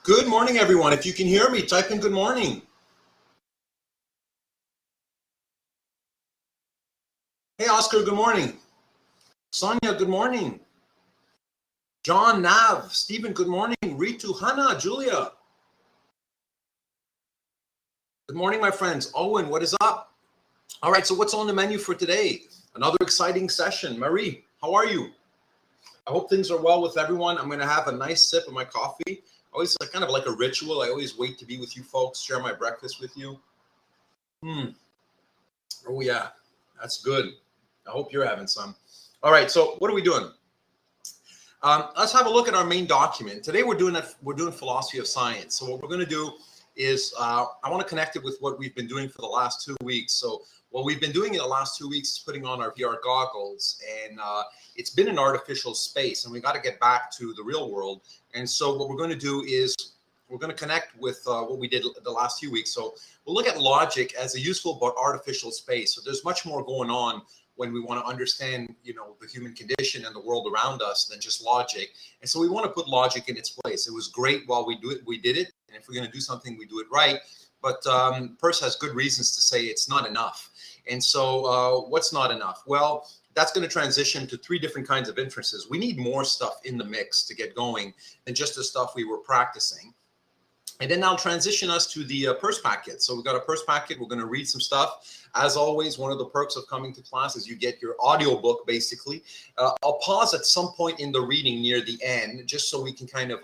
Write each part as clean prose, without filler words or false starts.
Good morning, everyone. If you can hear me, type in good morning. Hey, Oscar, good morning. Sonia, good morning. John, Nav, Stephen, good morning. Ritu, Hannah, Julia. Good morning, my friends. Owen, what is up? All right, so what's on the menu for today? Another exciting session. Marie, how are you? I hope things are well with everyone. I'm going to have a nice sip of my coffee. Always kind of like a ritual. I always wait to be with you folks, share my breakfast with you. Oh, yeah, that's good. I hope you're having some. All right, so what are we doing? Let's have a look at our main document. Today we're doing philosophy of science. So what we're going to do is I want to connect it with what we've been doing for the last 2 weeks. So what we've been doing in the last 2 weeks is putting on our VR goggles, and it's been an artificial space, and we got to get back to the real world. And so what we're going to do is we're going to connect with what we did the last few weeks. So we'll look at logic as a useful but artificial space. So there's much more going on when we want to understand, the human condition and the world around us than just logic. And so we want to put logic in its place. It was great while we did it. And if we're going to do something, we do it right. But Peirce has good reasons to say it's not enough. And so what's not enough? Well, that's going to transition to 3 different kinds of inferences. We need more stuff in the mix to get going than just the stuff we were practicing. And then I'll transition us to the Peirce packet. So we've got a Peirce packet. We're going to read some stuff. As always, one of the perks of coming to class is you get your audio book, basically. I'll pause at some point in the reading near the end, just so we can kind of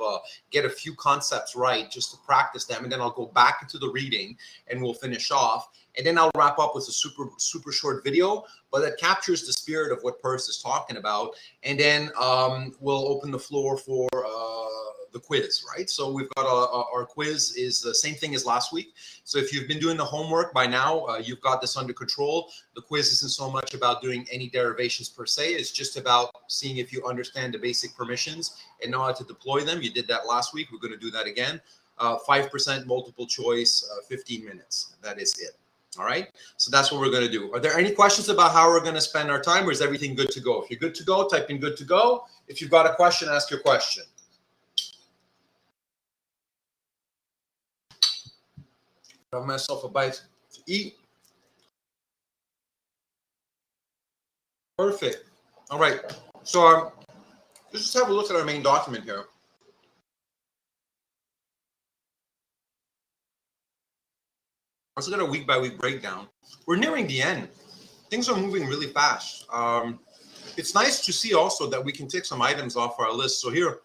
get a few concepts right, just to practice them. And then I'll go back into the reading and we'll finish off. And then I'll wrap up with a super short video, but that captures the spirit of what Peirce is talking about. And then we'll open the floor for the quiz, right? So we've got our quiz is the same thing as last week. So if you've been doing the homework by now, you've got this under control. The quiz isn't so much about doing any derivations per se. It's just about seeing if you understand the basic permissions and know how to deploy them. You did that last week. We're going to do that again. 5% multiple choice, 15 minutes. That is it. All right. So that's what we're going to do. Are there any questions about how we're going to spend our time, or is everything good to go? If you're good to go, type in good to go. If you've got a question, ask your question. Have myself a bite to eat. Perfect. All right. So let's just have a look at our main document here. Let's look at a week-by-week breakdown. We're nearing the end. Things are moving really fast. It's nice to see also that we can take some items off our list. So here,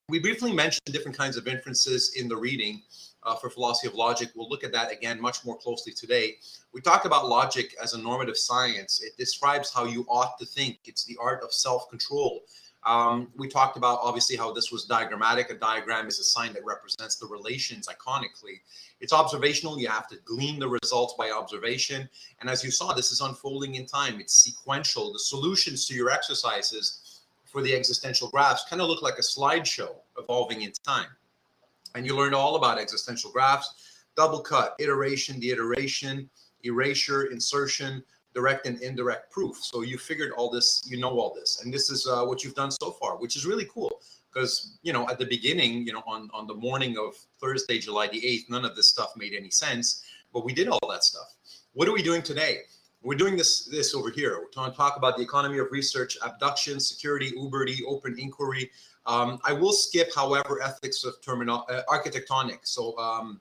we briefly mentioned different kinds of inferences in the reading for philosophy of logic. We'll look at that again much more closely today. We talked about logic as a normative science. It describes how you ought to think. It's the art of self-control. We talked about, obviously, how this was diagrammatic. A diagram is a sign that represents the relations iconically. It's observational. You have to glean the results by observation. And as you saw, this is unfolding in time. It's sequential. The solutions to your exercises for the existential graphs kind of look like a slideshow evolving in time. And you learned all about existential graphs: double cut, iteration, de-iteration, erasure, insertion, direct and indirect proof. So you figured all this, you know all this. And this is what you've done so far, which is really cool. Because, at the beginning, on the morning of Thursday, July the 8th, none of this stuff made any sense. But we did all that stuff. What are we doing today? We're doing this over here. We're going to talk about the economy of research, abduction, security, uberty, open inquiry. I will skip, however, ethics of architectonic. So,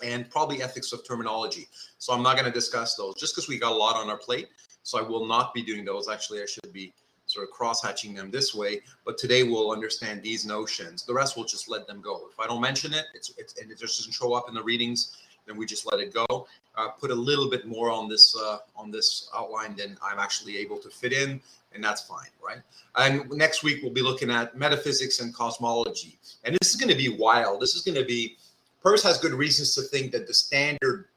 and probably ethics of terminology. So I'm not going to discuss those just because we got a lot on our plate. So I will not be doing those. Actually, I should be sort of cross-hatching them this way. But today we'll understand these notions. The rest we'll just let them go. If I don't mention it, and it just doesn't show up in the readings, then we just let it go. Put a little bit more on this outline than I'm actually able to fit in, and that's fine, right? And next week we'll be looking at metaphysics and cosmology. And this is going to be wild. This is going to be, Peirce has good reasons to think that the standard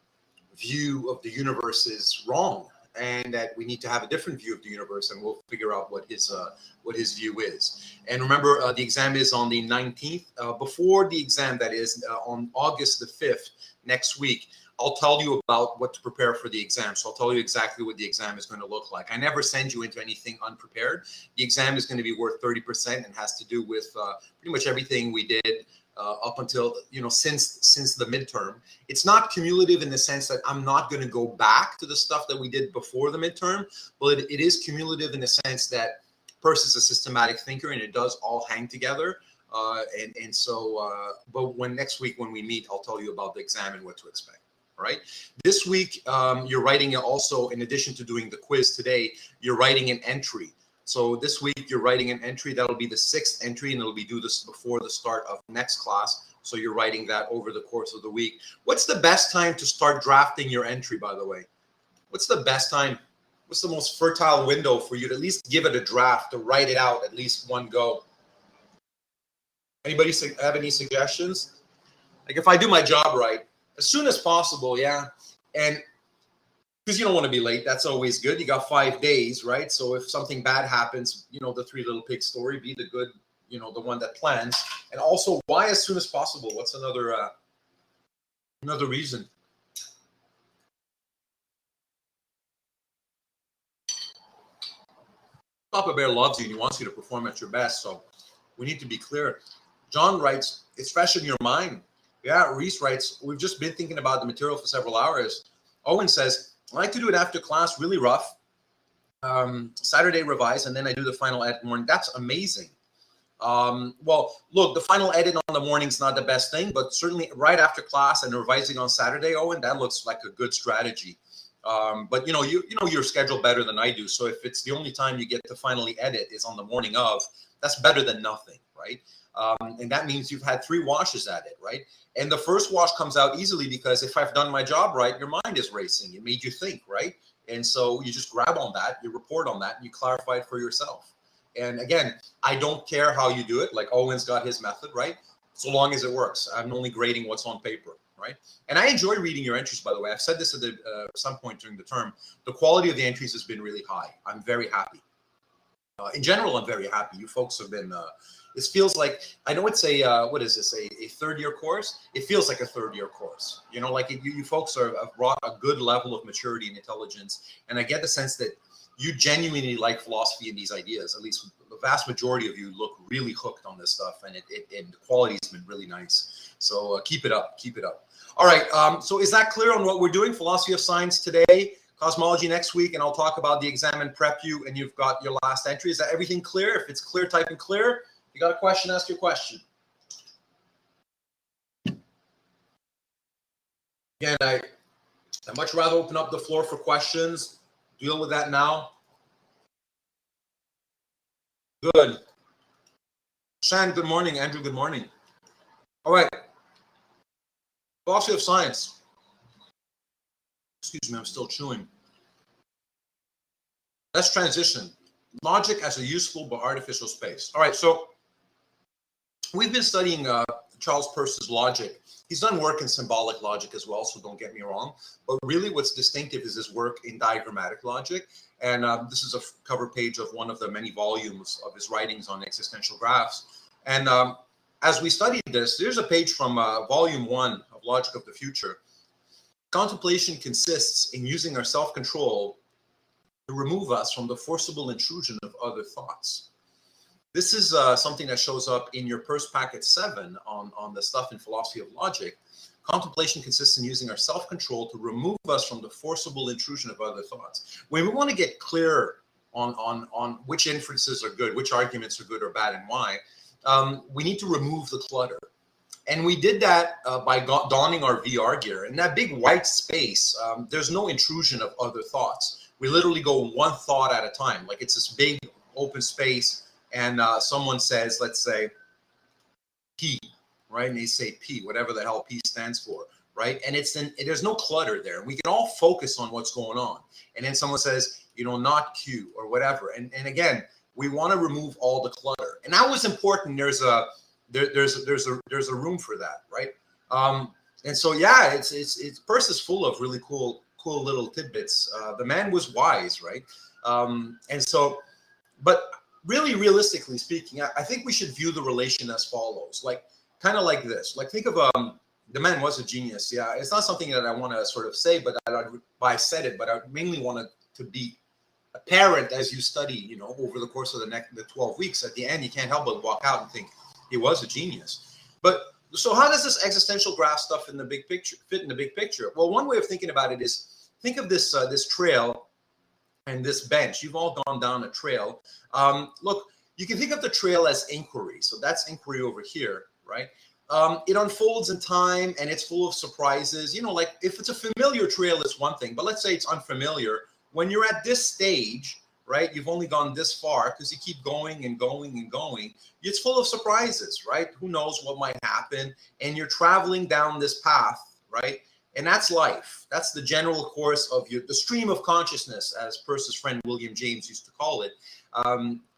view of the universe is wrong, and that we need to have a different view of the universe, and we'll figure out what his view is. And remember, the exam is on the 19th. Before the exam, that is on August the 5th, next week, I'll tell you about what to prepare for the exam. So I'll tell you exactly what the exam is going to look like. I never send you into anything unprepared. The exam is going to be worth 30% and has to do with pretty much everything we did up until, since the midterm. It's not cumulative in the sense that I'm not going to go back to the stuff that we did before the midterm, but it is cumulative in the sense that Peirce is a systematic thinker and it does all hang together. But next week when we meet, I'll tell you about the exam and what to expect. All right. This week, you're writing also, in addition to doing the quiz today, you're writing an entry. So this week you're writing an entry that'll be the 6th entry, and it'll be due this before the start of next class. So you're writing that over the course of the week. What's the best time to start drafting your entry, by the way? What's the best time? What's the most fertile window for you to at least give it a draft, to write it out at least one go? Anybody have any suggestions? Like if I do my job right, as soon as possible, yeah. And because you don't want to be late, that's always good. You got 5 days, right? So if something bad happens, the Three Little Pigs story, be the good, the one that plans. And also, why as soon as possible? What's another reason? Papa Bear loves you and he wants you to perform at your best. So we need to be clear. John writes, it's fresh in your mind. Yeah, Reese writes, we've just been thinking about the material for several hours. Owen says, I like to do it after class, really rough. Saturday revise, and then I do the final edit morning. That's amazing. Well, look, the final edit on the morning's not the best thing, but certainly right after class and revising on Saturday, Owen, that looks like a good strategy. But you know your schedule better than I do. So if it's the only time you get to finally edit is on the morning of, that's better than nothing, right? And that means you've had 3 washes at it, right? And the first wash comes out easily because if I've done my job right, your mind is racing. It made you think, right? And so you just grab on that, you report on that, and you clarify it for yourself. And again, I don't care how you do it. Like Owen's got his method, right? So long as it works. I'm only grading what's on paper, right? And I enjoy reading your entries, by the way. I've said this at some point during the term. The quality of the entries has been really high. I'm very happy. In general, I'm very happy. You folks have been... This feels like, I know it's a, what is this, a 3rd-year course? It feels like a 3rd-year course. Like you folks have brought a good level of maturity and intelligence. And I get the sense that you genuinely like philosophy and these ideas. At least the vast majority of you look really hooked on this stuff. And the quality has been really nice. So keep it up, keep it up. All right, so is that clear on what we're doing? Philosophy of science today, cosmology next week, and I'll talk about the exam and prep you, and you've got your last entry. Is that everything clear? If it's clear, type in clear. You got a question, ask your question. Again, I'd much rather open up the floor for questions. Deal with that now. Good. Shan, good morning. Andrew, good morning. All right. Philosophy of science. Excuse me, I'm still chewing. Let's transition. Logic as a useful but artificial space. All right, so we've been studying Charles Peirce's logic. He's done work in symbolic logic as well, so don't get me wrong. But really what's distinctive is his work in diagrammatic logic. And this is a cover page of one of the many volumes of his writings on existential graphs. And as we studied this, there's a page from volume 1 of Logic of the Future. Contemplation consists in using our self-control to remove us from the forcible intrusion of other thoughts. This is something that shows up in your Peirce Packet 7 on the stuff in philosophy of logic. Contemplation consists in using our self-control to remove us from the forcible intrusion of other thoughts. When we want to get clear on which inferences are good, which arguments are good or bad, and why, we need to remove the clutter. And we did that by donning our VR gear. In that big white space, there's no intrusion of other thoughts. We literally go one thought at a time. Like it's this big open space. And someone says, let's say, P, right? And they say P, whatever the hell P stands for, right? And there's no clutter there. We can all focus on what's going on. And then someone says, not Q or whatever. And again, we want to remove all the clutter. And that was important. There's a room for that, right? And so yeah, it's Peirce is full of really cool little tidbits. The man was wise, right? And so, but really, realistically speaking, I think we should view the relation as follows, kind of like this. Like think of The man was a genius. Yeah, it's not something that I want to sort of say, but I said it, but I mainly wanted to be apparent as you study, you know, over the course of the 12 weeks. At the end, you can't help but walk out and think he was a genius. But so how does this existential graph stuff in the big picture fit in the big picture? Well, one way of thinking about it is think of this this trail and this bench. You've all gone down a trail. Look, you can think of the trail as inquiry. So that's inquiry over here, right? It unfolds in time and it's full of surprises. You know, like if it's a familiar trail, it's one thing, but let's say it's unfamiliar. When you're at this stage, right, you've only gone this far because you keep going and going and going. It's full of surprises, right? Who knows what might happen? And you're traveling down this path, right? And that's life. That's the general course of the stream of consciousness, as Peirce's friend William James used to call it.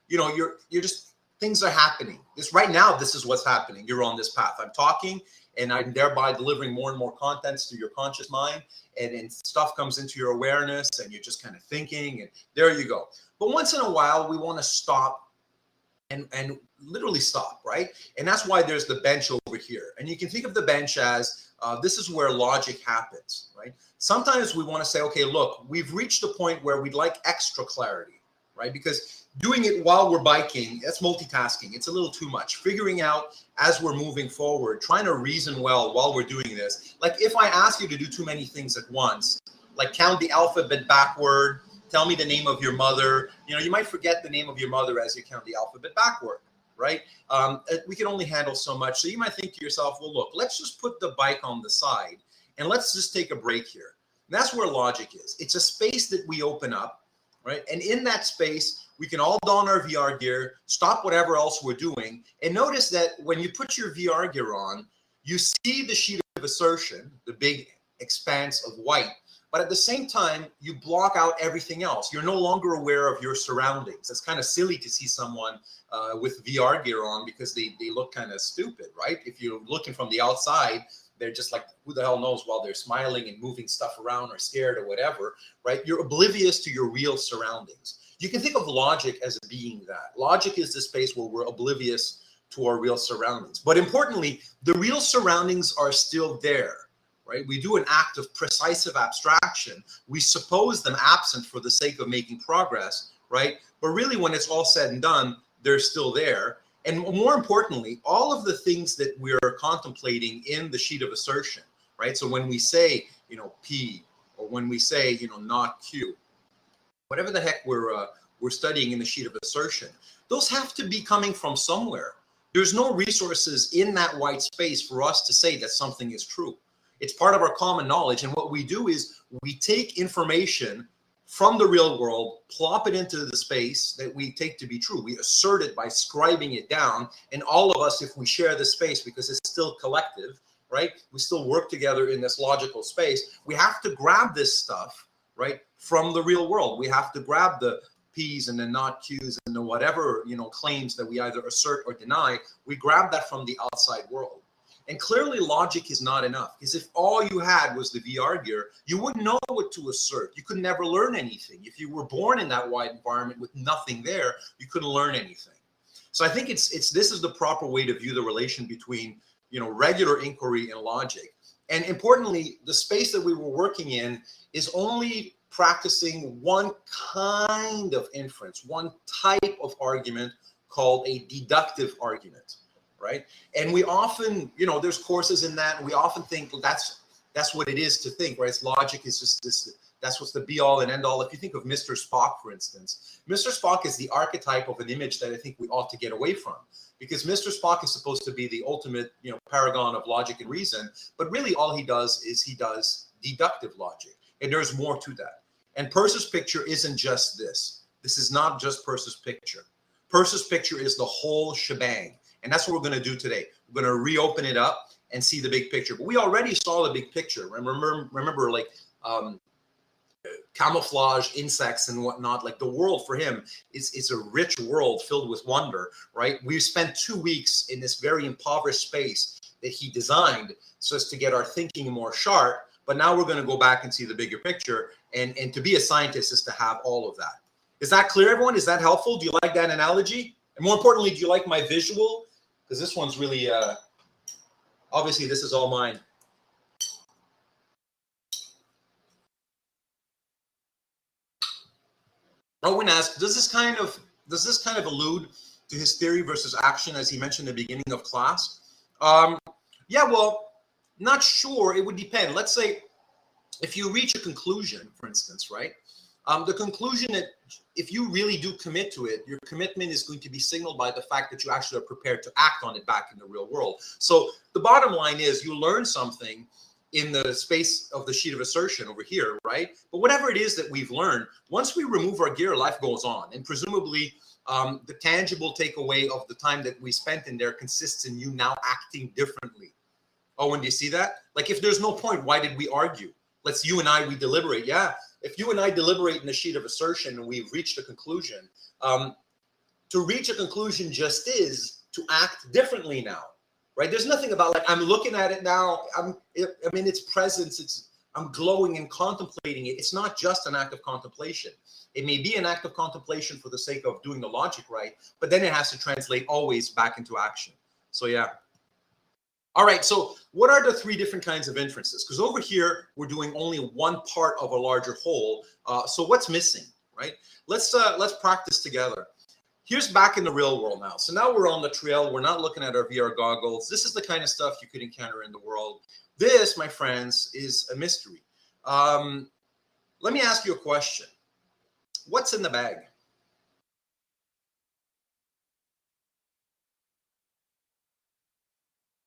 You know, you're just, things are happening. Right now, this is what's happening. You're on this path. I'm talking, and I'm thereby delivering more and more contents to your conscious mind, and stuff comes into your awareness, and you're just kind of thinking, and there you go. But once in a while, we want to stop and literally stop, right? And that's why there's the bench over here. And you can think of the bench as this is where logic happens, right? Sometimes we want to say, okay, look, we've reached a point where we'd like extra clarity, right? Because doing it while we're biking, that's multitasking. It's a little too much. Figuring out as we're moving forward, trying to reason well while we're doing this. Like if I ask you to do too many things at once, like count the alphabet backward, tell me the name of your mother, you know, you might forget the name of your mother as you count the alphabet backward, right? We can only handle so much. So you might think to yourself, well, look, let's just put the bike on the side and let's just take a break here. And that's where logic is. It's a space that we open up, right? And in that space, we can all don our VR gear, stop whatever else we're doing, and notice that when you put your VR gear on, you see the sheet of assertion, the big expanse of white, but at the same time, you block out everything else. You're no longer aware of your surroundings. It's kind of silly to see someone with VR gear on because they look kind of stupid, right? If you're looking from the outside, they're just like, who the hell knows, while they're smiling and moving stuff around or scared or whatever, right? You're oblivious to your real surroundings. You can think of logic as being that. Logic is the space where we're oblivious to our real surroundings. But importantly, the real surroundings are still there, right? We do an act of precisive abstraction. We suppose them absent for the sake of making progress, right? But really, when it's all said and done, they're still there. And more importantly, all of the things that we're contemplating in the sheet of assertion, right? So when we say, you know, P, or when we say, you know, not Q, whatever the heck we're studying in the sheet of assertion, those have to be coming from somewhere. There's no resources in that white space for us to say that something is true. It's part of our common knowledge. And what we do is we take information from the real world, plop it into the space that we take to be true. We assert it by scribing it down. And all of us, if we share the space, because it's still collective, right? We still work together in this logical space. We have to grab this stuff, right, from the real world. We have to grab the P's and the not Q's and the whatever, you know, claims that we either assert or deny. We grab that from the outside world. And clearly logic is not enough, because if all you had was the VR gear, you wouldn't know what to assert. You could never learn anything. If you were born in that wide environment with nothing there, you couldn't learn anything. So I think this is the proper way to view the relation between, you know, regular inquiry and logic. And importantly, the space that we were working in is only practicing one kind of inference, one type of argument called a deductive argument, right? And we often, you know, there's courses in that, and we often think, well, that's what it is to think, right? It's logic is just this, that's what's the be all and end all. If you think of Mr. Spock, for instance, Mr. Spock is the archetype of an image that I think we ought to get away from, because Mr. Spock is supposed to be the ultimate, you know, paragon of logic and reason, but really all he does is he does deductive logic, and there's more to that. And Peirce's picture isn't just this. This is not just Peirce's picture. Peirce's picture is the whole shebang. And that's what we're going to do today. We're going to reopen it up and see the big picture. But we already saw the big picture. Remember like camouflage, insects and whatnot. Like the world for him is a rich world filled with wonder, right? We've spent 2 weeks in this very impoverished space that he designed so as to get our thinking more sharp. But now we're going to go back and see the bigger picture. And to be a scientist is to have all of that. Is that clear, everyone? Is that helpful? Do you like that analogy? And more importantly, do you like my visual? Because this one's really, obviously this is all mine. Owen asked, does this kind of allude to his theory versus action, as he mentioned at the beginning of class? Yeah, well, not sure. It would depend. Let's say if you reach a conclusion, for instance, right? The conclusion that if you really do commit to it, your commitment is going to be signaled by the fact that you actually are prepared to act on it back in the real world. So the bottom line is you learn something in the space of the sheet of assertion over here, right? But whatever it is that we've learned, once we remove our gear, life goes on. And presumably the tangible takeaway of the time that we spent in there consists in you now acting differently. Oh, and do you see that? Like, if there's no point, why did we argue? Let's you and I, we deliberate. Yeah, if you and I deliberate in the sheet of assertion and we've reached a conclusion, to reach a conclusion just is to act differently now, right? There's nothing about like, I'm looking at it now. I'm in its presence. I'm glowing and contemplating it. It's not just an act of contemplation. It may be an act of contemplation for the sake of doing the logic right, but then it has to translate always back into action. So yeah. All right, so what are the three different kinds of inferences? Because over here, we're doing only one part of a larger whole. So what's missing, right? Let's practice together. Here's back in the real world now. So now we're on the trail. We're not looking at our VR goggles. This is the kind of stuff you could encounter in the world. This, my friends, is a mystery. Let me ask you a question. What's in the bag?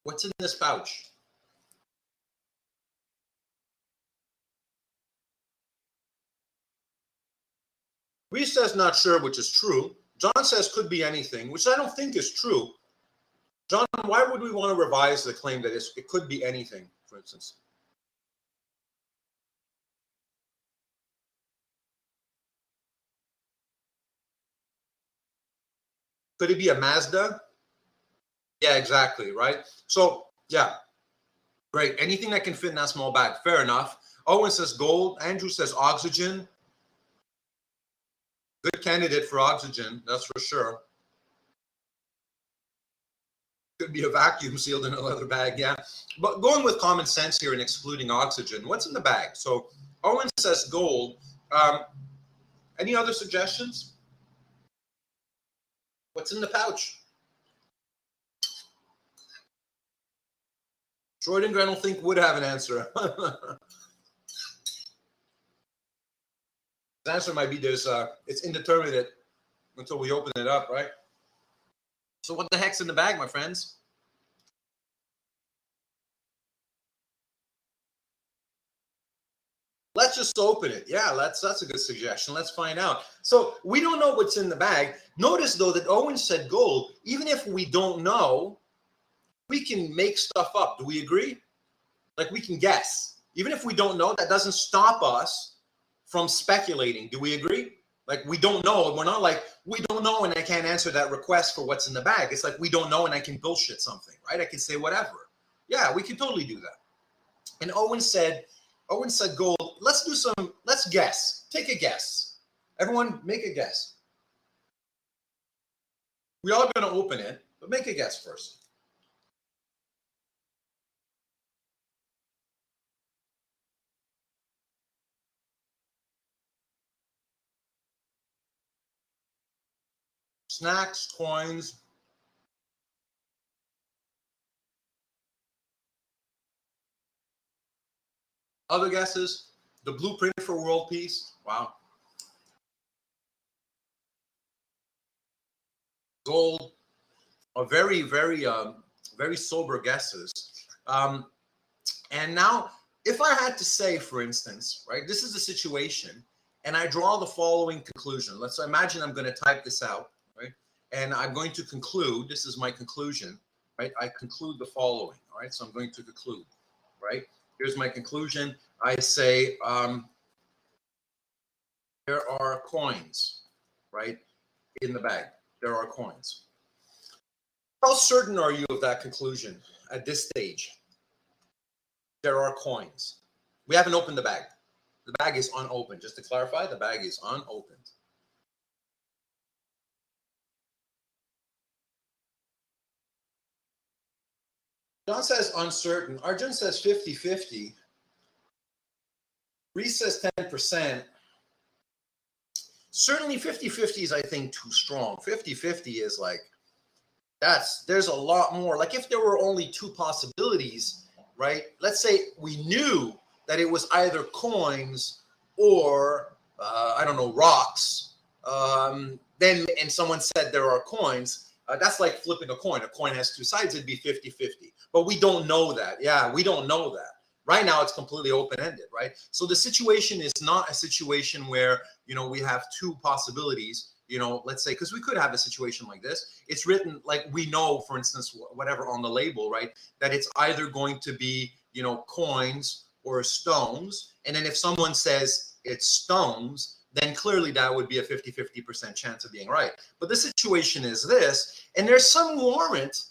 What's in this pouch? Reese says not sure, which is true. John says could be anything, which I don't think is true. John, why would we want to revise the claim that it could be anything, for instance? Could it be a Mazda? Yeah, exactly, right? So, yeah, great. Anything that can fit in that small bag, fair enough. Owen says gold. Andrew says oxygen. Good candidate for oxygen, that's for sure. Could be a vacuum sealed in a leather bag, yeah. But going with common sense here and excluding oxygen, what's in the bag? So Owen says gold. Any other suggestions? What's in the pouch? Schrodinger, I don't think would have an answer. The answer might be there's it's indeterminate until we open it up, right? So what the heck's in the bag, my friends? Let's just open it. Yeah, that's a good suggestion. Let's find out. So we don't know what's in the bag. Notice though that Owen said gold. Even if we don't know, we can make stuff up. Do we agree? Like we can guess. Even if we don't know, that doesn't stop us from speculating. Do we agree? Like we don't know. We're not like, we don't know and I can't answer that request for what's in the bag. It's like we don't know and I can bullshit something, right? I can say whatever. Yeah, we can totally do that. And Owen said gold. Let's guess. Take a guess. Everyone make a guess. We are going to open it, but make a guess first. Snacks, coins. Other guesses? The blueprint for world peace. Wow. Gold. A very, very sober guesses. And now, if I had to say, for instance, right, this is a situation, and I draw the following conclusion. Let's imagine I'm going to type this out, right? And I'm going to conclude, this is my conclusion, right? I conclude the following, all right? So I'm going to conclude, right? Here's my conclusion. I say, there are coins, right, in the bag. There are coins. How certain are you of that conclusion at this stage? There are coins. We haven't opened the bag. The bag is unopened. Just to clarify, the bag is unopened. John says uncertain. Arjun says 50-50. Reese says 10%. Certainly 50-50 is, I think, too strong. 50-50 is like, there's a lot more. Like if there were only two possibilities, right? Let's say we knew that it was either coins or, I don't know, rocks. Then, and someone said there are coins. That's like flipping a coin. A coin has two sides. It'd be 50-50. But we don't know that. Yeah, we don't know that. Right now, it's completely open-ended, right? So the situation is not a situation where, we have two possibilities, let's say, because we could have a situation like this. It's written like we know, for instance, whatever on the label, right, that it's either going to be, coins or stones. And then if someone says it's stones, then clearly that would be a 50-50% chance of being right. But the situation is this, and there's some warrant,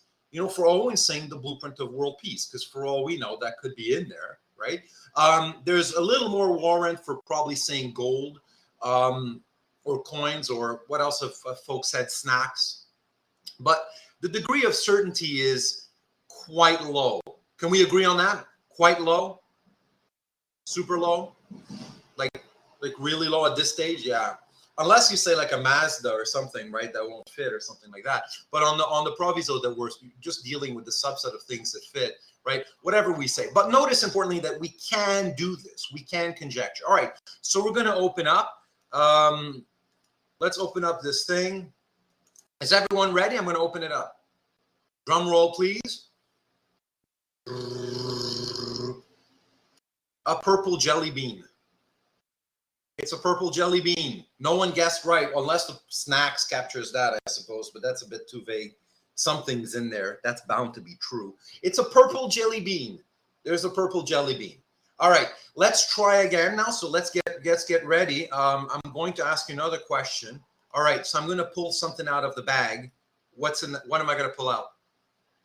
for always saying the blueprint of world peace, because for all we know, that could be in there, right? There's a little more warrant for probably saying gold or coins, or what else have folks said, snacks. But the degree of certainty is quite low. Can we agree on that? Quite low? Super low? Like really low at this stage? Yeah. Unless you say like a Mazda or something, right, that won't fit or something like that. But on the proviso that we're just dealing with the subset of things that fit, right, whatever we say. But notice importantly that we can do this. We can conjecture. All right, so we're going to open up. Let's open up this thing. Is everyone ready? I'm going to open it up. Drum roll, please. A purple jelly bean. It's a purple jelly bean. No one guessed right, unless the snacks captures that, I suppose, but that's a bit too vague. Something's in there. That's bound to be true. It's a purple jelly bean. There's a purple jelly bean. All right, let's try again now. So let's get ready. I'm going to ask you another question. All right, so I'm going to pull something out of the bag. What am I going to pull out?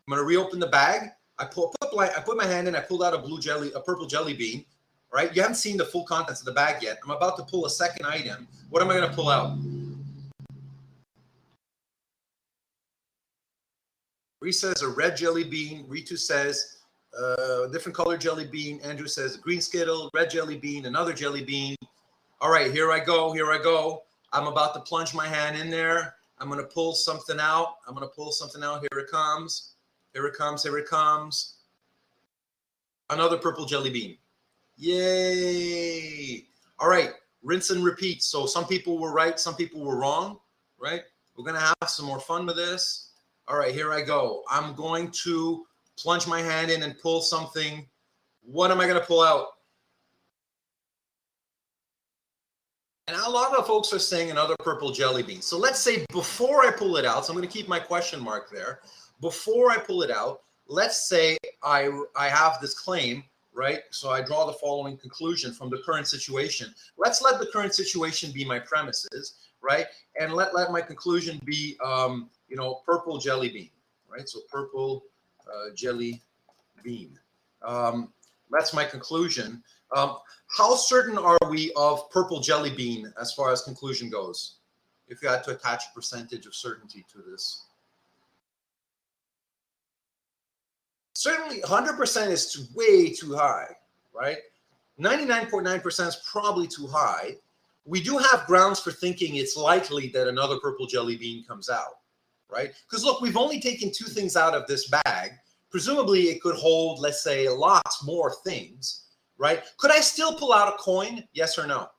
I'm going to reopen the bag. I put my hand in. I pulled out a purple jelly bean. Right? You haven't seen the full contents of the bag yet. I'm about to pull a second item. What am I going to pull out? Reese says a red jelly bean. Ritu says different color jelly bean. Andrew says green Skittle, red jelly bean, another jelly bean. All right, here I go. Here I go. I'm about to plunge my hand in there. I'm going to pull something out. Here it comes. Here it comes. Here it comes. Another purple jelly bean. Yay. All right. Rinse and repeat. So some people were right. Some people were wrong, right? We're going to have some more fun with this. All right. Here I go. I'm going to plunge my hand in and pull something. What am I going to pull out? And a lot of folks are saying another purple jelly bean. So let's say before I pull it out, so I'm going to keep my question mark there. Before I pull it out, let's say I have this claim, right? So I draw the following conclusion from the current situation. Let's let the current situation be my premises, right? And let my conclusion be, purple jelly bean, right? So purple jelly bean. That's my conclusion. How certain are we of purple jelly bean as far as conclusion goes? If you had to attach a percentage of certainty to this. Certainly 100% is way too high, right? 99.9% is probably too high. We do have grounds for thinking it's likely that another purple jelly bean comes out, right? Because look, we've only taken two things out of this bag. Presumably it could hold, let's say, lots more things, right? Could I still pull out a coin? Yes or no?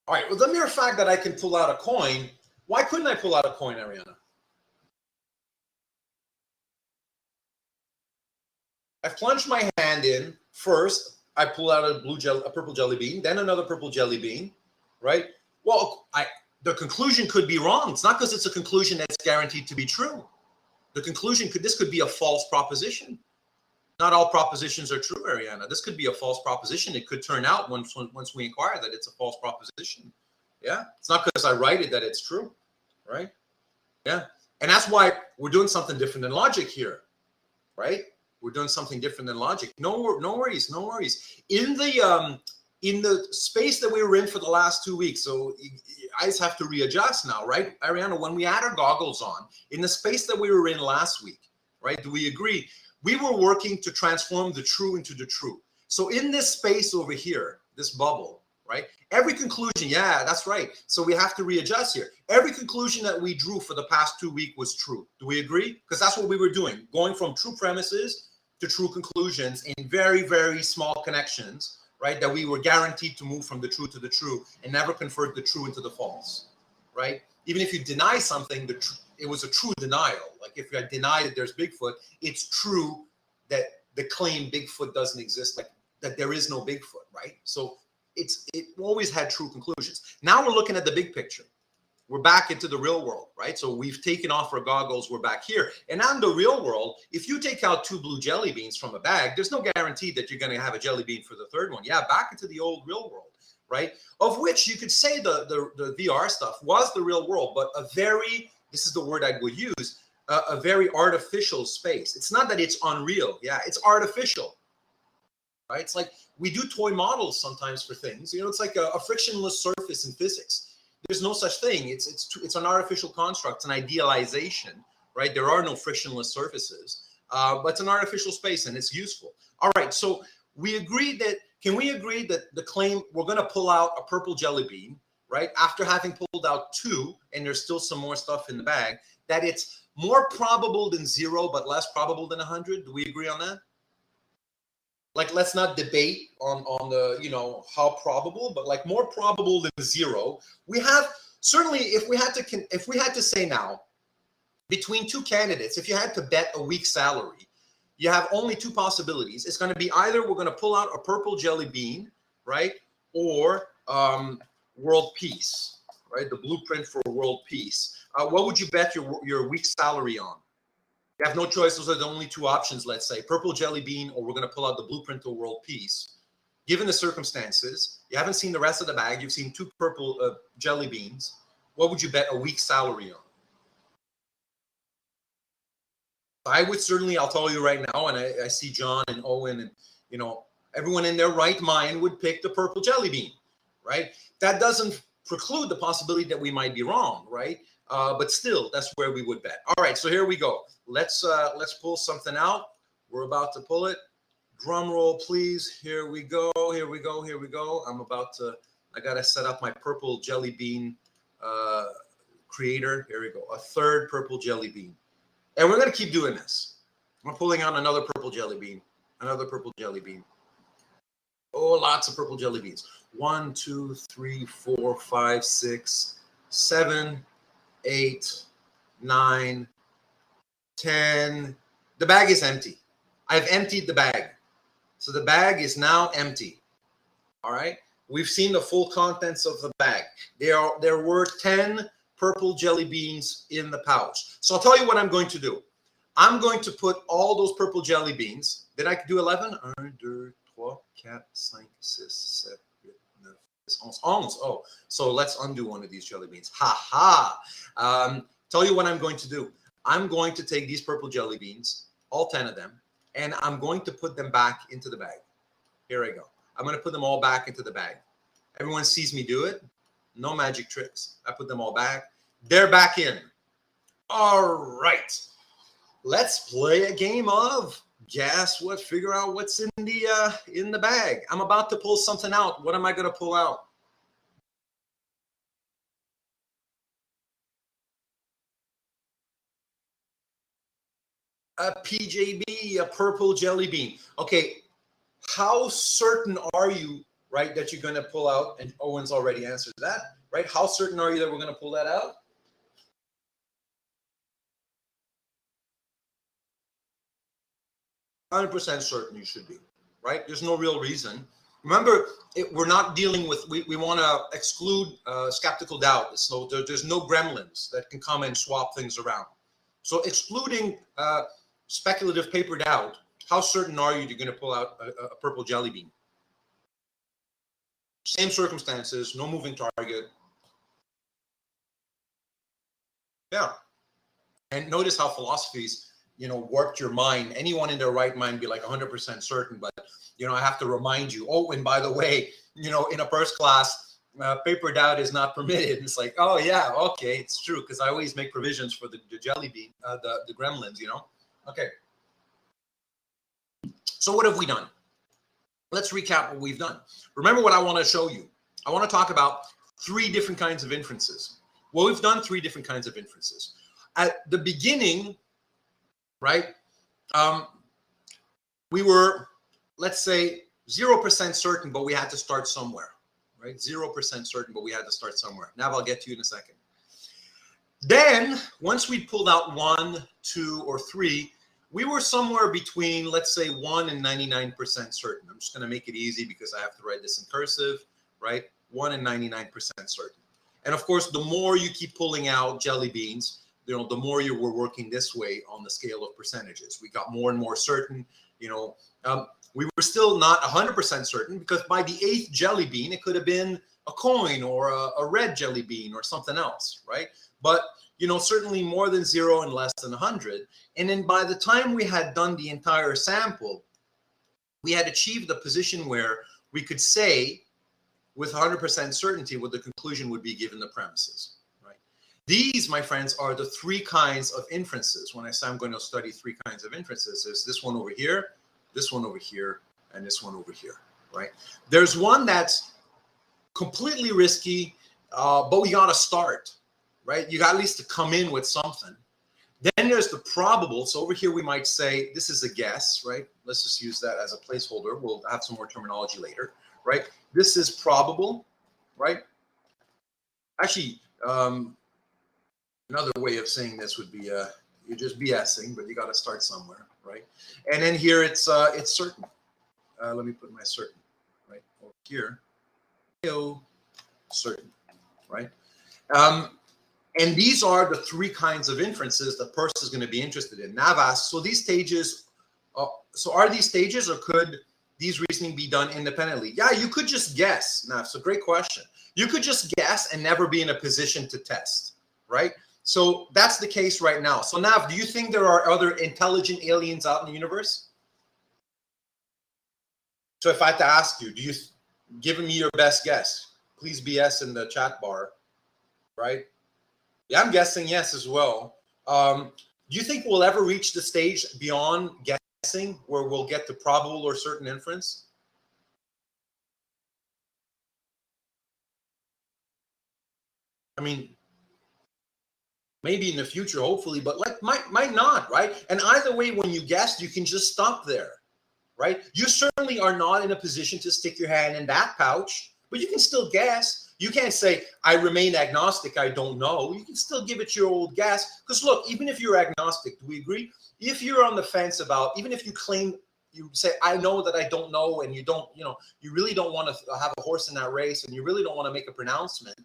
All right, well, the mere fact that I can pull out a coin, why couldn't I pull out a coin, Ariana? I plunged my hand in. First, I pull out a purple jelly bean, then another purple jelly bean, right? Well, the conclusion could be wrong. It's not because it's a conclusion that's guaranteed to be true. The conclusion this could be a false proposition. Not all propositions are true, Ariana. This could be a false proposition. It could turn out once we inquire that it's a false proposition. Yeah, it's not because I write it that it's true, right? Yeah, and that's why we're doing something different than logic here, right? We're doing something different than logic. No worries, no worries. In the space that we were in for the last 2 weeks, so I just have to readjust now, right? Ariana, when we had our goggles on, in the space that we were in last week, right? Do we agree? We were working to transform the true into the true. So in this space over here, this bubble, right? Every conclusion, yeah, that's right. So we have to readjust here. Every conclusion that we drew for the past 2 weeks was true. Do we agree? Because that's what we were doing, going from true premises to true conclusions in very, very small connections, right? That we were guaranteed to move from the true to the true and never convert the true into the false, right? Even if you deny something, it was a true denial. Like if you deny that there's Bigfoot, it's true that the claim Bigfoot doesn't exist, like that there is no Bigfoot, right? So it always had true conclusions. Now we're looking at the big picture. We're back into the real world, right? So we've taken off our goggles. We're back here. And on the real world, if you take out 2 blue jelly beans from a bag, there's no guarantee that you're going to have a jelly bean for the third one. Yeah, back into the old real world, right? Of which you could say the VR stuff was the real world, but this is the word I would use, a very artificial space. It's not that it's unreal. Yeah, it's artificial, right? It's like we do toy models sometimes for things. It's like a frictionless surface in physics. There's no such thing. It's an artificial construct. It's an idealization, right? There are no frictionless surfaces, but it's an artificial space and it's useful. All right, so can we agree that the claim we're going to pull out a purple jelly bean, right? After having pulled out 2 and there's still some more stuff in the bag, that it's more probable than 0, but less probable than 100? Do we agree on that? Like, let's not debate on the, how probable, but like more probable than 0. We have certainly, if we had to say now, between 2 candidates, if you had to bet a week's salary, you have only 2 possibilities. It's going to be either we're going to pull out a purple jelly bean, right, or world peace, right, the blueprint for world peace. What would you bet your week's salary on? You have no choice. Those are the only 2 options, let's say. Purple jelly bean, or we're going to pull out the blueprint to world peace. Given the circumstances, you haven't seen the rest of the bag. You've seen 2 purple jelly beans. What would you bet a week's salary on? I would certainly, I'll tell you right now, and I see John and Owen and, everyone in their right mind would pick the purple jelly bean, right? That doesn't preclude the possibility that we might be wrong, right? But still, that's where we would bet. All right, so here we go. Let's pull something out. We're about to pull it. Drum roll, please. Here we go. Here we go. Here we go. I got to set up my purple jelly bean creator. Here we go. A third purple jelly bean. And we're going to keep doing this. I'm pulling out another purple jelly bean. Another purple jelly bean. Oh, lots of purple jelly beans. 1, 2, 3, 4, 5, 6, 7, 8, 9, 10. The bag is empty. I've emptied the bag. So the bag is now empty. All right. We've seen the full contents of the bag. There were 10 purple jelly beans in the pouch. So I'll tell you what I'm going to do. I'm going to put all those purple jelly beans. Did I do 11? 1, 2, 3, 4, 5, 6, 7, 8, 9, 10, 11. Oh, so let's undo one of these jelly beans. Ha ha. Tell you what I'm going to do. I'm going to take these purple jelly beans, all 10 of them, and I'm going to put them back into the bag. Here I go. I'm going to put them all back into the bag. Everyone sees me do it. No magic tricks. I put them all back. They're back in. All right. Let's play a game of guess what? Figure out what's in the bag. I'm about to pull something out. What am I going to pull out? A PJB, a purple jelly bean. Okay, how certain are you, right, that you're going to pull out? And Owen's already answered that, right? How certain are you that we're going to pull that out? 100% certain you should be, right? There's no real reason. Remember, we're not dealing with, we want to exclude skeptical doubt. So there's no gremlins that can come and swap things around. So excluding speculative paper doubt, how certain are you you're going to pull out a purple jelly bean? Same circumstances, no moving target. Yeah. And notice how philosophies, warped your mind. Anyone in their right mind be like 100% certain, but, I have to remind you, oh, and by the way, in a first class, paper doubt is not permitted. It's like, oh yeah, okay, it's true, because I always make provisions for the jelly bean, the gremlins, Okay. So what have we done? let's recap what we've done. Remember what I want to show you. I want to talk about 3 different kinds of inferences. Well, we've done 3 different kinds of inferences. At the beginning, right, we were, let's say, 0% certain, but we had to start somewhere, right? 0% certain, but we had to start somewhere. Now I'll get to you in a second. Then, once we pulled out 1, 2, or 3, we were somewhere between, let's say, 1 and 99% certain. I'm just going to make it easy because I have to write this in cursive, right? 1 and 99% certain. And of course, the more you keep pulling out jelly beans, you know, the more you were working this way on the scale of percentages. We got more and more certain, you know. We were still not 100% certain because by the 8th jelly bean, it could have been a coin or a red jelly bean or something else, right? But, you know, certainly more than 0 and less than 100. And then by the time we had done the entire sample, we had achieved a position where we could say with 100% certainty what the conclusion would be given the premises, right? These, my friends, are the 3 kinds of inferences. When I say I'm going to study 3 kinds of inferences, there's this one over here, this one over here, and this one over here, right? There's one that's completely risky, but we got to start, right? You got at least to come in with something. Then there's the probable. So over here, we might say this is a guess, right? Let's just use that as a placeholder. We'll have some more terminology later, right? This is probable, right? Actually, another way of saying this would be you're just BSing, but you got to start somewhere, right? And then here it's certain. Let me put my certain right over here. Certain, right? And these are the 3 kinds of inferences that Peirce is going to be interested in. Navas. So these stages. So are these stages, or could these reasoning be done independently? Yeah, you could just guess. Nav, it's a great question. You could just guess and never be in a position to test, right? So that's the case right now. So Nav, do you think there are other intelligent aliens out in the universe? So if I had to ask you, do you give me your best guess? Please BS in the chat bar, right? Yeah, I'm guessing yes as well. Do you think we'll ever reach the stage beyond guessing where we'll get to probable or certain inference? I mean, maybe in the future, hopefully, but like might not, right? And either way, when you guess, you can just stop there, right? You certainly are not in a position to stick your hand in that pouch, but you can still guess. You can't say, I remain agnostic, I don't know. You can still give it your old guess. Because look, even if you're agnostic, do we agree? If you're on the fence about, even if you claim, you say, I know that I don't know, and you don't, you know, you really don't want to have a horse in that race, and you really don't want to make a pronouncement.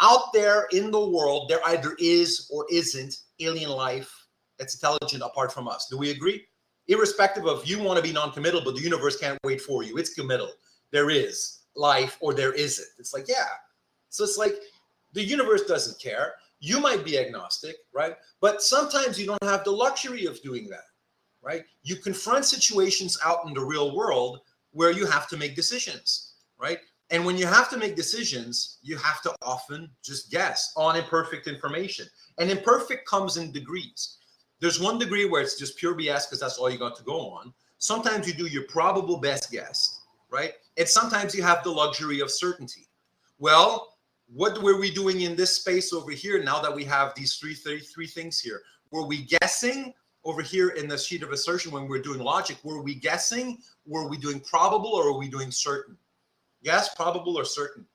Out there in the world, there either is or isn't alien life that's intelligent apart from us. Do we agree? Irrespective of you want to be non-committal, but the universe can't wait for you. It's committal. There is life or there isn't. It's like, yeah. So it's like the universe doesn't care. You might be agnostic, right? But sometimes you don't have the luxury of doing that, right? You confront situations out in the real world where you have to make decisions, right? And when you have to make decisions, you have to often just guess on imperfect information. And imperfect comes in degrees. There's one degree where it's just pure BS because that's all you got to go on. Sometimes you do your probable best guess, right? And sometimes you have the luxury of certainty. Well, what were we doing in this space over here now that we have these three things here? Were we guessing over here in the sheet of assertion when we're doing logic? Were we guessing? Were we doing probable or were we doing certain? Yes, probable or certain?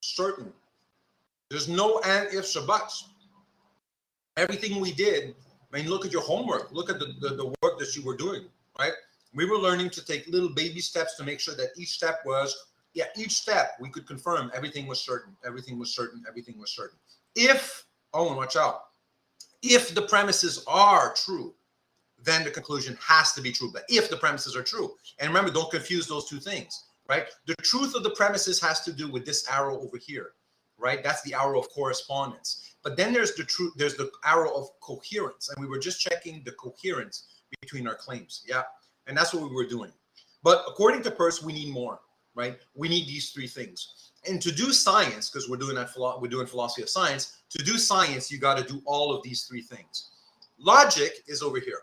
Certain. There's no and, ifs, or buts. Everything we did, I mean, look at your homework. Look at the work that you were doing, right? We were learning to take little baby steps to make sure that each step was, each step we could confirm everything was certain, everything was certain, everything was certain. If, oh, watch out, if the premises are true, then the conclusion has to be true. But if the premises are true, and remember, don't confuse those two things, right? The truth of the premises has to do with this arrow over here, right? That's the arrow of correspondence. But then there's the truth, there's the arrow of coherence, and we were just checking the coherence between our claims, yeah. And that's what we were doing. But according to Peirce, we need more, right? We need these 3 things. And to do science, because we're doing philosophy of science, to do science, you got to do all of these 3 things. Logic is over here.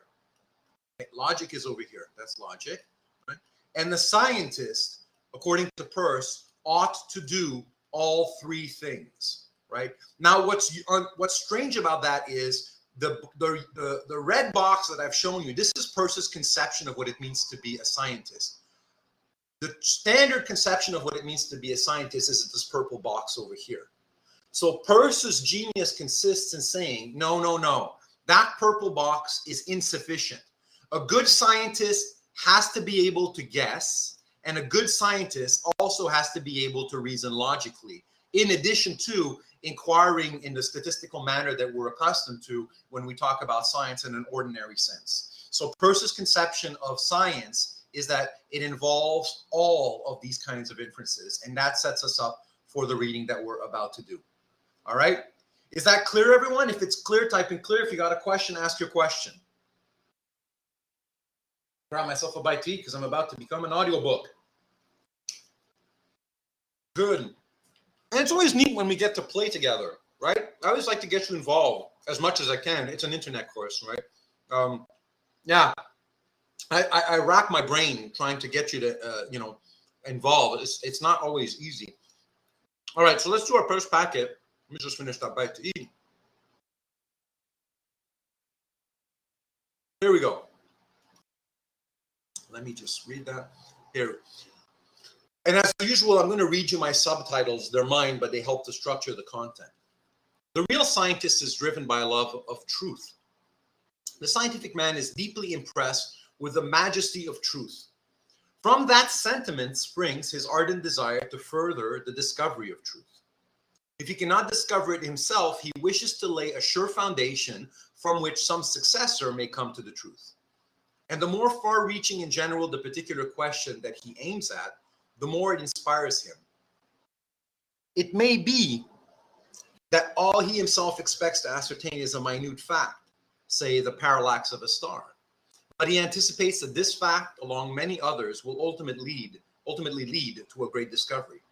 Logic is over here. That's logic. Right? And the scientist, according to Peirce, ought to do all three things. Right? Now, what's strange about that is the red box that I've shown you. This is Peirce's conception of what it means to be a scientist. The standard conception of what it means to be a scientist is this purple box over here. So Peirce's genius consists in saying, no, that purple box is insufficient. A good scientist has to be able to guess, and a good scientist also has to be able to reason logically, in addition to inquiring in the statistical manner that we're accustomed to when we talk about science in an ordinary sense. So Peirce's conception of science is that it involves all of these kinds of inferences, and that sets us up for the reading that we're about to do. All right? Is that clear, everyone? If it's clear, type in clear. If you got a question, ask your question. Grab myself a bite to eat because I'm about to become an audiobook. Good. And it's always neat when we get to play together, right? I always like to get you involved as much as I can. It's an internet course, right? Yeah. I rack my brain trying to get you to, involved. It's not always easy. All right, so let's do our first packet. Let me just finish that bite to eat. Here we go. Let me just read that here. And as usual, I'm going to read you my subtitles. They're mine, but they help to structure the content. The real scientist is driven by a love of truth. The scientific man is deeply impressed with the majesty of truth. From that sentiment springs his ardent desire to further the discovery of truth. If he cannot discover it himself, he wishes to lay a sure foundation from which some successor may come to the truth. And the more far-reaching in general the particular question that he aims at, the more it inspires him. It may be that all he himself expects to ascertain is a minute fact, say the parallax of a star. But he anticipates that this fact, along many others, will ultimately lead to a great discovery.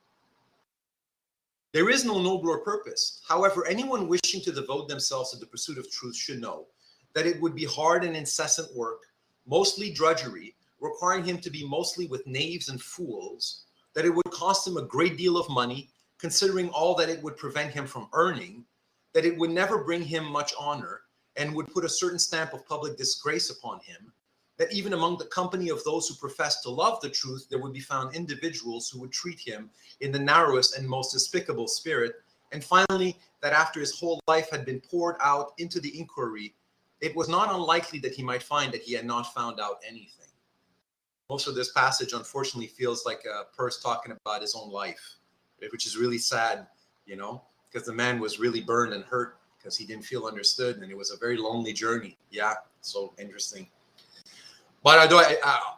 There is no nobler purpose. However, anyone wishing to devote themselves to the pursuit of truth should know that it would be hard and incessant work, mostly drudgery, requiring him to be mostly with knaves and fools, that it would cost him a great deal of money, considering all that it would prevent him from earning, that it would never bring him much honor, and would put a certain stamp of public disgrace upon him, that even among the company of those who profess to love the truth, there would be found individuals who would treat him in the narrowest and most despicable spirit, and finally, that after his whole life had been poured out into the inquiry, it was not unlikely that he might find that he had not found out anything. Most of this passage, unfortunately, feels like Peirce talking about his own life, which is really sad, because the man was really burned and hurt because he didn't feel understood, and it was a very lonely journey. Yeah, so interesting. But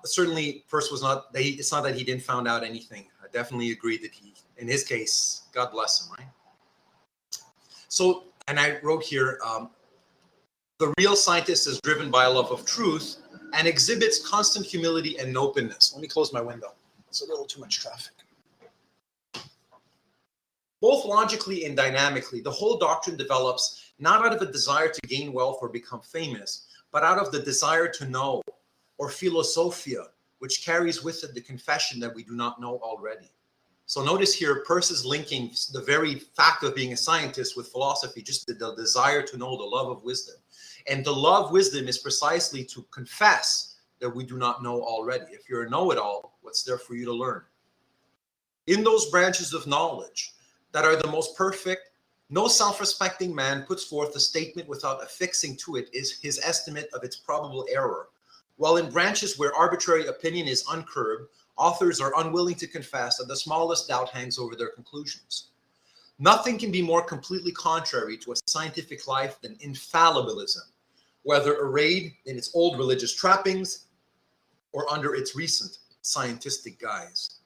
certainly Peirce was not, it's not that he didn't find out anything. I definitely agree that he, in his case, God bless him, right? So, and I wrote here, the real scientist is driven by a love of truth and exhibits constant humility and openness. Let me close my window. It's a little too much traffic. Both logically and dynamically, the whole doctrine develops not out of a desire to gain wealth or become famous, but out of the desire to know, or philosophia, which carries with it the confession that we do not know already. So notice here, Peirce is linking the very fact of being a scientist with philosophy, just the desire to know, the love of wisdom. And to love wisdom is precisely to confess that we do not know already. If you're a know-it-all, what's there for you to learn? In those branches of knowledge that are the most perfect, no self-respecting man puts forth a statement without affixing to it is his estimate of its probable error. While in branches where arbitrary opinion is uncurbed, authors are unwilling to confess that the smallest doubt hangs over their conclusions. Nothing can be more completely contrary to a scientific life than infallibilism, whether arrayed in its old religious trappings or under its recent scientific guise.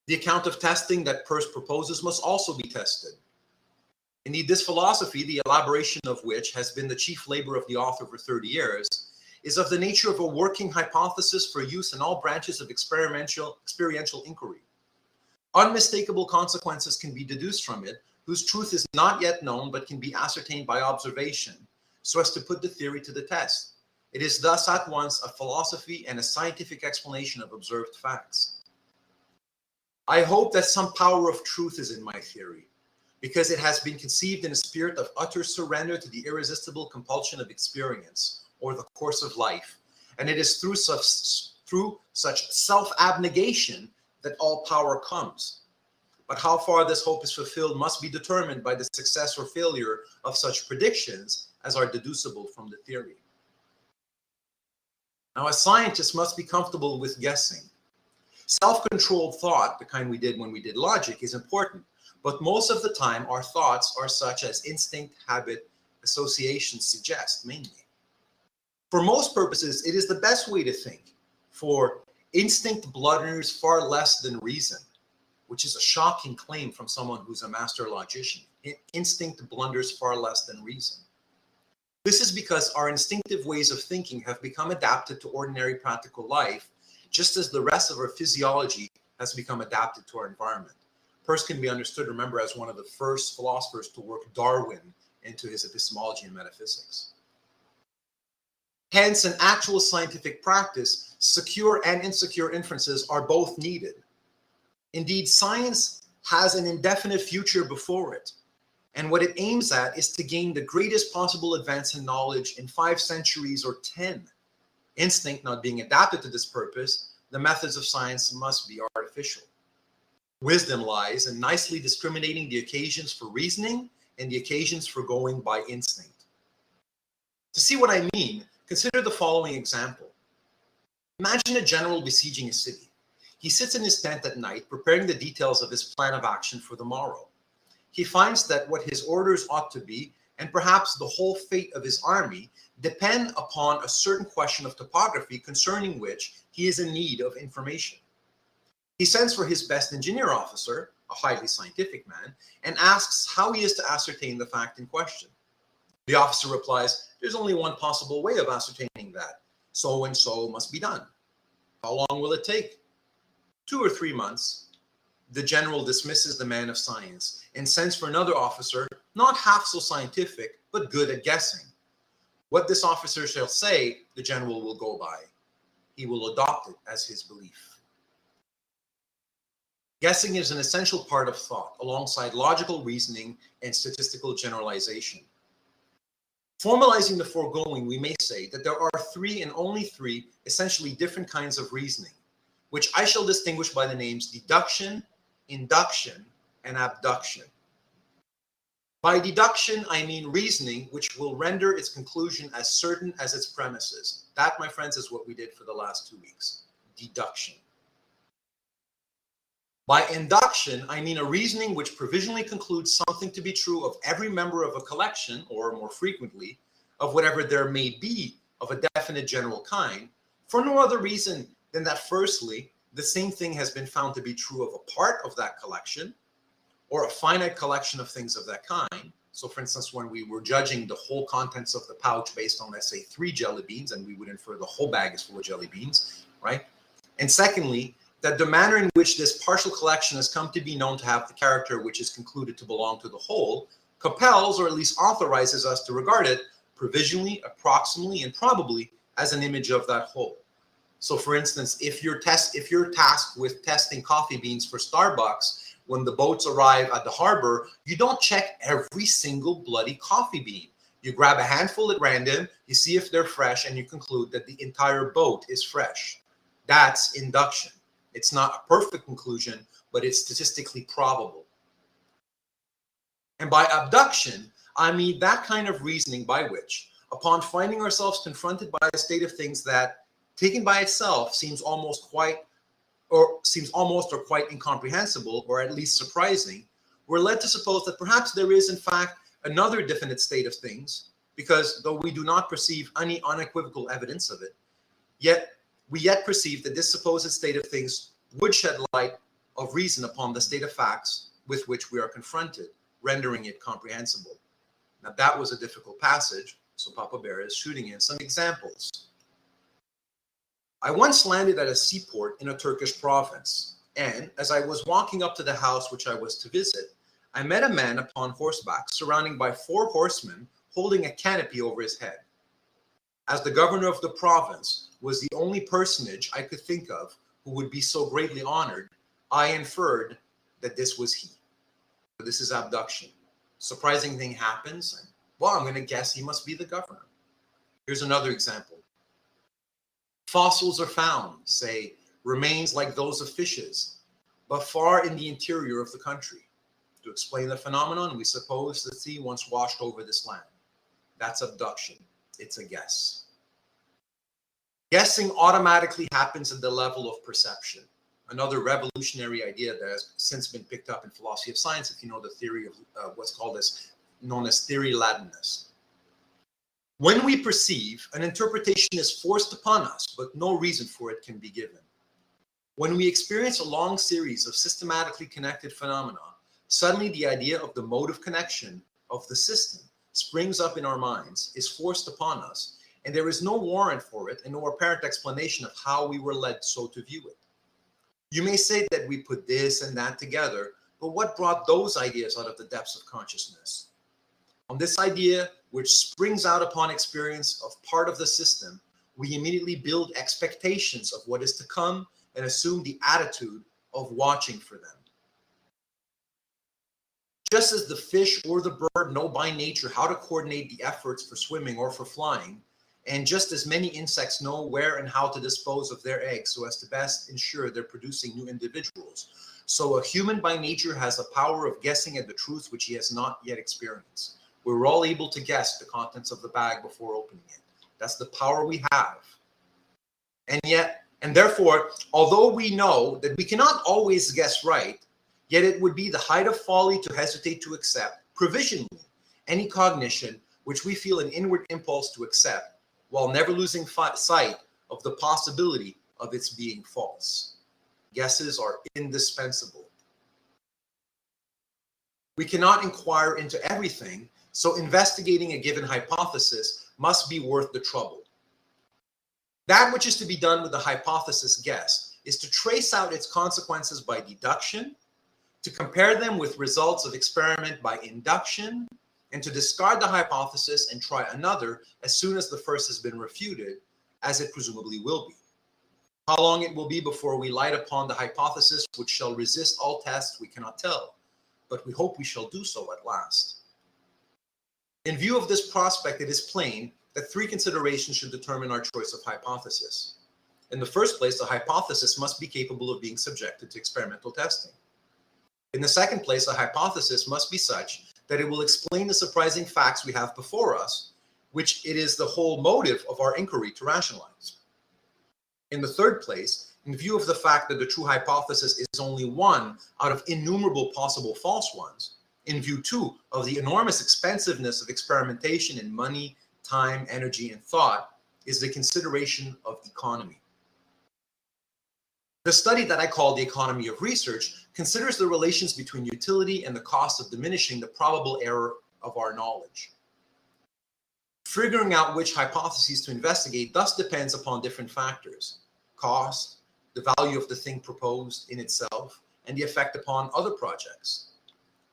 The account of testing that Peirce proposes must also be tested. Indeed, this philosophy, the elaboration of which has been the chief labor of the author for 30 years, is of the nature of a working hypothesis for use in all branches of experiential inquiry. Unmistakable consequences can be deduced from it, whose truth is not yet known but can be ascertained by observation, so as to put the theory to the test. It is thus at once a philosophy and a scientific explanation of observed facts. I hope that some power of truth is in my theory, because it has been conceived in a spirit of utter surrender to the irresistible compulsion of experience, or the course of life, and it is through such self-abnegation that all power comes. But how far this hope is fulfilled must be determined by the success or failure of such predictions as are deducible from the theory. Now, a scientist must be comfortable with guessing. Self-controlled thought, the kind we did when we did logic, is important, but most of the time our thoughts are such as instinct, habit, association suggest mainly. For most purposes, it is the best way to think, for instinct blunders far less than reason, which is a shocking claim from someone who's a master logician. Instinct blunders far less than reason. This is because our instinctive ways of thinking have become adapted to ordinary practical life, just as the rest of our physiology has become adapted to our environment. Peirce can be understood, remember, as one of the first philosophers to work Darwin into his epistemology and metaphysics. Hence, in actual scientific practice, secure and insecure inferences are both needed. Indeed, science has an indefinite future before it, and what it aims at is to gain the greatest possible advance in knowledge in 5 centuries or 10. Instinct not being adapted to this purpose, the methods of science must be artificial. Wisdom lies in nicely discriminating the occasions for reasoning and the occasions for going by instinct. To see what I mean, consider the following example. Imagine a general besieging a city. He sits in his tent at night, preparing the details of his plan of action for the morrow. He finds that what his orders ought to be, and perhaps the whole fate of his army, depend upon a certain question of topography concerning which he is in need of information. He sends for his best engineer officer, a highly scientific man, and asks how he is to ascertain the fact in question. The officer replies, "There's only one possible way of ascertaining that. So and so must be done." "How long will it take?" 2 or 3 months. The general dismisses the man of science and sends for another officer, not half so scientific, but good at guessing. What this officer shall say, the general will go by. He will adopt it as his belief. Guessing is an essential part of thought, alongside logical reasoning and statistical generalization. Formalizing the foregoing, we may say that there are 3 and only 3 essentially different kinds of reasoning, which I shall distinguish by the names deduction, induction, and abduction. By deduction, I mean reasoning which will render its conclusion as certain as its premises. That, my friends, is what we did for the last 2 weeks. Deduction. By induction, I mean a reasoning which provisionally concludes something to be true of every member of a collection, or more frequently, of whatever there may be of a definite general kind, for no other reason than that, firstly, the same thing has been found to be true of a part of that collection, or a finite collection of things of that kind. So, for instance, when we were judging the whole contents of the pouch based on, let's say, 3 jelly beans, and we would infer the whole bag is full of jelly beans, right? And secondly, that the manner in which this partial collection has come to be known to have the character which is concluded to belong to the whole compels, or at least authorizes us to regard it provisionally, approximately, and probably as an image of that whole. So, for instance, if you're tasked with testing coffee beans for Starbucks, when the boats arrive at the harbor, you don't check every single bloody coffee bean. You grab a handful at random, you see if they're fresh, and you conclude that the entire boat is fresh. That's induction. It's not a perfect conclusion, but it's statistically probable. And by abduction, I mean that kind of reasoning by which, upon finding ourselves confronted by a state of things that, taken by itself, seems almost or quite incomprehensible, or at least surprising, we're led to suppose that perhaps there is, in fact, another definite state of things, because though we do not perceive any unequivocal evidence of it, we yet perceive that this supposed state of things would shed light of reason upon the state of facts with which we are confronted, rendering it comprehensible. Now, that was a difficult passage, so Papa Bear is shooting in some examples. I once landed at a seaport in a Turkish province, and as I was walking up to the house which I was to visit, I met a man upon horseback, surrounded by 4 horsemen, holding a canopy over his head. As the governor of the province was the only personage I could think of who would be so greatly honored, I inferred that this was he. This is abduction. Surprising thing happens, and well, I'm going to guess he must be the governor. Here's another example. Fossils are found, say, remains like those of fishes, but far in the interior of the country. To explain the phenomenon, we suppose the sea once washed over this land. That's abduction. It's a guess. Guessing automatically happens at the level of perception. Another revolutionary idea that has since been picked up in philosophy of science, if you know the theory of what's called as known as theory latinus. When we perceive, an interpretation is forced upon us, but no reason for it can be given. When we experience a long series of systematically connected phenomena, suddenly the idea of the mode of connection of the system springs up in our minds, is forced upon us, and there is no warrant for it and no apparent explanation of how we were led so to view it. You may say that we put this and that together, but what brought those ideas out of the depths of consciousness? On this idea, which springs out upon experience of part of the system, we immediately build expectations of what is to come and assume the attitude of watching for them. Just as the fish or the bird know by nature how to coordinate the efforts for swimming or for flying, and just as many insects know where and how to dispose of their eggs so as to best ensure they're producing new individuals, so a human by nature has a power of guessing at the truth which he has not yet experienced. We're all able to guess the contents of the bag before opening it. That's the power we have. And therefore, although we know that we cannot always guess right, yet it would be the height of folly to hesitate to accept, provisionally, any cognition which we feel an inward impulse to accept, while never losing sight of the possibility of its being false. Guesses are indispensable. We cannot inquire into everything, so investigating a given hypothesis must be worth the trouble. That which is to be done with the hypothesis guess is to trace out its consequences by deduction, to compare them with results of experiment by induction, and to discard the hypothesis and try another as soon as the first has been refuted, as it presumably will be. How long it will be before we light upon the hypothesis which shall resist all tests we cannot tell, but we hope we shall do so at last. In view of this prospect, it is plain that three considerations should determine our choice of hypothesis. In the first place, the hypothesis must be capable of being subjected to experimental testing. In the second place, the hypothesis must be such that it will explain the surprising facts we have before us, which it is the whole motive of our inquiry to rationalize. In the third place, in view of the fact that the true hypothesis is only one out of innumerable possible false ones, in view too of the enormous expensiveness of experimentation in money, time, energy, and thought, is the consideration of economy. The study that I call the economy of research considers the relations between utility and the cost of diminishing the probable error of our knowledge. Figuring out which hypotheses to investigate thus depends upon different factors: cost, the value of the thing proposed in itself, and the effect upon other projects.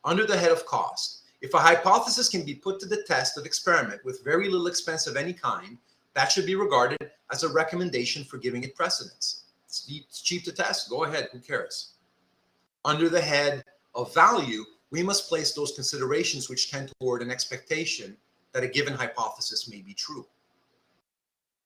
Under the head of cost, if a hypothesis can be put to the test of experiment with very little expense of any kind, that should be regarded as a recommendation for giving it precedence. It's cheap to test, go ahead, who cares? Under the head of value, we must place those considerations which tend toward an expectation that a given hypothesis may be true.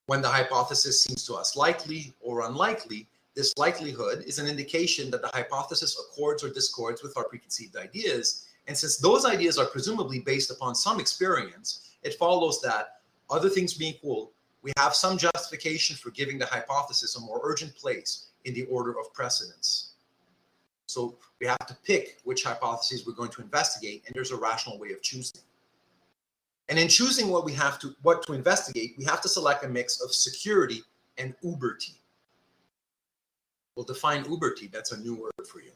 When the hypothesis seems to us likely or unlikely, this likelihood is an indication that the hypothesis accords or discords with our preconceived ideas, and since those ideas are presumably based upon some experience, it follows that, other things being equal, we have some justification for giving the hypothesis a more urgent place in the order of precedence. So we have to pick which hypotheses we're going to investigate, and there's a rational way of choosing. And in choosing what to investigate, we have to select a mix of security and uberty. We'll define uberty, that's a new word for you.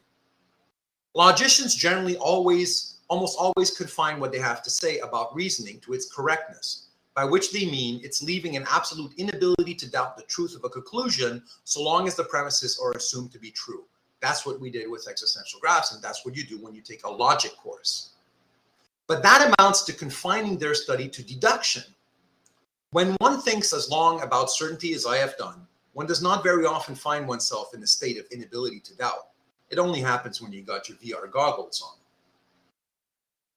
Logicians generally almost always confine what they have to say about reasoning to its correctness, by which they mean it's leaving an absolute inability to doubt the truth of a conclusion so long as the premises are assumed to be true. That's what we did with existential graphs, and that's what you do when you take a logic course. But that amounts to confining their study to deduction. When one thinks as long about certainty as I have done, one does not very often find oneself in a state of inability to doubt. It only happens when you got your VR goggles on.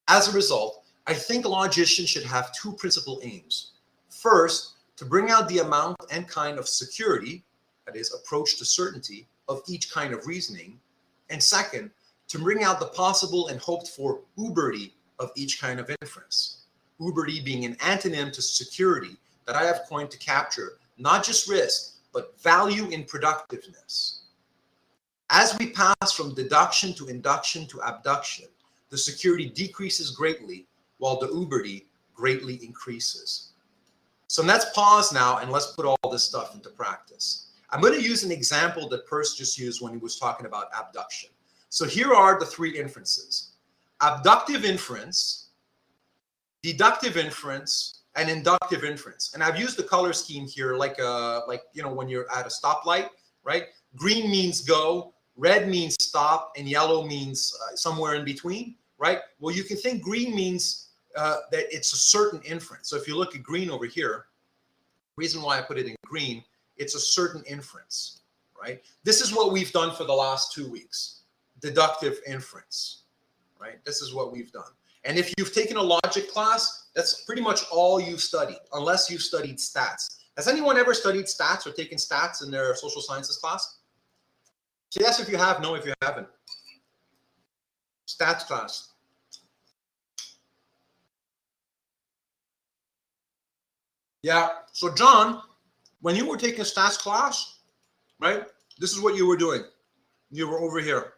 As a result, I think logicians should have two principal aims. First, to bring out the amount and kind of security, that is, approach to certainty, of each kind of reasoning. And second, to bring out the possible and hoped for uberty of each kind of inference. Uberty being an antonym to security that I have coined to capture not just risk, but value in productiveness. As we pass from deduction to induction to abduction, the security decreases greatly while the uberty greatly increases. So let's pause now and let's put all this stuff into practice. I'm going to use an example that Peirce just used when he was talking about abduction. So here are the three inferences: abductive inference, deductive inference, and inductive inference. And I've used the color scheme here like when you're at a stoplight, right? Green means go, red means stop, and yellow means somewhere in between, right? Well, you can think green means that it's a certain inference. So if you look at green over here, the reason why I put it in green, it's a certain inference, right? This is what we've done for the last 2 weeks, deductive inference, right? This is what we've done. And if you've taken a logic class, that's pretty much all you've studied, unless you've studied stats. Has anyone ever studied stats or taken stats in their social sciences class? So yes if you have, no if you haven't. Stats class. Yeah, so John, when you were taking a stats class, right, this is what you were doing. You were over here.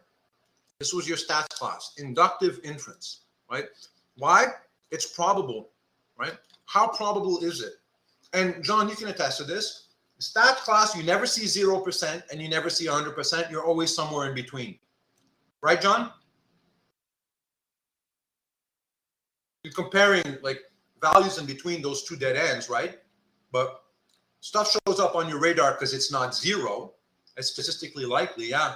This was your stats class, inductive inference, right? Why? It's probable, right? How probable is it? And John, you can attest to this. Stats class, you never see 0% and you never see 100%. You're always somewhere in between. Right, John? You're comparing like values in between those two dead ends, right? But stuff shows up on your radar because it's not zero. It's statistically likely, yeah.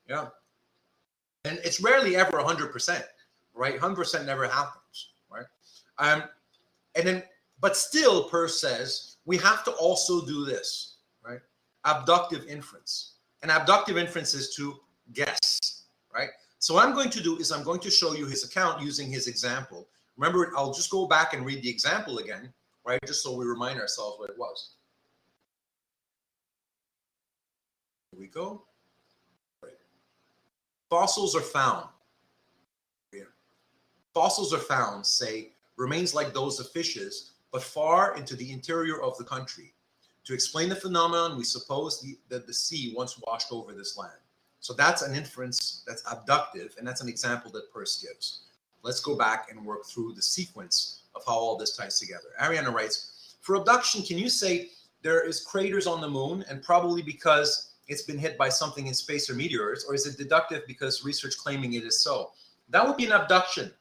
And it's rarely ever 100%, right? 100% never happens, right? But still, Peirce says, we have to also do this, right? Abductive inference. And abductive inference is to guess, right? So what I'm going to do is I'm going to show you his account using his example. Remember, I'll just go back and read the example again, right? Just so we remind ourselves what it was. Here we go. Right. Fossils are found. Here. Fossils are found, say, remains like those of fishes, but far into the interior of the country. To explain the phenomenon, we suppose that the sea once washed over this land. So that's an inference that's abductive, and that's an example that Peirce gives. Let's go back and work through the sequence of how all this ties together. Ariana writes, for abduction, can you say there is craters on the moon, and probably because it's been hit by something in space or meteors, or is it deductive because research claiming it is so? That would be an abduction.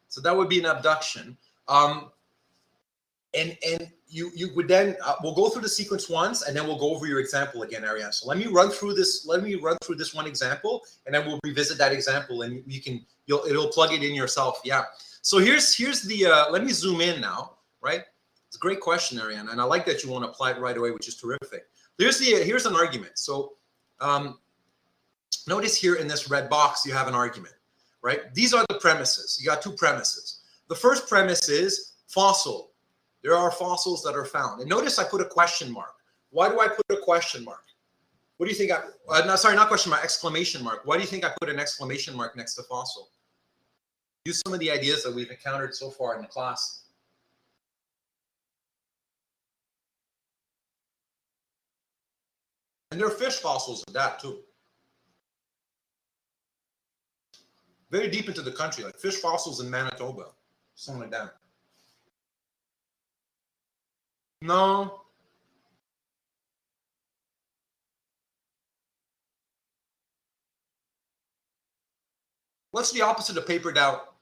So that would be an abduction. And you would then we'll go through the sequence once, and then we'll go over your example again, Ariane. So let me run through this. Let me run through this one example, and then we'll revisit that example, and it'll plug it in yourself. Yeah. So here's the. Let me zoom in now. Right. It's a great question, Ariane, and I like that you want to apply it right away, which is terrific. Here's an argument. So notice here in this red box you have an argument. Right. These are the premises. You got two premises. The first premise is fossil. There are fossils that are found. And notice I put a question mark. Why do I put a question mark? What do you think not question mark, exclamation mark. Why do you think I put an exclamation mark next to fossil? Use some of the ideas that we've encountered so far in the class. And there are fish fossils in that too. Very deep into the country, like fish fossils in Manitoba, something like that. No. What's the opposite of paper doubt?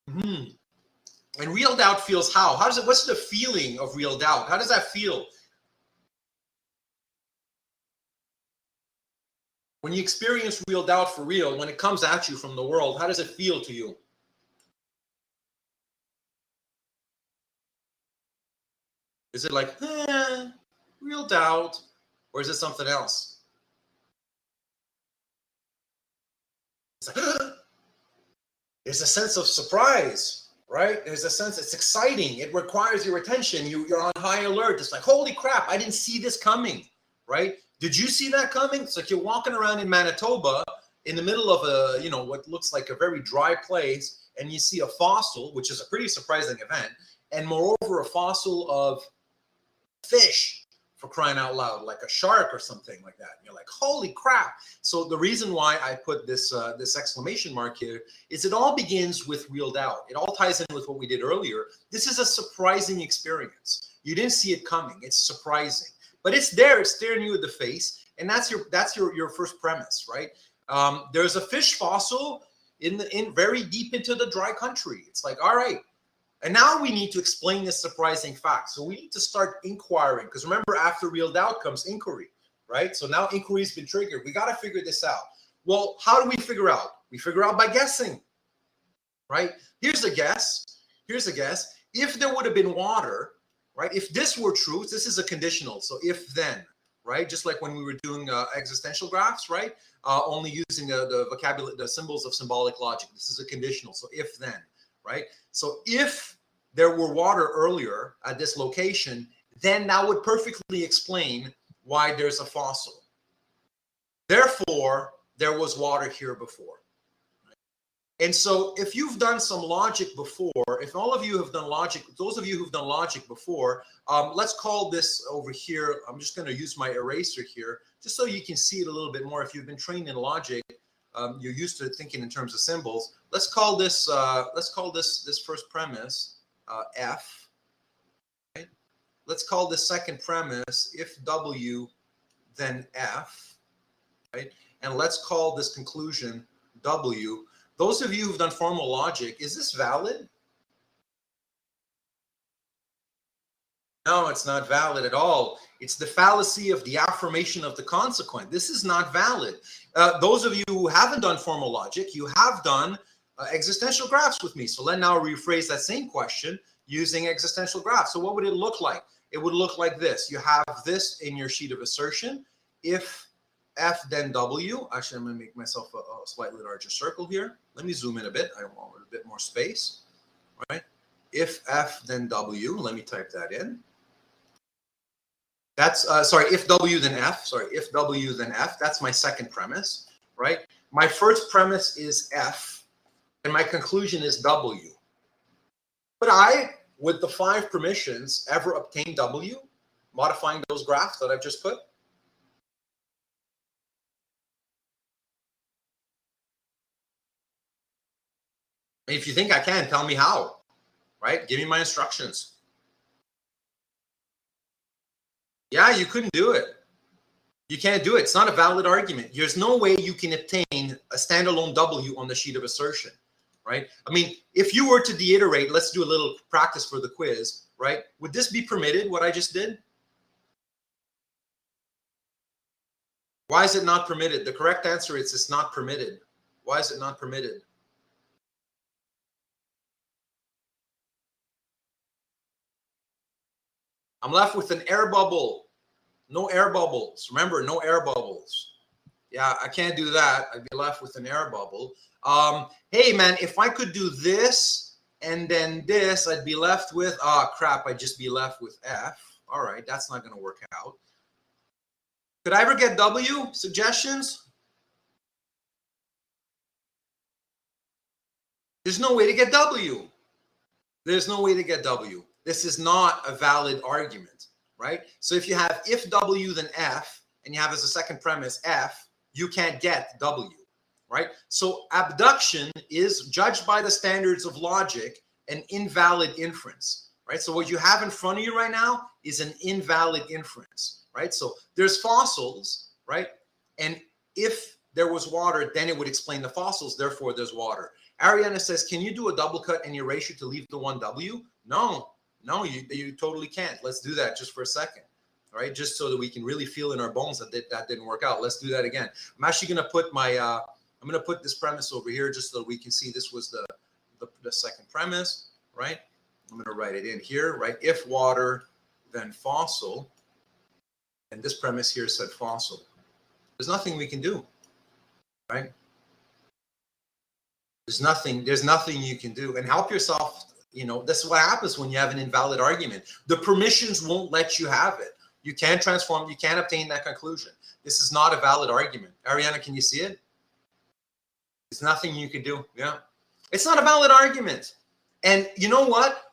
And real doubt feels how? What's the feeling of real doubt? How does that feel? When you experience real doubt for real, when it comes at you from the world, how does it feel to you? Is it like, real doubt, or is it something else? It's like, there's a sense of surprise, right? There's a sense, it's exciting. It requires your attention. You're on high alert. It's like, holy crap, I didn't see this coming, right? Did you see that coming? It's like you're walking around in Manitoba in the middle of a, what looks like a very dry place, and you see a fossil, which is a pretty surprising event, and moreover, a fossil of fish, for crying out loud, like a shark or something like that. And you're like, holy crap. So the reason why I put this exclamation mark here is it all begins with real doubt. It all ties in with what we did earlier. This is a surprising experience. You didn't see it coming. It's surprising, but it's there. It's staring you in the face, and that's your first premise, right? There's a fish fossil in very deep into the dry country. It's like, all right. And now we need to explain this surprising fact. So we need to start inquiring, because remember, after real doubt comes inquiry, right? So now inquiry's been triggered. We got to figure this out. Well, how do we figure out? We figure out by guessing, right? Here's a guess. Here's a guess. If there would have been water, right? If this were true, this is a conditional. So if then, right? Just like when we were doing existential graphs, right? Only using the vocabulary, the symbols of symbolic logic. This is a conditional. So if then. Right? So if there were water earlier at this location, then that would perfectly explain why there's a fossil. Therefore, there was water here before. And so if you've done some logic before, if all of you have done logic, those of you who've done logic before, let's call this over here. I'm just going to use my eraser here just so you can see it a little bit more. If you've been trained in logic, you're used to thinking in terms of symbols. Let's call this this first premise F. Right? Let's call this second premise if W, then F. Right? And let's call this conclusion W. Those of you who've done formal logic, is this valid? No, it's not valid at all. It's the fallacy of the affirmation of the consequent. This is not valid. Those of you who haven't done formal logic, you have done existential graphs with me. So let's now rephrase that same question using existential graphs. So what would it look like? It would look like this. You have this in your sheet of assertion. If F, then W. Actually, I'm going to make myself a slightly larger circle here. Let me zoom in a bit. I want a bit more space. All right. If F, then W. Let me type that in. That's, if W, then F. If W, then F. That's my second premise, right? My first premise is F, and my conclusion is W. But I, with the 5 permissions, ever obtain W, modifying those graphs that I've just put? If you think I can, tell me how, right? Give me my instructions. Yeah, you couldn't do it. You can't do it. It's not a valid argument. There's no way you can obtain a standalone W on the sheet of assertion, right? I mean, if you were to deiterate, let's do a little practice for the quiz, right? Would this be permitted, what I just did? Why is it not permitted? The correct answer is it's not permitted. Why is it not permitted? I'm left with an air bubble. No air bubbles. Remember, no air bubbles. Yeah, I can't do that. I'd be left with an air bubble. Hey, man, if I could do this and then this, I'd be left with, crap, I'd just be left with F. All right, that's not going to work out. Could I ever get W? Suggestions? There's no way to get W. There's no way to get W. This is not a valid argument, right? So if you have if W, then F, and you have as a second premise F, you can't get W, right? So abduction is, judged by the standards of logic, an invalid inference, right? So what you have in front of you right now is an invalid inference, right? So there's fossils, right? And if there was water, then it would explain the fossils, therefore there's water. Ariana says, can you do a double cut and erase to leave the one W? No, you totally can't. Let's do that just for a second. all right, just so that we can really feel in our bones that that didn't work out. Let's do that again. I'm actually going to put my, I'm going to put this premise over here just so that we can see this was the second premise, right? I'm going to write it in here, right? If water, then fossil. And this premise here said fossil. There's nothing we can do, right? There's nothing you can do. And help yourself. You know, this is what happens when you have an invalid argument. The permissions won't let you have it. You can't transform. You can't obtain that conclusion. This is not a valid argument. Ariana, can you see it? There's nothing you can do. Yeah. It's not a valid argument. And you know what?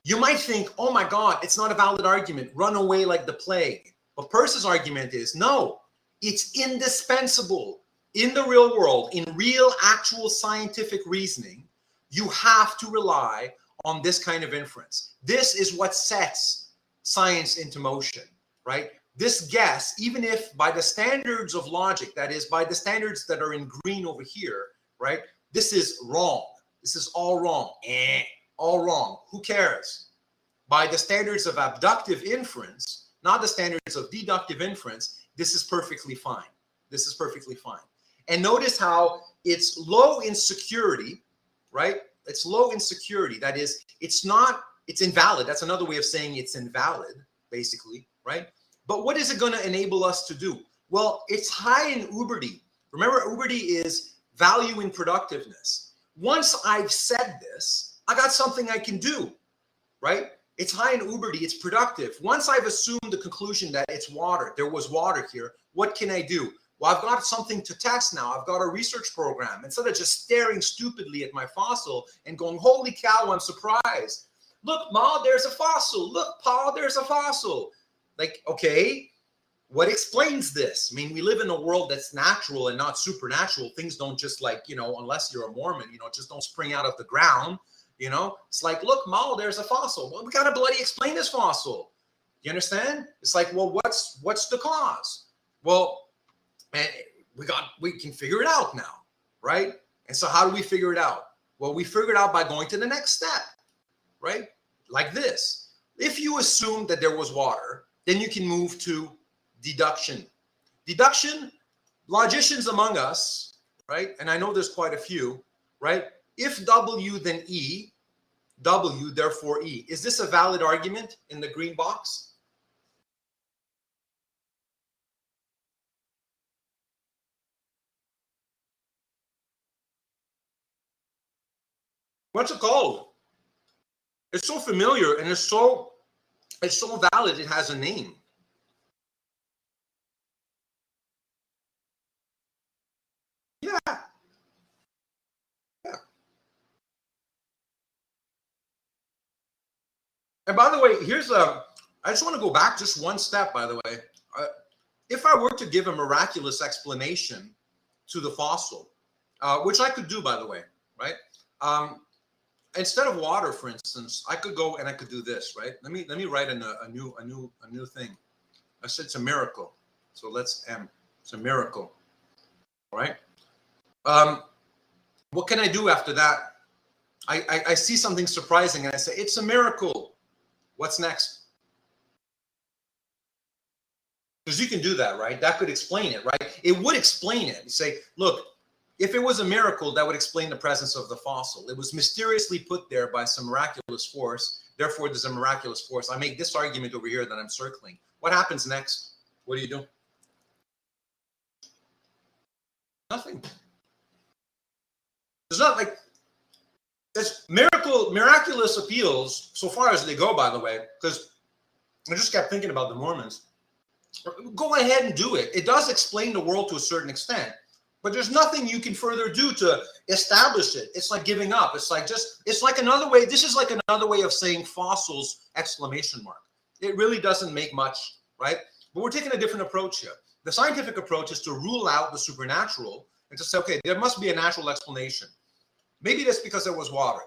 You might think, oh my God, it's not a valid argument. Run away like the plague. But Peirce's argument is, no, it's indispensable. In the real world, in real, actual scientific reasoning, you have to rely on this kind of inference. This is what sets science into motion, right? This guess, even if by the standards of logic, that is, by the standards that are in green over here, right? This is wrong. This is all wrong. All wrong. Who cares? By the standards of abductive inference, not the standards of deductive inference, this is perfectly fine. This is perfectly fine. And notice how it's low in security, right? It's low in security. That is, it's invalid. That's another way of saying it's invalid, basically, right? But what is it going to enable us to do? Well, it's high in uberty. Remember, uberty is value in productiveness. Once I've said this, I got something I can do, right? It's high in uberty. It's productive. Once I've assumed the conclusion that it's water, there was water here, what can I do? Well, I've got something to test now. I've got a research program. Instead of just staring stupidly at my fossil and going, holy cow, I'm surprised. Look, Ma, there's a fossil. Look, Pa, there's a fossil. Like, okay, what explains this? I mean, we live in a world that's natural and not supernatural. Things don't just like, you know, unless you're a Mormon, you know, just don't spring out of the ground. You know, it's like, look, Ma, there's a fossil. Well, we got to bloody explain this fossil. You understand? It's like, well, what's the cause? Well, and we can figure it out now, right? And so how do we figure it out? Well, we figure it out by going to the next step, right? Like this. If you assume that there was water, then you can move to deduction. Deduction, logicians among us, right? And I know there's quite a few, right? If W, then E, W, therefore E. Is this a valid argument in the green box? What's it called? It's so familiar and it's so valid. It has a name. Yeah. Yeah. And by the way, I just want to go back just one step, by the way. If I were to give a miraculous explanation to the fossil, which I could do, by the way, right? Instead of water, for instance, I could go and I could do this, right? Let me write in a new thing. I said it's a miracle. So let's it's a miracle. All right. What can I do after that? I see something surprising and I say, it's a miracle. What's next? Because you can do that, right? That could explain it, right? It would explain it. You say, look, if it was a miracle, that would explain the presence of the fossil. It was mysteriously put there by some miraculous force. Therefore, there's a miraculous force. I make this argument over here that I'm circling. What happens next? What do you do? Nothing. There's not like there's miraculous appeals, so far as they go, by the way, because I just kept thinking about the Mormons. Go ahead and do it. It does explain the world to a certain extent. But there's nothing you can further do to establish it. It's like giving up. It's like another way. This is like another way of saying fossils, exclamation mark. It really doesn't make much, right? But we're taking a different approach here. The scientific approach is to rule out the supernatural and to say, okay, there must be a natural explanation. Maybe that's because there was water.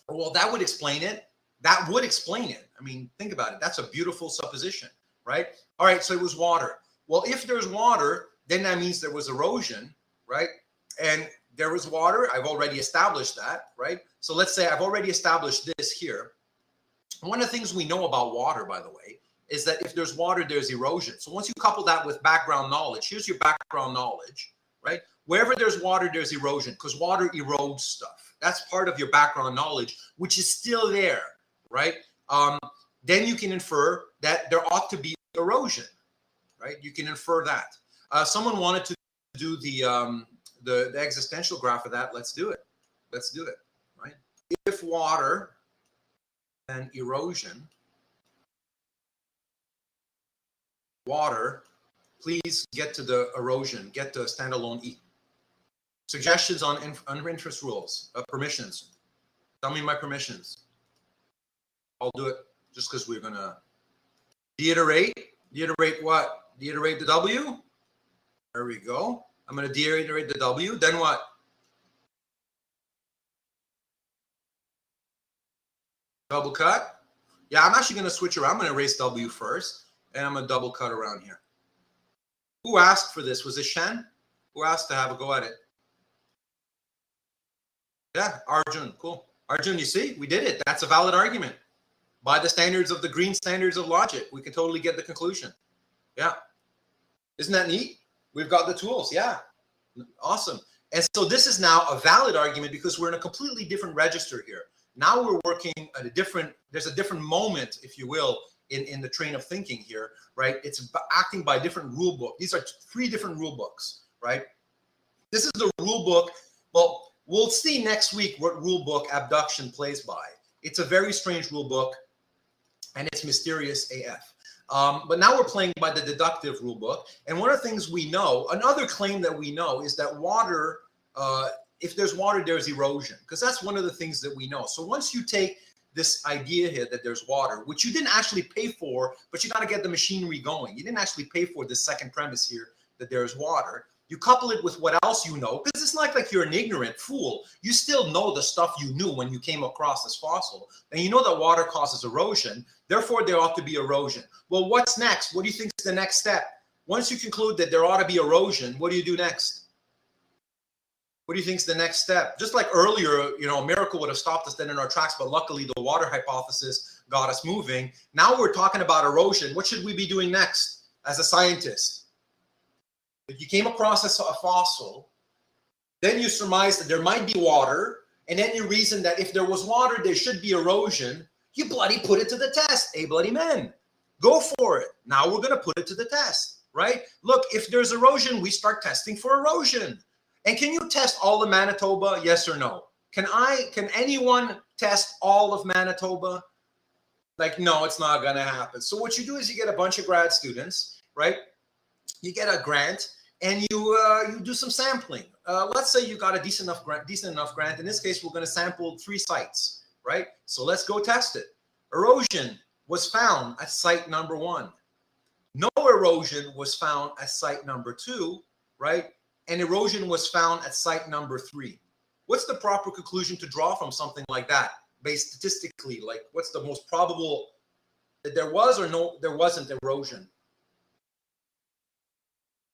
Well, that would explain it. That would explain it. I mean, think about it. That's a beautiful supposition, right? All right, so it was water. Well, if there's water, then that means there was erosion, right? And there was water. I've already established that, right? So let's say I've already established this here. One of the things we know about water, by the way, is that if there's water, there's erosion. So once you couple that with background knowledge, here's your background knowledge, right? Wherever there's water, there's erosion, because water erodes stuff. That's part of your background knowledge, which is still there, right? Then you can infer that there ought to be erosion, right? You can infer that. Someone wanted to do the existential graph of that. Let's do it. Let's do it, right? If water and erosion, water, please get to the erosion, get to standalone E. Suggestions on interest rules, permissions. Tell me my permissions. I'll do it just because we're going to deiterate. Deiterate what? Deiterate the W. There we go. I'm going to deiterate the W. Then what? Double cut. Yeah, I'm actually going to switch around. I'm going to erase W first, and I'm going to double cut around here. Who asked for this? Was it Shen? Who asked to have a go at it? Yeah, Arjun. Cool. Arjun, you see, we did it. That's a valid argument. By the standards of the green standards of logic, we can totally get the conclusion. Yeah. Isn't that neat? We've got the tools. Yeah. Awesome. And so this is now a valid argument because we're in a completely different register here. Now we're working at there's a different moment, if you will, in the train of thinking here, right? It's acting by a different rule book. These are 3 different rule books, right? This is the rule book. Well, we'll see next week what rule book abduction plays by. It's a very strange rule book, and it's mysterious AF. But now we're playing by the deductive rule book. And one of the things we know, another claim that we know is that water, if there's water, there's erosion, because that's one of the things that we know. So once you take this idea here that there's water, which you didn't actually pay for, but you got to get the machinery going. You didn't actually pay for this second premise here that there's water. You couple it with what else you know, because it's not like you're an ignorant fool. You still know the stuff you knew when you came across this fossil. And you know that water causes erosion. Therefore, there ought to be erosion. Well, what's next? What do you think is the next step? Once you conclude that there ought to be erosion, what do you do next? What do you think is the next step? Just like earlier, you know, a miracle would have stopped us then in our tracks, but luckily the water hypothesis got us moving. Now we're talking about erosion. What should we be doing next as a scientist? If you came across a fossil, then you surmise that there might be water, and then you reason that if there was water, there should be erosion. You bloody put it to the test, bloody men. Go for it. Now we're going to put it to the test, right? Look, if there's erosion, we start testing for erosion. And can you test all of Manitoba? Yes or no? Can anyone test all of Manitoba? Like, no, it's not going to happen. So what you do is you get a bunch of grad students, right? You get a grant, and you do some sampling. Let's say you got a decent enough grant. In this case, we're going to sample 3 sites, right? So let's go test it. Erosion was found at site number 1. No erosion was found at site number 2, right? And erosion was found at site number 3. What's the proper conclusion to draw from something like that, based statistically? Like, what's the most probable that there was or no, there wasn't erosion?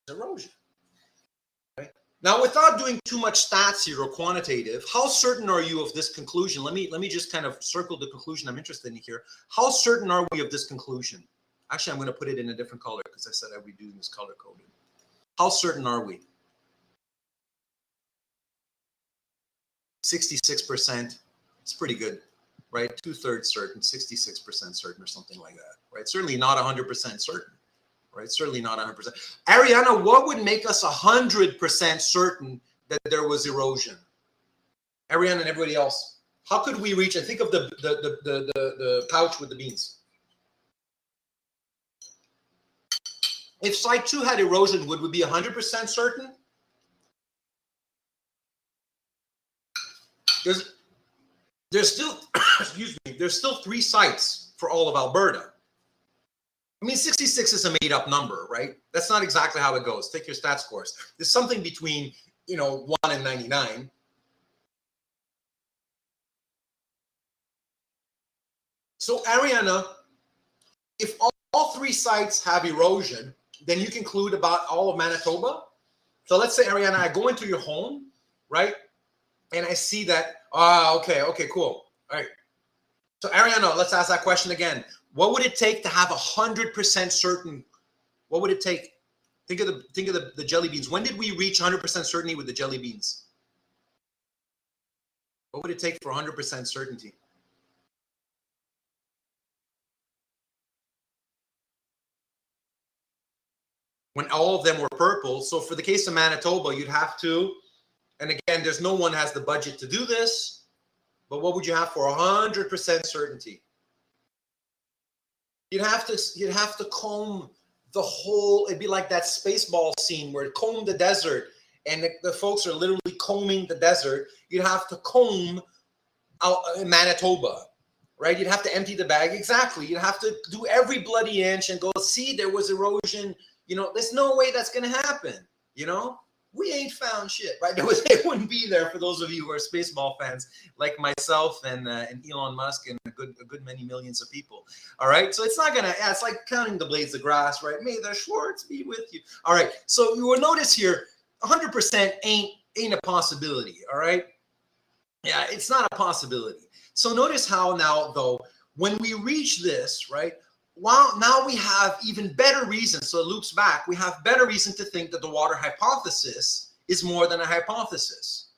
Erosion. Right? Now, without doing too much stats here or quantitative, how certain are you of this conclusion? Let me just kind of circle the conclusion I'm interested in here. How certain are we of this conclusion? Actually, I'm going to put it in a different color because I said I would do this color coded. How certain are we? 66%. It's pretty good, right? 2/3 certain, 66% certain, or something like that, right? Certainly not 100% certain. Right? Certainly not 100%. Ariana, what would make us 100% certain that there was erosion? Ariana and everybody else, how could we reach? And think of the pouch with the beans. If site 2 had erosion, would we be 100% certain? There's still, excuse me, there's still 3 sites for all of Alberta. I mean, 66 is a made-up number, right? That's not exactly how it goes. Take your stats course. There's something between, 1 and 99. So, Ariana, if all 3 sites have erosion, then you conclude about all of Manitoba. So let's say, Ariana, I go into your home, right? And I see that, okay, cool. All right. So, Ariana, let's ask that question again. What would it take to have 100% certain? What would it take? Think of the jelly beans. When did we reach 100% certainty with the jelly beans? What would it take for 100% certainty? When all of them were purple. So for the case of Manitoba, you'd have to, and again, there's no one has the budget to do this, but what would you have for 100% certainty? You'd have to comb the whole, it'd be like that Spaceball scene where it combed the desert and the folks are literally combing the desert. You'd have to comb out Manitoba, right? You'd have to empty the bag. Exactly. You'd have to do every bloody inch and go, see, there was erosion. There's no way that's going to happen. We ain't found shit, right? It wouldn't be there for those of you who are Spaceball fans like myself and Elon Musk and a good many millions of people. All right. So it's not going to, it's like counting the blades of grass, right? May the Schwartz be with you. All right. So you will notice here, 100% ain't a possibility. All right. Yeah, it's not a possibility. So notice how now, though, when we reach this, right? Well, now we have even better reason. So it loops back. We have better reason to think that the water hypothesis is more than a hypothesis,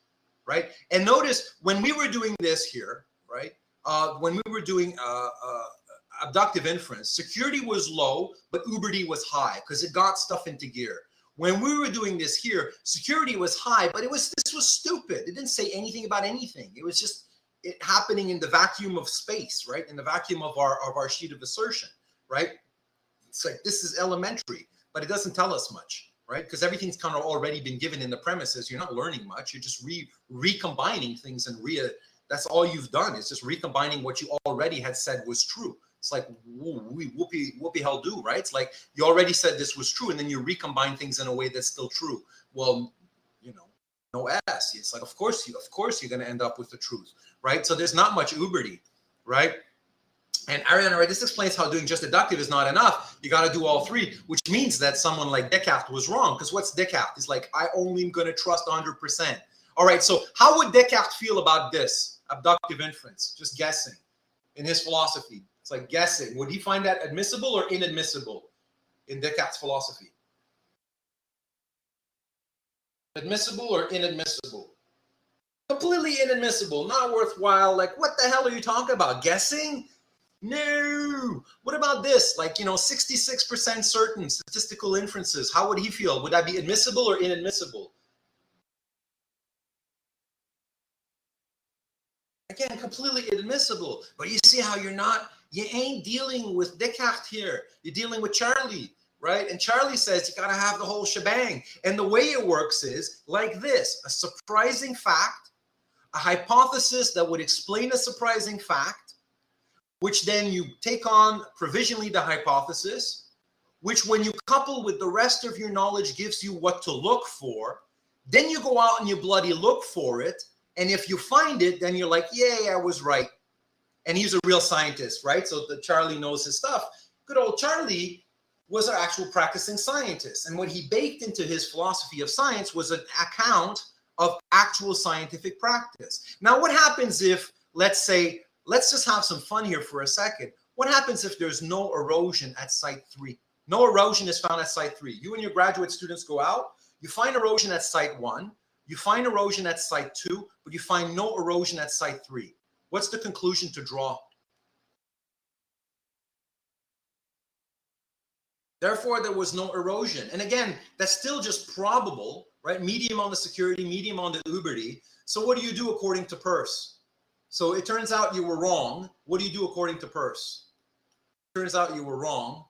right? And notice when we were doing this here, right? When we were doing abductive inference, security was low, but uberty was high because it got stuff into gear. When we were doing this here, security was high, but this was stupid. It didn't say anything about anything. It was just it happening in the vacuum of space, right? In the vacuum of our sheet of assertion. Right? It's like, this is elementary, but it doesn't tell us much, right? Because everything's kind of already been given in the premises. You're not learning much. You're just recombining things and that's all you've done. It's just recombining what you already had said was true. It's like, whoopee hell do, right? It's like you already said this was true, and then you recombine things in a way that's still true. Well, no S. It's like, of course you're going to end up with the truth, right? So there's not much uberty, right? And Ariana, right, this explains how doing just deductive is not enough. You got to do all three, which means that someone like Descartes was wrong. Because what's Descartes? He's like, I only am going to trust 100%. All right, so how would Descartes feel about this? Abductive inference, just guessing in his philosophy. It's like guessing. Would he find that admissible or inadmissible in Descartes' philosophy? Admissible or inadmissible? Completely inadmissible, not worthwhile. Like, what the hell are you talking about? Guessing? No. What about this? Like, 66% certain statistical inferences. How would he feel? Would that be admissible or inadmissible? Again, completely inadmissible. But you see how you ain't dealing with Descartes here. You're dealing with Charlie, right? And Charlie says you got to have the whole shebang. And the way it works is like this: a surprising fact, a hypothesis that would explain a surprising fact, which then you take on provisionally the hypothesis, which when you couple with the rest of your knowledge gives you what to look for. Then you go out and you bloody look for it. And if you find it, then you're like, yay, I was right. And he's a real scientist, right? So the Charlie knows his stuff. Good old Charlie was an actual practicing scientist. And what he baked into his philosophy of science was an account of actual scientific practice. Now, what happens if, let's just have some fun here for a second. What happens if there's no erosion at site 3? No erosion is found at site 3. You and your graduate students go out, you find erosion at site 1, you find erosion at site 2, but you find no erosion at site 3. What's the conclusion to draw? Therefore, there was no erosion. And again, that's still just probable, right? Medium on the security, medium on the uberty. So what do you do according to Peirce? So it turns out you were wrong. What do you do according to Peirce? Turns out you were wrong.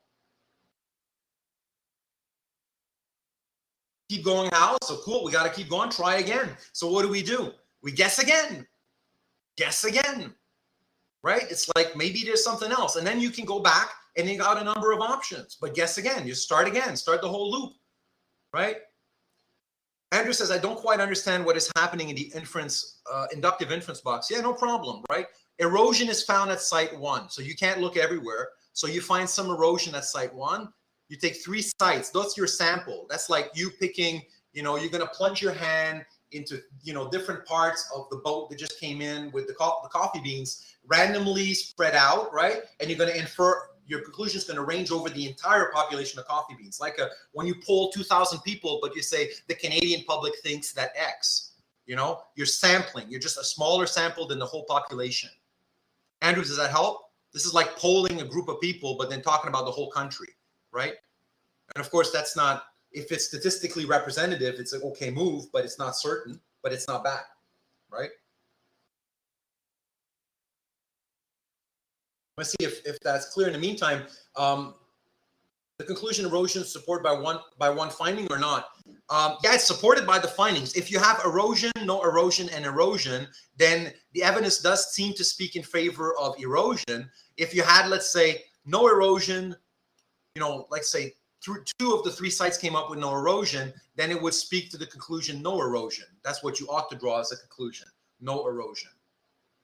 Keep going how? So cool, we got to keep going, try again. So what do? We guess again. Guess again, right? It's like maybe there's something else. And then you can go back and you got a number of options. But guess again, you start again, start the whole loop, right? Andrew says, I don't quite understand what is happening in the inductive inference box. Yeah, no problem, right? Erosion is found at site 1, so you can't look everywhere. So you find some erosion at site 1. You take 3 sites. That's your sample. That's like you picking, you're going to plunge your hand into, different parts of the boat that just came in with the coffee beans randomly spread out, right? And you're going to infer your conclusion is going to range over the entire population of coffee beans. Like when you poll 2,000 people, but you say the Canadian public thinks that X, you know, you're sampling. You're just a smaller sample than the whole population. Andrew, does that help? This is like polling a group of people, but then talking about the whole country, right? And of course, that's not, if it's statistically representative, it's an okay move, but it's not certain, but it's not bad, right? Let's see if that's clear. In the meantime, the conclusion erosion is supported by one finding or not? Yeah, it's supported by the findings. If you have erosion, no erosion, and erosion, then the evidence does seem to speak in favor of erosion. If you had, let's say, no erosion, you know, like say two of the three sites came up with no erosion, then it would speak to the conclusion no erosion. That's what you ought to draw as a conclusion, no erosion.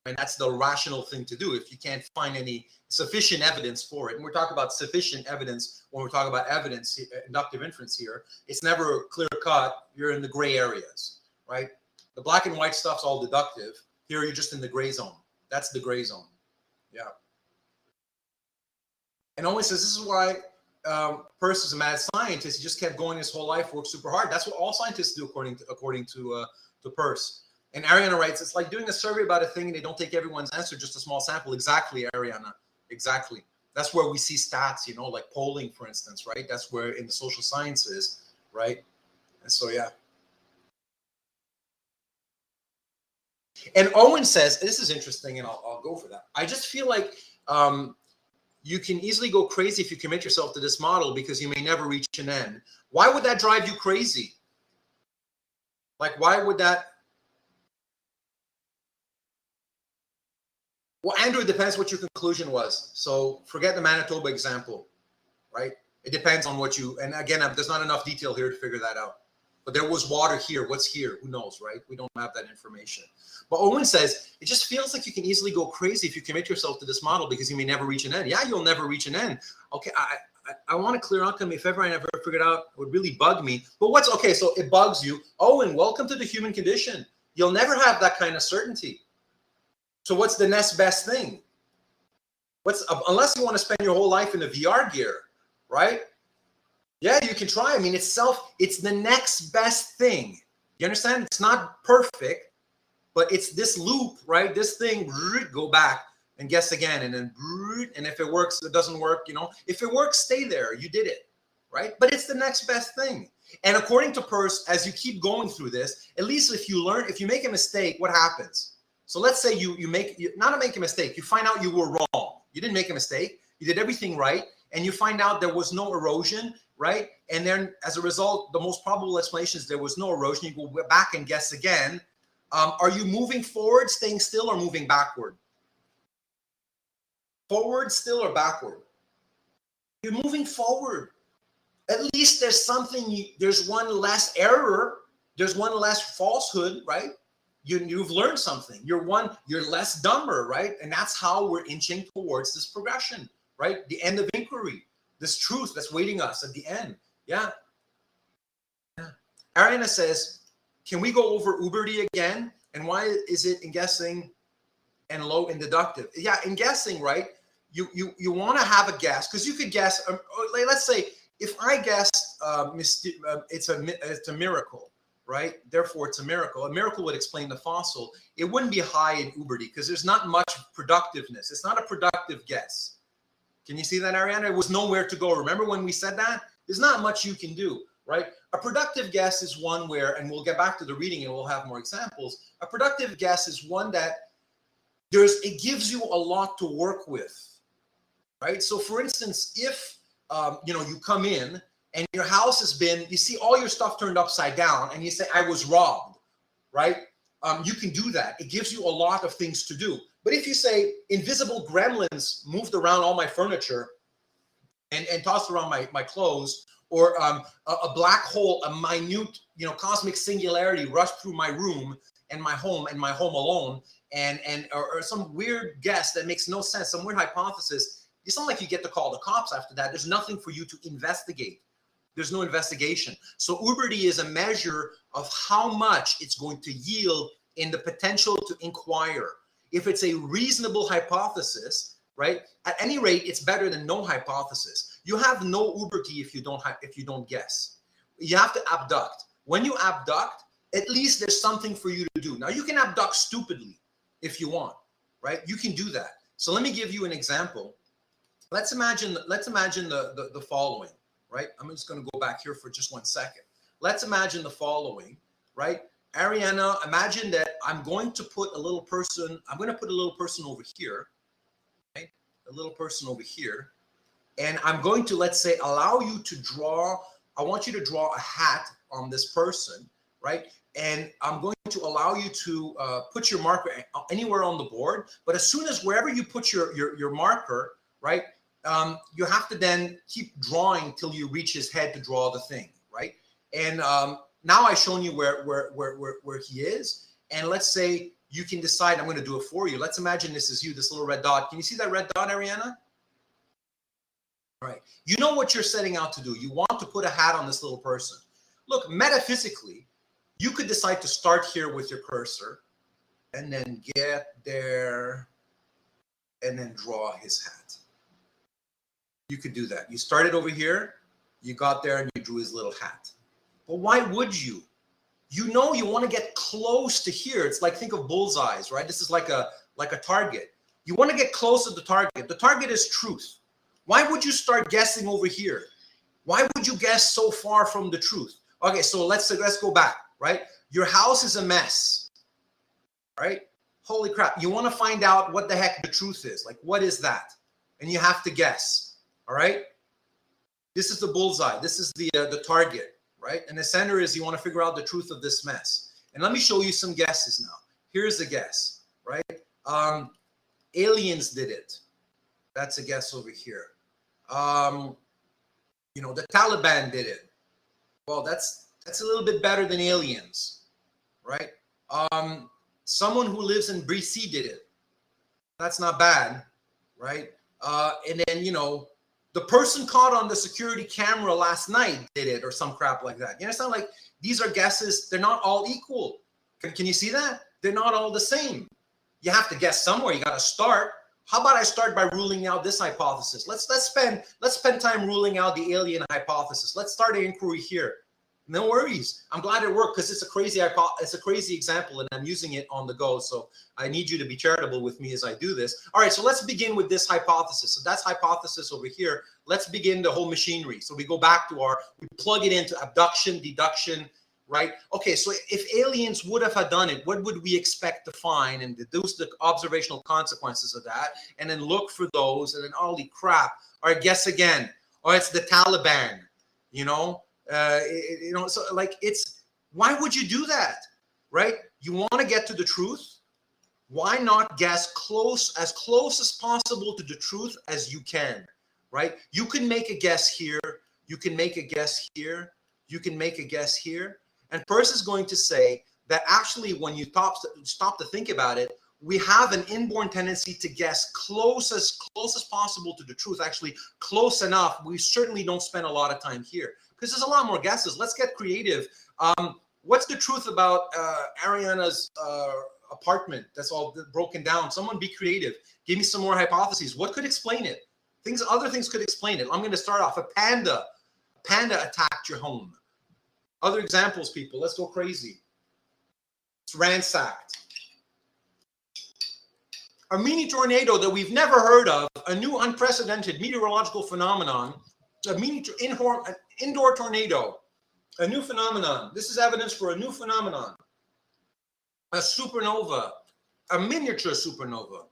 And that's the rational thing to do if you can't find any sufficient evidence for it. And we're talking about sufficient evidence when we're talking about evidence, inductive inference here. It's never clear cut. You're in the gray areas, right? The black and white stuff's all deductive. Here you're just in the gray zone. That's the gray zone. Yeah. And Owen says this is why Peirce is a mad scientist. He just kept going his whole life, worked super hard. That's what all scientists do according to Peirce. And Ariana writes, it's like doing a survey about a thing and they don't take everyone's answer, just a small sample. Exactly, Ariana. Exactly. That's where we see stats, you know, like polling, for instance, right? That's where in the social sciences, right? And so, yeah. And Owen says, this is interesting, and I'll go for that. I just feel like you can easily go crazy if you commit yourself to this model because you may never reach an end. Why would that drive you crazy? Like, why would that? Well, Andrew, it depends what your conclusion was. So forget the Manitoba example, right? It depends on what you, and again, there's not enough detail here to figure that out. But there was water here. What's here? Who knows, right? We don't have that information. But Owen says, it just feels like you can easily go crazy if you commit yourself to this model because you may never reach an end. Yeah, you'll never reach an end. Okay, I want a clear outcome. If ever I never figured out, it would really bug me. But what's, okay, so it bugs you. Owen, welcome to the human condition. You'll never have that kind of certainty. So what's the next best thing? Unless you want to spend your whole life in a VR gear, right? Yeah, you can try. I mean, it's the next best thing. You understand? It's not perfect, but it's this loop, right? This thing, go back and guess again. And then, and if it works, it doesn't work, you know. If it works, stay there. You did it, right? But it's the next best thing. And according to Peirce, as you keep going through this, at least if you make a mistake, what happens? So let's say you not make a mistake. You find out you were wrong. You didn't make a mistake. You did everything right. And you find out there was no erosion, right? And then as a result, the most probable explanation is there was no erosion. You go back and guess again. Are you moving forward, staying still, or moving backward? Forward still or backward? You're moving forward. At least there's one less error. There's one less falsehood, right? You've learned something. You're less dumber, right? And that's how we're inching towards this progression, right? The end of inquiry, this truth that's waiting us at the end. Yeah. Ariana says, can we go over Uberty again? And why is it in guessing and low in deductive? Yeah, in guessing, right? You want to have a guess because you could guess. Let's say if I guess it's a miracle. Right? Therefore, it's a miracle. A miracle would explain the fossil. It wouldn't be high in Uberty because there's not much productiveness. It's not a productive guess. Can you see that, Ariana? There was nowhere to go. Remember when we said that? There's not much you can do, right? A productive guess is one where, and we'll get back to the reading and we'll have more examples. A productive guess is one that it gives you a lot to work with, right? So, for instance, if you come in and your house has been, you see all your stuff turned upside down and you say, I was robbed, right? You can do that. It gives you a lot of things to do. But if you say invisible gremlins moved around all my furniture and tossed around my clothes, or a black hole, a minute, cosmic singularity rushed through my room and my home alone, or some weird guess that makes no sense, some weird hypothesis, it's not like you get to call the cops after that. There's nothing for you to investigate. There's no investigation. So Uberty is a measure of how much it's going to yield in the potential to inquire. If it's a reasonable hypothesis, right? At any rate, it's better than no hypothesis. You have no Uberty if you don't guess. You have to abduct. When you abduct, at least there's something for you to do. Now, you can abduct stupidly if you want, right? You can do that. So let me give you an example. Let's imagine the following, right? I'm just going to go back here for just 1 second. Let's imagine the following, right? Ariana, imagine that I'm going to put a little person over here, right? A little person over here. And I'm going to, let's say, allow you to draw, I want you to draw a hat on this person, right? And I'm going to allow you to put your marker anywhere on the board. But as soon as wherever you put your marker, right, you have to then keep drawing till you reach his head to draw the thing, right? And now I've shown you where he is. And let's say you can decide, I'm going to do it for you. Let's imagine this is you, this little red dot. Can you see that red dot, Ariana? All right. You know what you're setting out to do. You want to put a hat on this little person. Look, metaphysically, you could decide to start here with your cursor and then get there and then draw his hat. You could do that. You started over here, you got there and you drew his little hat. But why would you? You know you want to get close to here. It's like, think of bullseyes, right? This is like a target. You want to get close to the target. The target is truth. Why would you start guessing over here? Why would you guess so far from the truth? Okay, so let's go back, right? Your house is a mess, right? Holy crap. You want to find out what the heck the truth is. Like, what is that? And you have to guess, all right? This is the bullseye. This is the target, right? And the center is you want to figure out the truth of this mess. And let me show you some guesses now. Here's a guess, right? Aliens did it. That's a guess over here. You know, the Taliban did it. Well, that's a little bit better than aliens, right? Someone who lives in BC did it. That's not bad, right? And then, you know, the person caught on the security camera last night did it, or some crap like that. You understand? Like, these are guesses. They're not all equal. Can you see that? They're not all the same. You have to guess somewhere. You got to start. How about I start by ruling out this hypothesis? Let's spend time ruling out the alien hypothesis. Let's start an inquiry here. No worries. I'm glad it worked because it's a crazy example and I'm using it on the go. So I need you to be charitable with me as I do this. All right, so let's begin with this hypothesis. So that's hypothesis over here. Let's begin the whole machinery. So we go back to we plug it into abduction, deduction, right? Okay, so if aliens would have done it, what would we expect to find and deduce the observational consequences of that and then look for those and then holy crap. All right, guess again. Oh, it's the Taliban, you know? So like why would you do that, right? You want to get to the truth. Why not guess as close as possible to the truth as you can, right? You can make a guess here. You can make a guess here. You can make a guess here. And Peirce is going to say that actually when you stop to think about it, we have an inborn tendency to guess close as possible to the truth, actually close enough. We certainly don't spend a lot of time here because there's a lot more guesses. Let's get creative. What's the truth about Ariana's apartment that's all broken down? Someone be creative. Give me some more hypotheses. What could explain it? Other things could explain it. I'm going to start off. A panda attacked your home. Other examples, people. Let's go crazy. It's ransacked. A mini tornado that we've never heard of, a new unprecedented meteorological phenomenon, a mini indoor tornado, a new phenomenon. This is evidence for a new phenomenon. A supernova, a miniature supernova.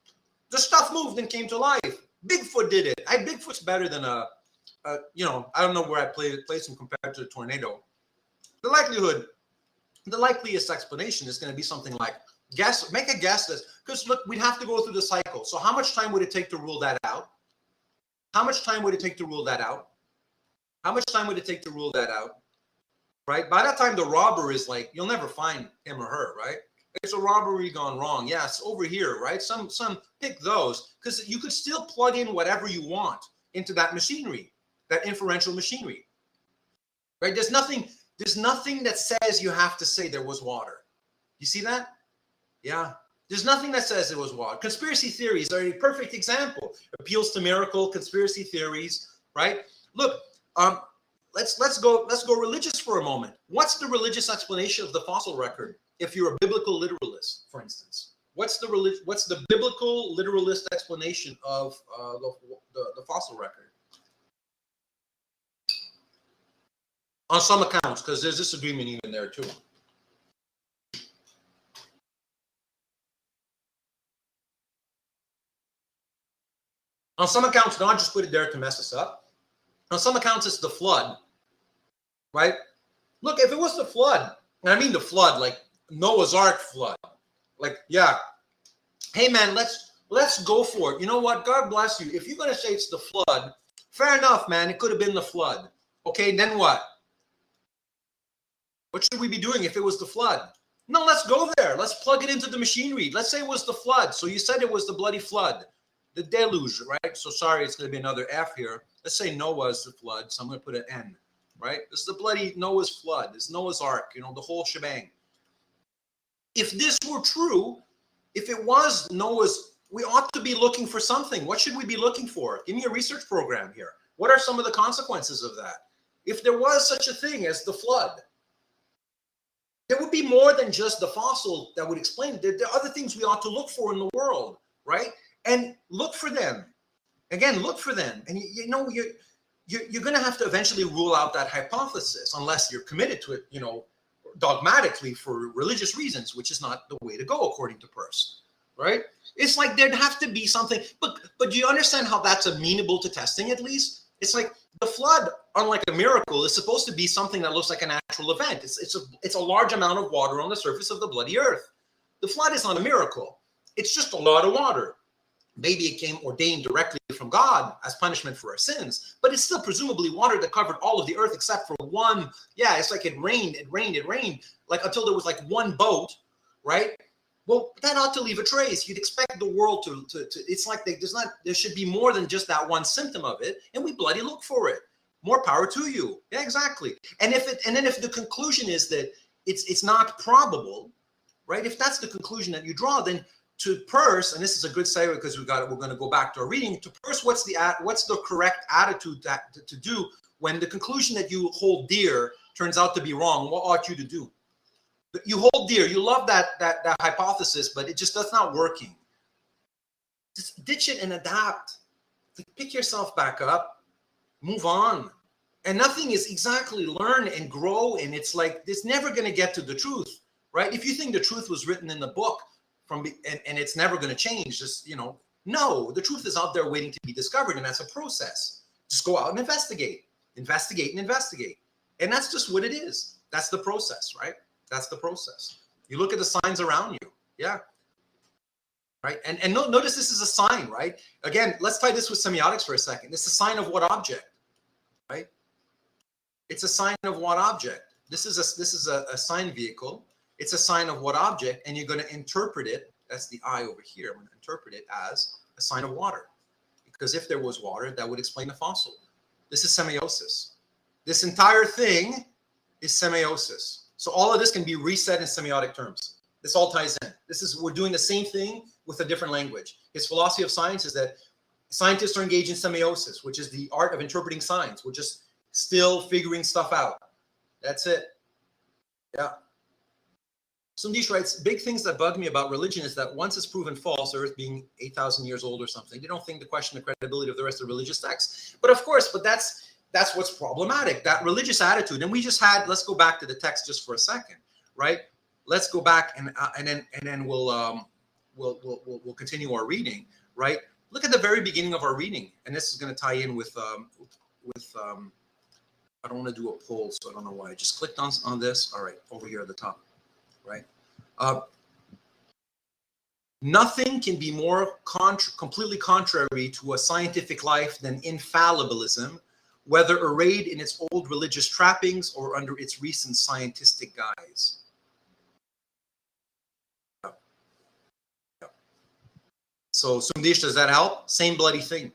The stuff moved and came to life. Bigfoot did it. Bigfoot's better than I don't know where I place him compared to a tornado. The likeliest explanation is going to be something like make a guess because look, we'd have to go through the cycle. So how much time would it take to rule that out? How much time would it take to rule that out? How much time would it take to rule that out? Right? By that time, the robber is like, you'll never find him or her, right? It's a robbery gone wrong. Yeah, it's over here, right? Some pick those because you could still plug in whatever you want into that machinery, that inferential machinery, right? There's nothing that says you have to say there was water. You see that? Yeah. There's nothing that says it was water. Conspiracy theories are a perfect example. Appeals to miracle, conspiracy theories, right? Look, let's go religious for a moment. What's the religious explanation of the fossil record? If you're a biblical literalist, for instance, what's the biblical literalist explanation of the fossil record? On some accounts, because there's disagreement even there too. On some accounts, God just put it there to mess us up. On some accounts, it's the flood, right? Look, if it was the flood, and I mean the flood, like Noah's Ark flood, like, yeah, hey man, let's go for it. You know what? God bless you. If you're gonna say it's the flood, fair enough, man. It could have been the flood. Okay, then what? What should we be doing if it was the flood? No, let's go there. Let's plug it into the machinery. Let's say it was the flood. So you said it was the bloody flood, the deluge, right? So sorry, it's going to be another F here. Let's say Noah's the flood. So I'm going to put an N, right? This is the bloody Noah's flood. This is Noah's Ark, the whole shebang. If this were true, if it was Noah's, we ought to be looking for something. What should we be looking for? Give me a research program here. What are some of the consequences of that? If there was such a thing as the flood, there would be more than just the fossil that would explain it. There are other things we ought to look for in the world, right? And look for them. Again, look for them. And you're going to have to eventually rule out that hypothesis unless you're committed to it, dogmatically for religious reasons, which is not the way to go according to Peirce, right? It's like there'd have to be something. But do you understand how that's amenable to testing at least? It's like the flood, unlike a miracle, is supposed to be something that looks like a natural event. It's a large amount of water on the surface of the bloody earth. The flood is not a miracle. It's just a lot of water. Maybe it came ordained directly from God as punishment for our sins, but it's still presumably water that covered all of the earth except for one. Yeah, it's like it rained, like until there was like one boat, right? Well, that ought to leave a trace. You'd expect the world to it's like there should be more than just that one symptom of it, and we bloody look for it. More power to you. Yeah, exactly. And then if the conclusion is that it's not probable, right? If that's the conclusion that you draw, then to Peirce, and this is a good segue because we're going to go back to our reading. To Peirce, what's the correct attitude to do when the conclusion that you hold dear turns out to be wrong? What ought you to do? You hold dear, you love that hypothesis, but it just does not working. Just ditch it and adapt. Pick yourself back up, move on. And nothing is exactly learn and grow, and it's like it's never going to get to the truth, right? If you think the truth was written in the book and it's never going to change, just no, the truth is out there waiting to be discovered, and that's a process. Just go out and investigate, and investigate, and that's just what it is. That's the process, right? That's the process. You look at the signs around you. Yeah. Right. And notice this is a sign, right? Again, let's tie this with semiotics for a second. It's a sign of what object, right? It's a sign of what object? This is a sign vehicle. It's a sign of what object? And you're going to interpret it. That's the I over here. I'm going to interpret it as a sign of water. Because if there was water, that would explain the fossil. This is semiosis. This entire thing is semiosis. So all of this can be reset in semiotic terms. This all ties in. We're doing the same thing with a different language. His philosophy of science is that scientists are engaged in semiosis, which is the art of interpreting signs. We're just still figuring stuff out. That's it. Yeah. Sundish writes, big things that bug me about religion is that once it's proven false, Earth being 8,000 years old or something, they don't think to question the credibility of the rest of the religious texts. But of course, that's what's problematic, that religious attitude. And we just had, let's go back to the text just for a second, right? Let's go back and then we'll continue our reading, right? Look at the very beginning of our reading, and this is going to tie in with I don't want to do a poll, so I don't know why. I just clicked on this. All right, over here at the top, right? Nothing can be more completely contrary to a scientific life than infallibilism, whether arrayed in its old religious trappings or under its recent scientific guise. So Sundish, does that help? Same bloody thing,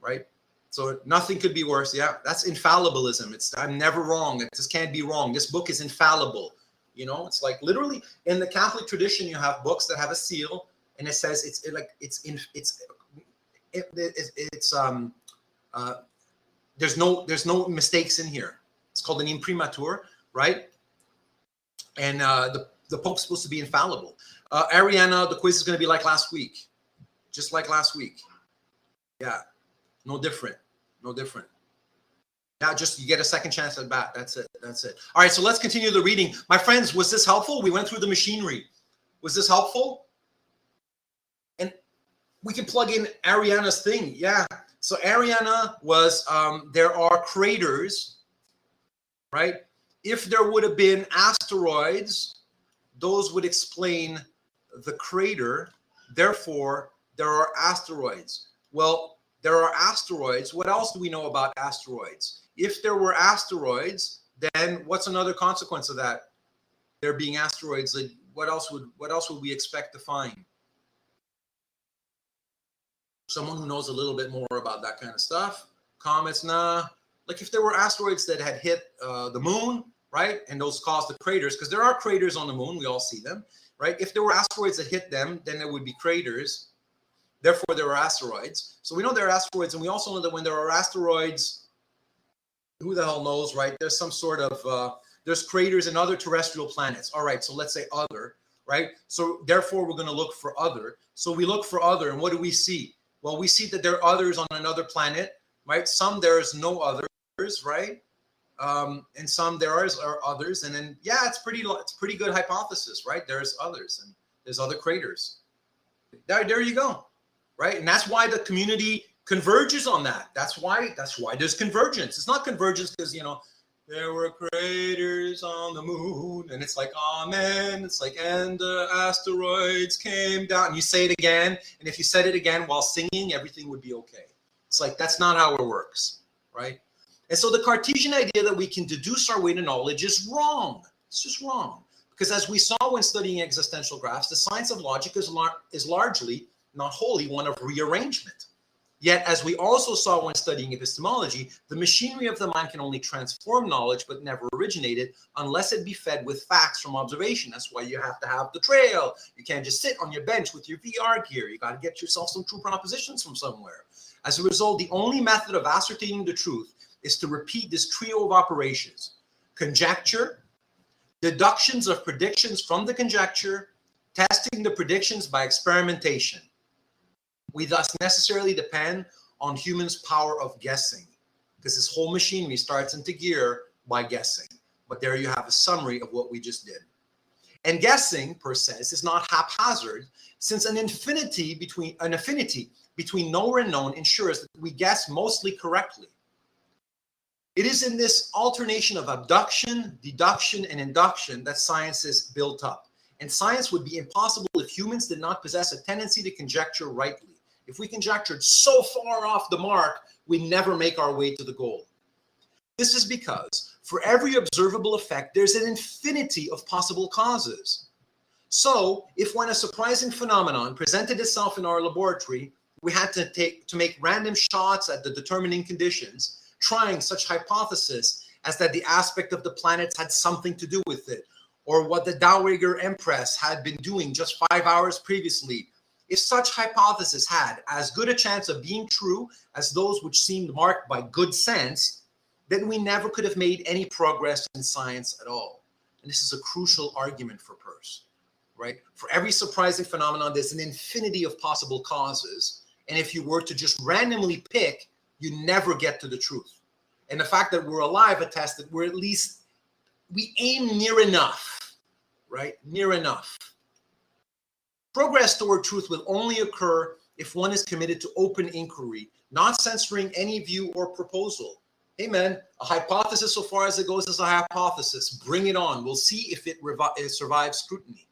right? So nothing could be worse. Yeah, that's infallibilism. I'm never wrong. It just can't be wrong. This book is infallible. It's like literally in the Catholic tradition, you have books that have a seal and it says there's no mistakes in here. It's called an imprimatur, right? And the Pope's supposed to be infallible. Ariana, the quiz is going to be like last week, just like last week. Yeah, no different, no different. Now, just you get a second chance at bat. That's it. That's it. All right, so let's continue the reading. My friends, was this helpful? We went through the machinery. Was this helpful? And we can plug in Ariana's thing. Yeah. So Ariana was, there are craters, right? If there would have been asteroids, those would explain the crater. Therefore, there are asteroids. Well, there are asteroids. What else do we know about asteroids? If there were asteroids, then what's another consequence of that? There being asteroids, like what else would we expect to find? Someone who knows a little bit more about that kind of stuff. Comets, nah. Like if there were asteroids that had hit the moon, right? And those caused the craters, because there are craters on the moon, we all see them, right? If there were asteroids that hit them, then there would be craters. Therefore, there are asteroids. So we know there are asteroids, and we also know that when there are asteroids, who the hell knows, right? There's some sort of, there's craters in other terrestrial planets. All right, so let's say other, right? So therefore, we're going to look for other. So we look for other, and what do we see? Well, we see that there are others on another planet, right? Some there's no others, right? And some there are others, and then yeah, it's pretty good hypothesis, right? There's others, and there's other craters. There you go, right? And that's why the community converges on that. That's why there's convergence. It's not convergence because there were craters on the moon, and it's like amen. It's like and the asteroids came down. And you say it again, and if you said it again while singing, everything would be okay. It's like that's not how it works, right? And so the Cartesian idea that we can deduce our way to knowledge is wrong. It's just wrong. Because as we saw when studying existential graphs, the science of logic is largely, not wholly, one of rearrangement. Yet, as we also saw when studying epistemology, the machinery of the mind can only transform knowledge but never originate it unless it be fed with facts from observation. That's why you have to have the trail. You can't just sit on your bench with your VR gear. You got to get yourself some true propositions from somewhere. As a result, the only method of ascertaining the truth is to repeat this trio of operations: conjecture, deductions of predictions from the conjecture, testing the predictions by experimentation. We thus necessarily depend on humans' power of guessing, because this whole machinery starts into gear by guessing. But there you have a summary of what we just did. And guessing, Peirce says, is not haphazard, since an affinity between knower and known ensures that we guess mostly correctly. It is in this alternation of abduction, deduction, and induction that science is built up. And science would be impossible if humans did not possess a tendency to conjecture rightly. If we conjectured so far off the mark, we never make our way to the goal. This is because for every observable effect, there's an infinity of possible causes. So if when a surprising phenomenon presented itself in our laboratory, we had to make random shots at the determining conditions, trying such hypothesis as that the aspect of the planets had something to do with it, or what the Dowager Empress had been doing just 5 hours previously. If such hypothesis had as good a chance of being true as those which seemed marked by good sense, then we never could have made any progress in science at all. And this is a crucial argument for Peirce, right? For every surprising phenomenon, there's an infinity of possible causes. And if you were to just randomly pick, you never get to the truth. And the fact that we're alive attests that we're at least, we aim near enough, right? Near enough. Progress toward truth will only occur if one is committed to open inquiry, not censoring any view or proposal. Hey man, a hypothesis so far as it goes is a hypothesis. Bring it on. We'll see if it survives scrutiny.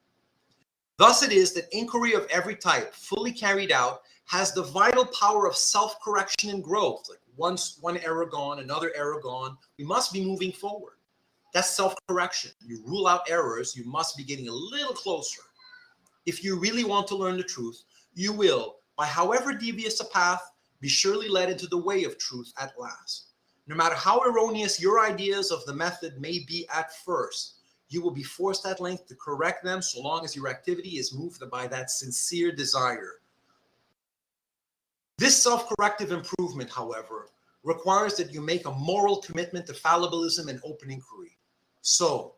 Thus it is that inquiry of every type, fully carried out, has the vital power of self-correction and growth. Like one error gone, another error gone, we must be moving forward. That's self-correction. You rule out errors, you must be getting a little closer. If you really want to learn the truth, you will, by however devious a path, be surely led into the way of truth at last. No matter how erroneous your ideas of the method may be at first, You will be forced at length to correct them so long as your activity is moved by that sincere desire. This self-corrective improvement, however, requires that you make a moral commitment to fallibilism and open inquiry. So,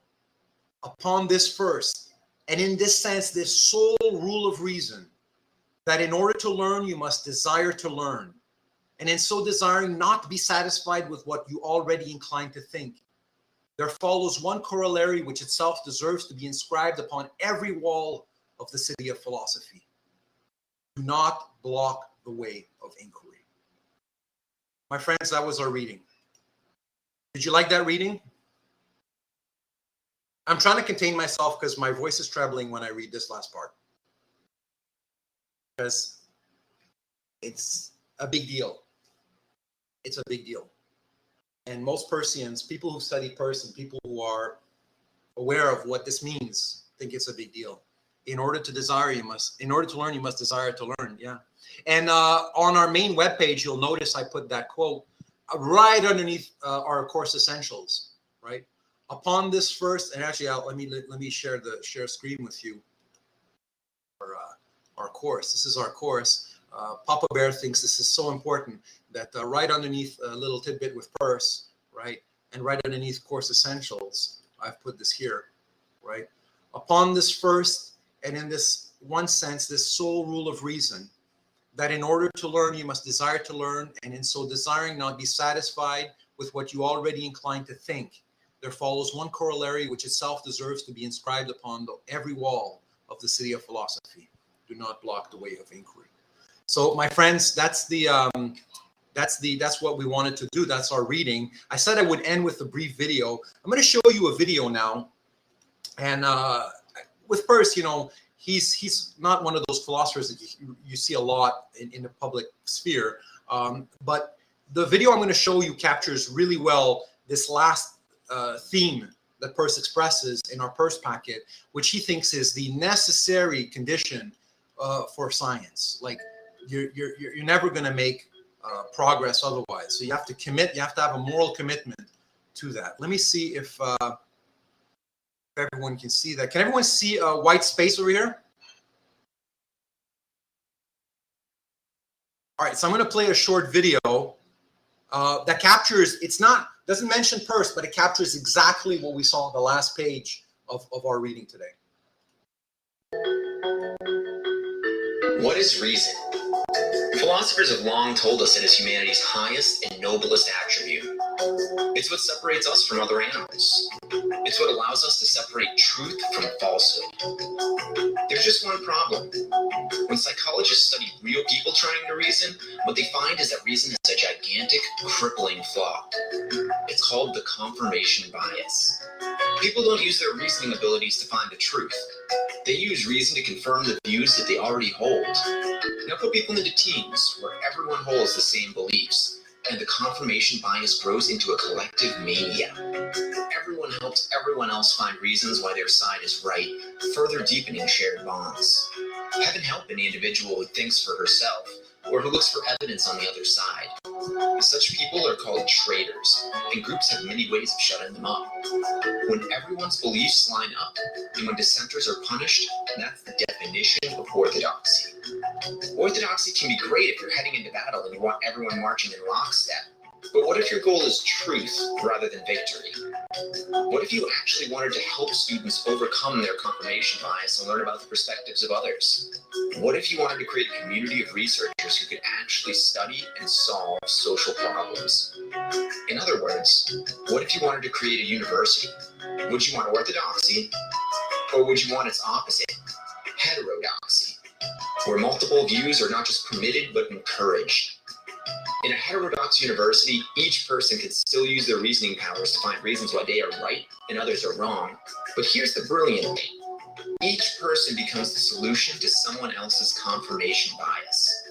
upon this first, and in this sense, this sole rule of reason, that in order to learn, you must desire to learn, and in so desiring not to be satisfied with what you already incline to think, there follows one corollary which itself deserves to be inscribed upon every wall of the city of philosophy. Do not block the way of inquiry. My friends, that was our reading. Did you like that reading? I'm trying to contain myself because my voice is trebling when I read this last part. Because it's a big deal. It's a big deal. And most Peirceans, people who study Peirce and people who are aware of what this means, think it's a big deal. In order to learn, you must desire to learn. Yeah. And on our main webpage, you'll notice I put that quote right underneath our course essentials, right? Upon this first, and actually, let me share screen with you. Our course. This is our course. Papa Bear thinks this is so important that right underneath a little tidbit with Peirce, right, and right underneath course essentials, I've put this here, right? Upon this first, and in this one sense, this sole rule of reason, that in order to learn, you must desire to learn, and in so desiring not be satisfied with what you already incline to think. There follows one corollary which itself deserves to be inscribed upon every wall of the city of philosophy. Do not block the way of inquiry. So, my friends, that's what we wanted to do. That's our reading. I said I would end with a brief video. I'm going to show you a video now, and with Peirce, you know, he's not one of those philosophers that you see a lot in the public sphere. But the video I'm going to show you captures really well this last theme that Peirce expresses in our Peirce packet, which he thinks is the necessary condition for science. Like you're never going to make progress otherwise. So you have to commit. You have to have a moral commitment to that. Let me see if everyone can see that. Can everyone see a white space over here? All right, so I'm going to play a short video that captures, doesn't mention Peirce, but it captures exactly what we saw on the last page of our reading today. What is reason? Philosophers have long told us it is humanity's highest and noblest attribute. It's what separates us from other animals. It's what allows us to separate truth from falsehood. There's just one problem. When psychologists study real people trying to reason, what they find is that reason has a gigantic, crippling flaw. It's called the confirmation bias. People don't use their reasoning abilities to find the truth. They use reason to confirm the views that they already hold. Now put people into teams where everyone holds the same beliefs, and the confirmation bias grows into a collective mania. Everyone helps everyone else find reasons why their side is right, further deepening shared bonds. Heaven help any individual who thinks for herself, or who looks for evidence on the other side. Such people are called traitors, and groups have many ways of shutting them up. When everyone's beliefs line up, and when dissenters are punished, that's the definition of orthodoxy. Orthodoxy can be great if you're heading into battle and you want everyone marching in lockstep. But what if your goal is truth rather than victory? What if you actually wanted to help students overcome their confirmation bias and learn about the perspectives of others? What if you wanted to create a community of researchers who could actually study and solve social problems? In other words, what if you wanted to create a university? Would you want orthodoxy? Or would you want its opposite, heterodoxy, where multiple views are not just permitted but encouraged? In a heterodox university, each person can still use their reasoning powers to find reasons why they are right and others are wrong. But here's the brilliant thing. Each person becomes the solution to someone else's confirmation bias.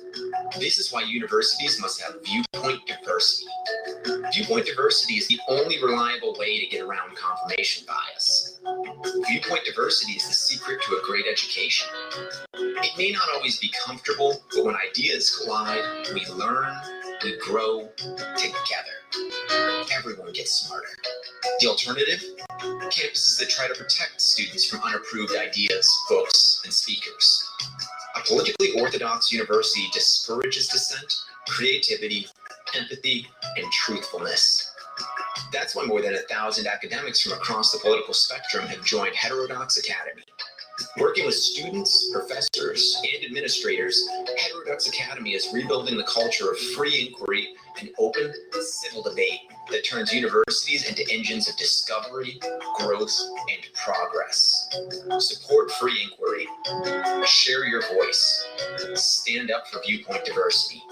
This is why universities must have viewpoint diversity. Viewpoint diversity is the only reliable way to get around confirmation bias. Viewpoint diversity is the secret to a great education. It may not always be comfortable, but when ideas collide, we learn, We grow together. Everyone gets smarter. The alternative? Campuses that try to protect students from unapproved ideas, books, and speakers. A politically orthodox university discourages dissent, creativity, empathy, and truthfulness. That's why more than 1,000 academics from across the political spectrum have joined Heterodox Academy. Working with students, professors, and administrators, Heterodox Academy is rebuilding the culture of free inquiry and open, civil debate that turns universities into engines of discovery, growth, and progress. Support free inquiry. Share your voice. Stand up for viewpoint diversity.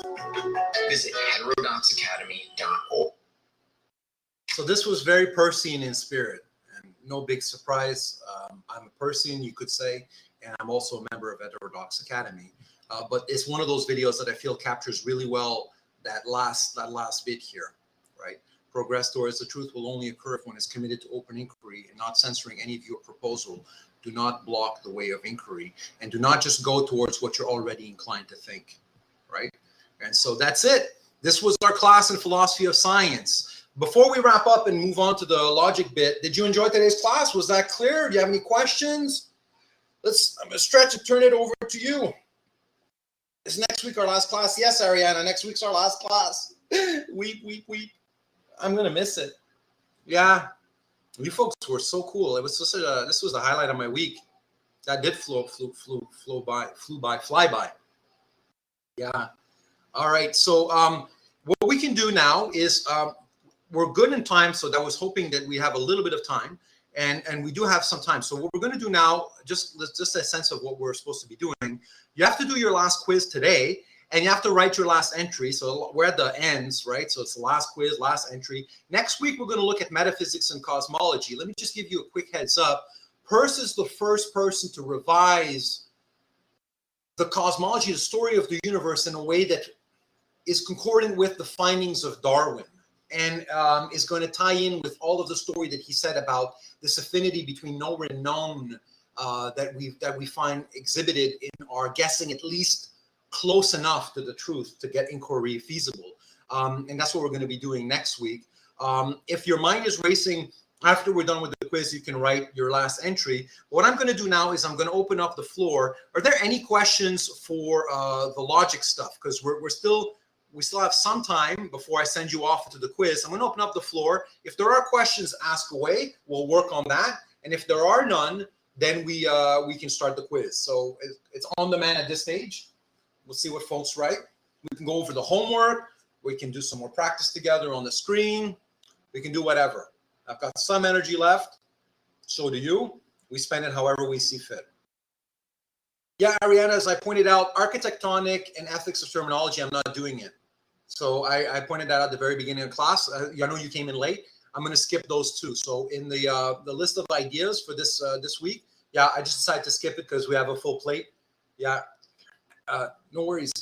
Visit heterodoxacademy.org. So this was very Peircean in spirit, and no big surprise. I'm a Peircean, you could say, and I'm also a member of Heterodox Academy. But it's one of those videos that I feel captures really well that last bit here, right? Progress towards the truth will only occur if one is committed to open inquiry and not censoring any view or proposal. Do not block the way of inquiry, and do not just go towards what you're already inclined to think, right? And so that's it. This was our class in philosophy of science. Before we wrap up and move on to the logic bit, did you enjoy today's class? Was that clear? Do you have any questions? I'm going to stretch and turn it over to you. Is next week our last class? Yes, Ariana, next week's our last class. Weep. I'm going to miss it. Yeah, you folks were so cool. It was this was the highlight of my week. That did fly by. Yeah. All right. So what we can do now is we're good in time. So I was hoping that we have a little bit of time, and we do have some time. So what we're going to do now, just a sense of what we're supposed to be doing. You have to do your last quiz today, and you have to write your last entry. So we're at the ends, right? So it's the last quiz, last entry. Next week, we're going to look at metaphysics and cosmology. Let me just give you a quick heads up. Peirce is the first person to revise the cosmology, the story of the universe, in a way that is concordant with the findings of Darwin, and is going to tie in with all of the story that he said about this affinity between knower and known that we find exhibited in our guessing at least close enough to the truth to get inquiry feasible. And that's what we're going to be doing next week. If your mind is racing after we're done with the quiz, you can write your last entry. What I'm going to do now is I'm going to open up the floor. Are there any questions for the logic stuff? Because we still have some time before I send you off to the quiz. I'm going to open up the floor. If there are questions, ask away. We'll work on that. And if there are none, then we can start the quiz. So it's on demand at this stage. We'll see what folks write. We can go over the homework. We can do some more practice together on the screen. We can do whatever. I've got some energy left. So do you. We spend it however we see fit. Yeah, Ariana, as I pointed out, architectonic and ethics of terminology, I'm not doing it. So I pointed that out at the very beginning of class. I know you came in late. I'm going to skip those two. So in the list of ideas for this week, yeah, I just decided to skip it because we have a full plate. Yeah, no worries.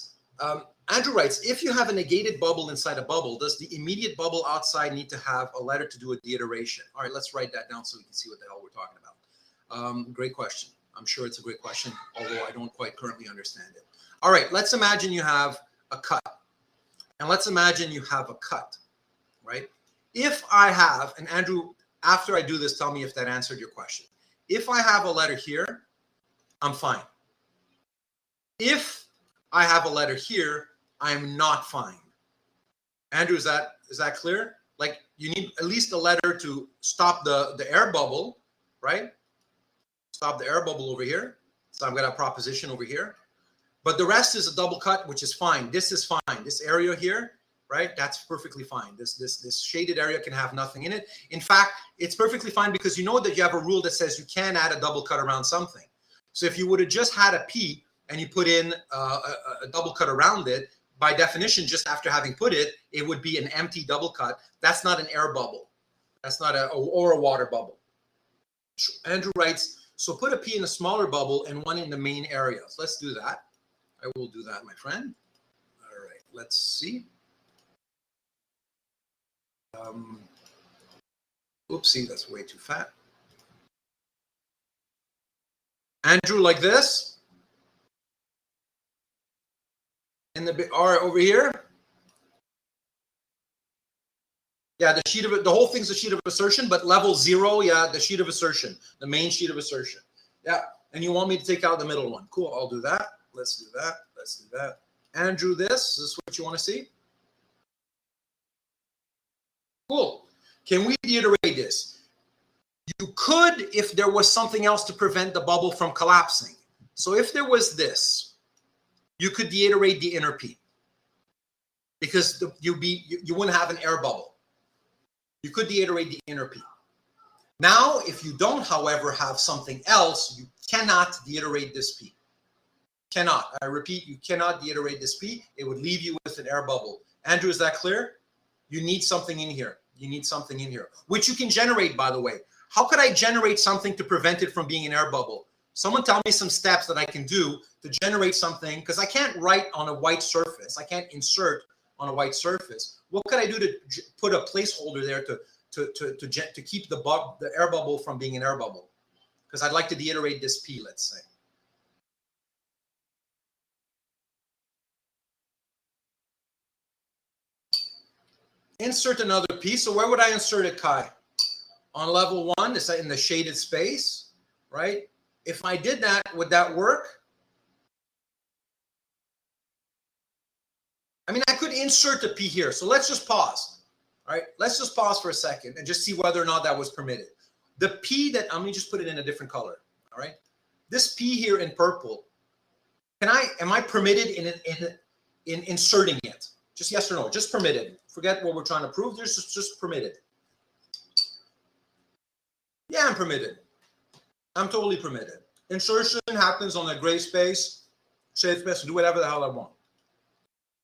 Andrew writes, if you have a negated bubble inside a bubble, does the immediate bubble outside need to have a letter to do a deiteration? All right, let's write that down so we can see what the hell we're talking about. Great question. I'm sure it's a great question, although I don't quite currently understand it. All right, let's imagine you have a cut. And let's imagine you have a cut, right? If I have, and Andrew, after I do this, tell me if that answered your question. If I have a letter here, I'm fine. If I have a letter here, I'm not fine. Andrew, is that clear? Like, you need at least a letter to stop the air bubble, right? Stop the air bubble over here. So I've got a proposition over here. But the rest is a double cut, which is fine. This is fine. This area here, right? That's perfectly fine. This shaded area can have nothing in it. In fact, it's perfectly fine because you know that you have a rule that says you can add a double cut around something. So if you would have just had a P and you put in a double cut around it, by definition, just after having put it, it would be an empty double cut. That's not an air bubble. That's not or a water bubble. Andrew writes, so put a P in a smaller bubble and one in the main areas. Let's do that. I will do that, my friend. All right, let's see. Oopsie, that's way too fat. Andrew, like this. In the all right, over here. Yeah, the sheet of the whole thing's a sheet of assertion, but level 0, yeah, the sheet of assertion, the main sheet of assertion. Yeah, and you want me to take out the middle one. Cool, I'll do that. Let's do that. Let's do that. Andrew, this is what you want to see? Cool. Can we reiterate this? You could if there was something else to prevent the bubble from collapsing. So if there was this, you could deiterate the inner P because you wouldn't have an air bubble. You could deiterate the inner P. Now, if you don't, however, have something else, you cannot deiterate this P. Cannot. I repeat, you cannot deiterate this P. It would leave you with an air bubble. Andrew, is that clear? You need something in here. You need something in here, which you can generate, by the way. How could I generate something to prevent it from being an air bubble? Someone tell me some steps that I can do to generate something, because I can't write on a white surface. I can't insert on a white surface. What could I do to put a placeholder there to keep the air bubble from being an air bubble? Because I'd like to deiterate this P, let's say. Insert another P. So where would I insert it, Kai? On level 1, is that in the shaded space, right? If I did that, would that work? I mean, I could insert a P here. So let's just pause. All right, let's just pause for a second and just see whether or not that was permitted. The P that, let me just put it in a different color. All right, this P here in purple, am I permitted in inserting it? Just yes or no, just permitted. Forget what we're trying to prove. There's just permitted. Yeah, I'm permitted. I'm totally permitted. Insertion happens on a gray space, shade space, do whatever the hell I want.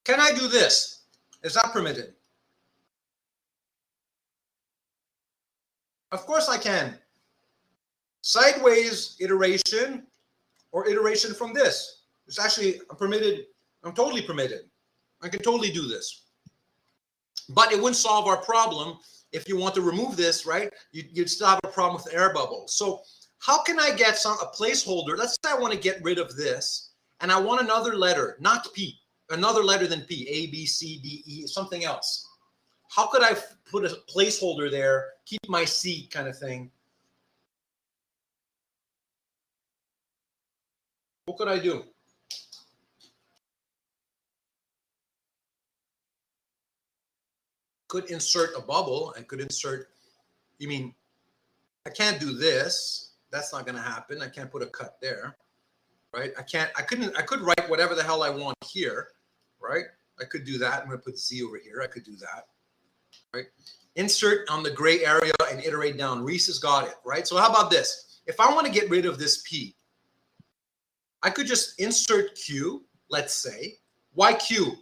Can I do this? Is that permitted? Of course I can. Sideways iteration or iteration from this. It's actually permitted. I'm totally permitted. I can totally do this. But it wouldn't solve our problem if you want to remove this, right? You'd still have a problem with the air bubble. So how can I get a placeholder? Let's say I want to get rid of this and I want another letter, not P, another letter than P, A, B, C, D, E, something else. How could I put a placeholder there, keep my C kind of thing? What could I do? Could insert a bubble and could insert, you mean, I can't do this. That's not going to happen. I can't put a cut there, right? I could write whatever the hell I want here, right? I could do that. I'm going to put Z over here. I could do that, right? Insert on the gray area and iterate down. Reese has got it, right? So how about this? If I want to get rid of this P, I could just insert Q, let's say. Why Q?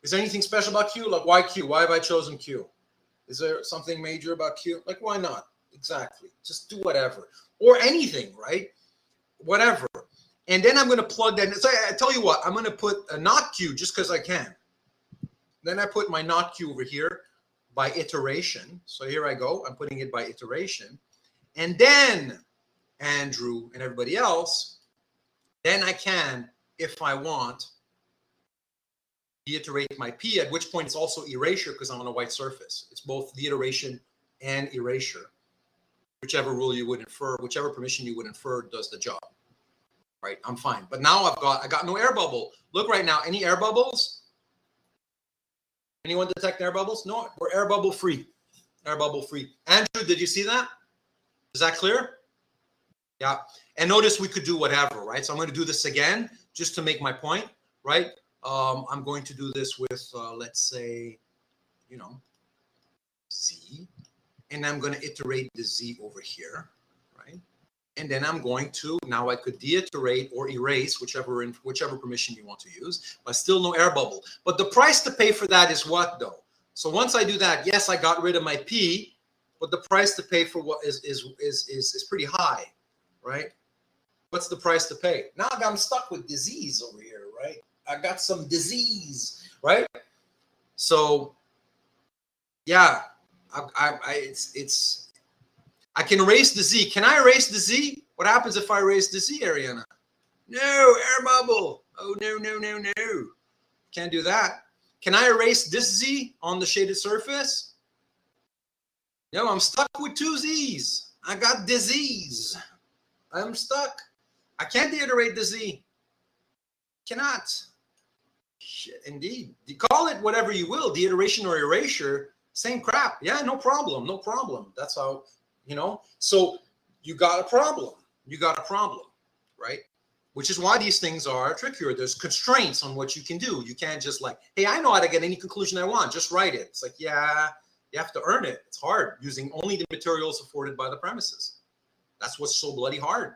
Is there anything special about Q? Like, why Q? Why have I chosen Q? Is there something major about Q? Like, why not? Exactly. Just do whatever. Or anything, right? Whatever. And then I'm going to plug that. So I tell you what, I'm going to put a not Q just because I can. Then I put my not Q over here by iteration. So here I go. I'm putting it by iteration. And then, Andrew and everybody else, then I can, if I want, deiterate my P, at which point it's also erasure because I'm on a white surface. It's both deiteration and erasure. Whichever rule you would infer, whichever permission you would infer does the job. Right, I'm fine. But now I got no air bubble. Look right now, any air bubbles? Anyone detect air bubbles? No, we're air bubble free. Air bubble free. Andrew, did you see that? Is that clear? Yeah. And notice we could do whatever, right? So I'm going to do this again just to make my point, right? I'm going to do this with, let's say, Z. And I'm going to iterate the Z over here, right? And then I'm going to, now I could deiterate or erase, whichever permission you want to use, but still no air bubble. But the price to pay for that is what, though? So once I do that, yes, I got rid of my P, but the price to pay for what is pretty high, right? What's the price to pay? Now I'm stuck with disease over here, right? I got some disease, right? So, yeah, I can erase the Z. Can I erase the Z? What happens if I erase the Z, Ariana? No, air bubble. Oh, no. Can't do that. Can I erase this Z on the shaded surface? Yo, I'm stuck with two Z's. I got disease. I'm stuck. I can't deiterate the Z. Cannot. Shit, indeed. You call it whatever you will, deiteration or erasure, same crap. Yeah, no problem. No problem. That's how, you know. So you got a problem. You got a problem, right? Which is why these things are trickier. There's constraints on what you can do. You can't just like, hey, I know how to get any conclusion I want. Just write it. It's like, yeah, you have to earn it. It's hard using only the materials afforded by the premises. That's what's so bloody hard.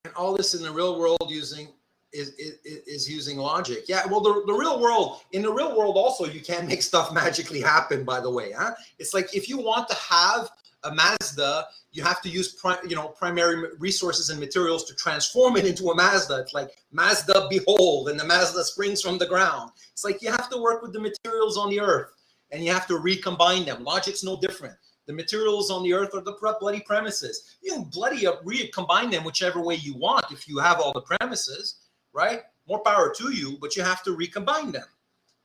And all this in the real world using is using logic. Yeah, well, the real world, in the real world also, you can't make stuff magically happen, by the way. Huh? It's like if you want to have a Mazda, you have to use primary resources and materials to transform it into a Mazda. It's like Mazda behold, and the Mazda springs from the ground. It's like you have to work with the materials on the earth, and you have to recombine them. Logic's no different. The materials on the earth are the bloody premises. You can bloody recombine them whichever way you want if you have all the premises, right? More power to you, but you have to recombine them.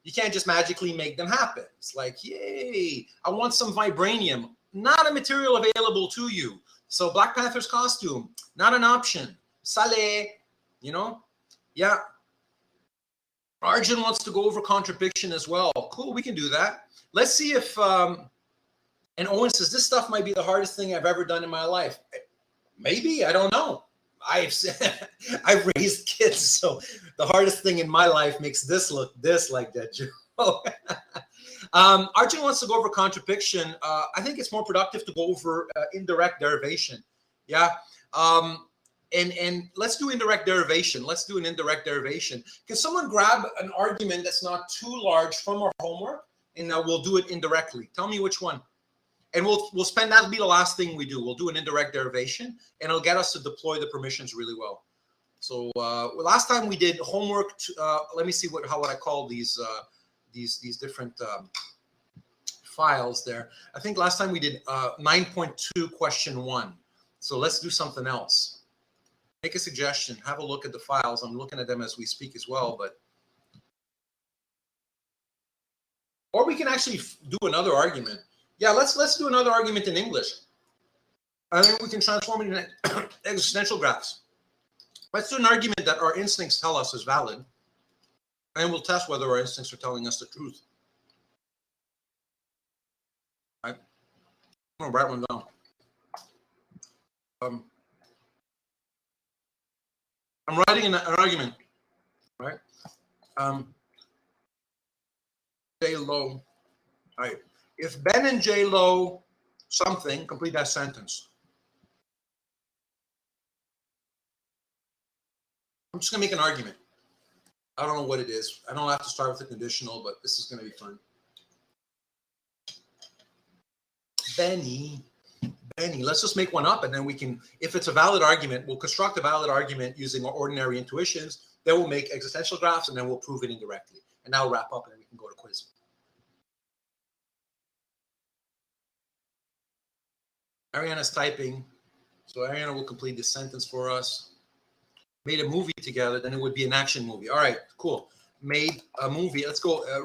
You can't just magically make them happen. It's like, yay, I want some vibranium. Not a material available to you. So Black Panther's costume, not an option. Sale, you know? Yeah. Arjun wants to go over contradiction as well. Cool, we can do that. Let's see if... And Owen says, this stuff might be the hardest thing I've ever done in my life. Maybe, I don't know. I've raised kids, so the hardest thing in my life makes this look this like that, Joe. Arjun wants to go over contradiction. I think it's more productive to go over indirect derivation. Yeah. And let's do indirect derivation. Let's do an indirect derivation. Can someone grab an argument that's not too large from our homework, and we'll do it indirectly? Tell me which one. And we'll spend, that'll be the last thing we do. We'll do an indirect derivation, and it'll get us to deploy the permissions really well. So last time we did homework. Let me see how would I call these different files there. I think last time we did 9.2 question 1. So let's do something else. Make a suggestion. Have a look at the files. I'm looking at them as we speak as well, or we can actually do another argument. Yeah, let's do another argument in English. I think we can transform it into existential graphs. Let's do an argument that our instincts tell us is valid, and we'll test whether our instincts are telling us the truth. All right. I'm gonna write one down. I'm writing an argument, right? J Lo. All right. If Ben and J Lo something, complete that sentence. I'm just gonna make an argument. I don't know what it is. I don't have to start with a conditional, but this is gonna be fun. Benny, let's just make one up, and then we can, if it's a valid argument, we'll construct a valid argument using our ordinary intuitions. Then we'll make existential graphs, and then we'll prove it indirectly. And now we'll wrap up, and then we can go to quiz. Ariana's typing, so Ariana will complete this sentence for us. Made a movie together, then it would be an action movie. All right, cool. Made a movie. Let's go a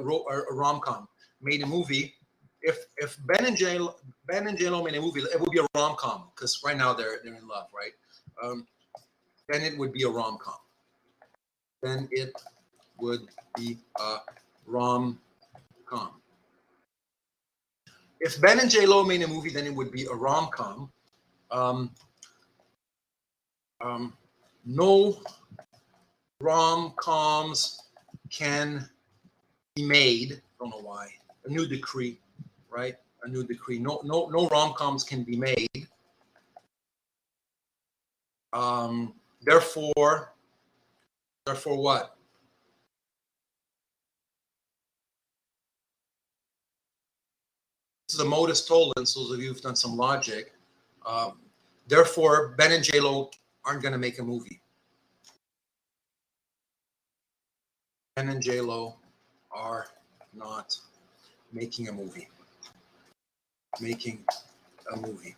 rom-com. Made a movie. If Ben and J Lo made a movie, it would be a rom-com because right now they're in love, right? Then it would be a rom-com. Then it would be a rom-com. If Ben and J Lo made a movie, then it would be a rom-com. No rom-coms can be made. Don't know why. A new decree, right? A new decree. No rom-coms can be made. Therefore what? This is a modus tollens. Those of you who've done some logic. Therefore, Ben and J Lo aren't going to make a movie. Ben and J Lo are not making a movie. Making a movie,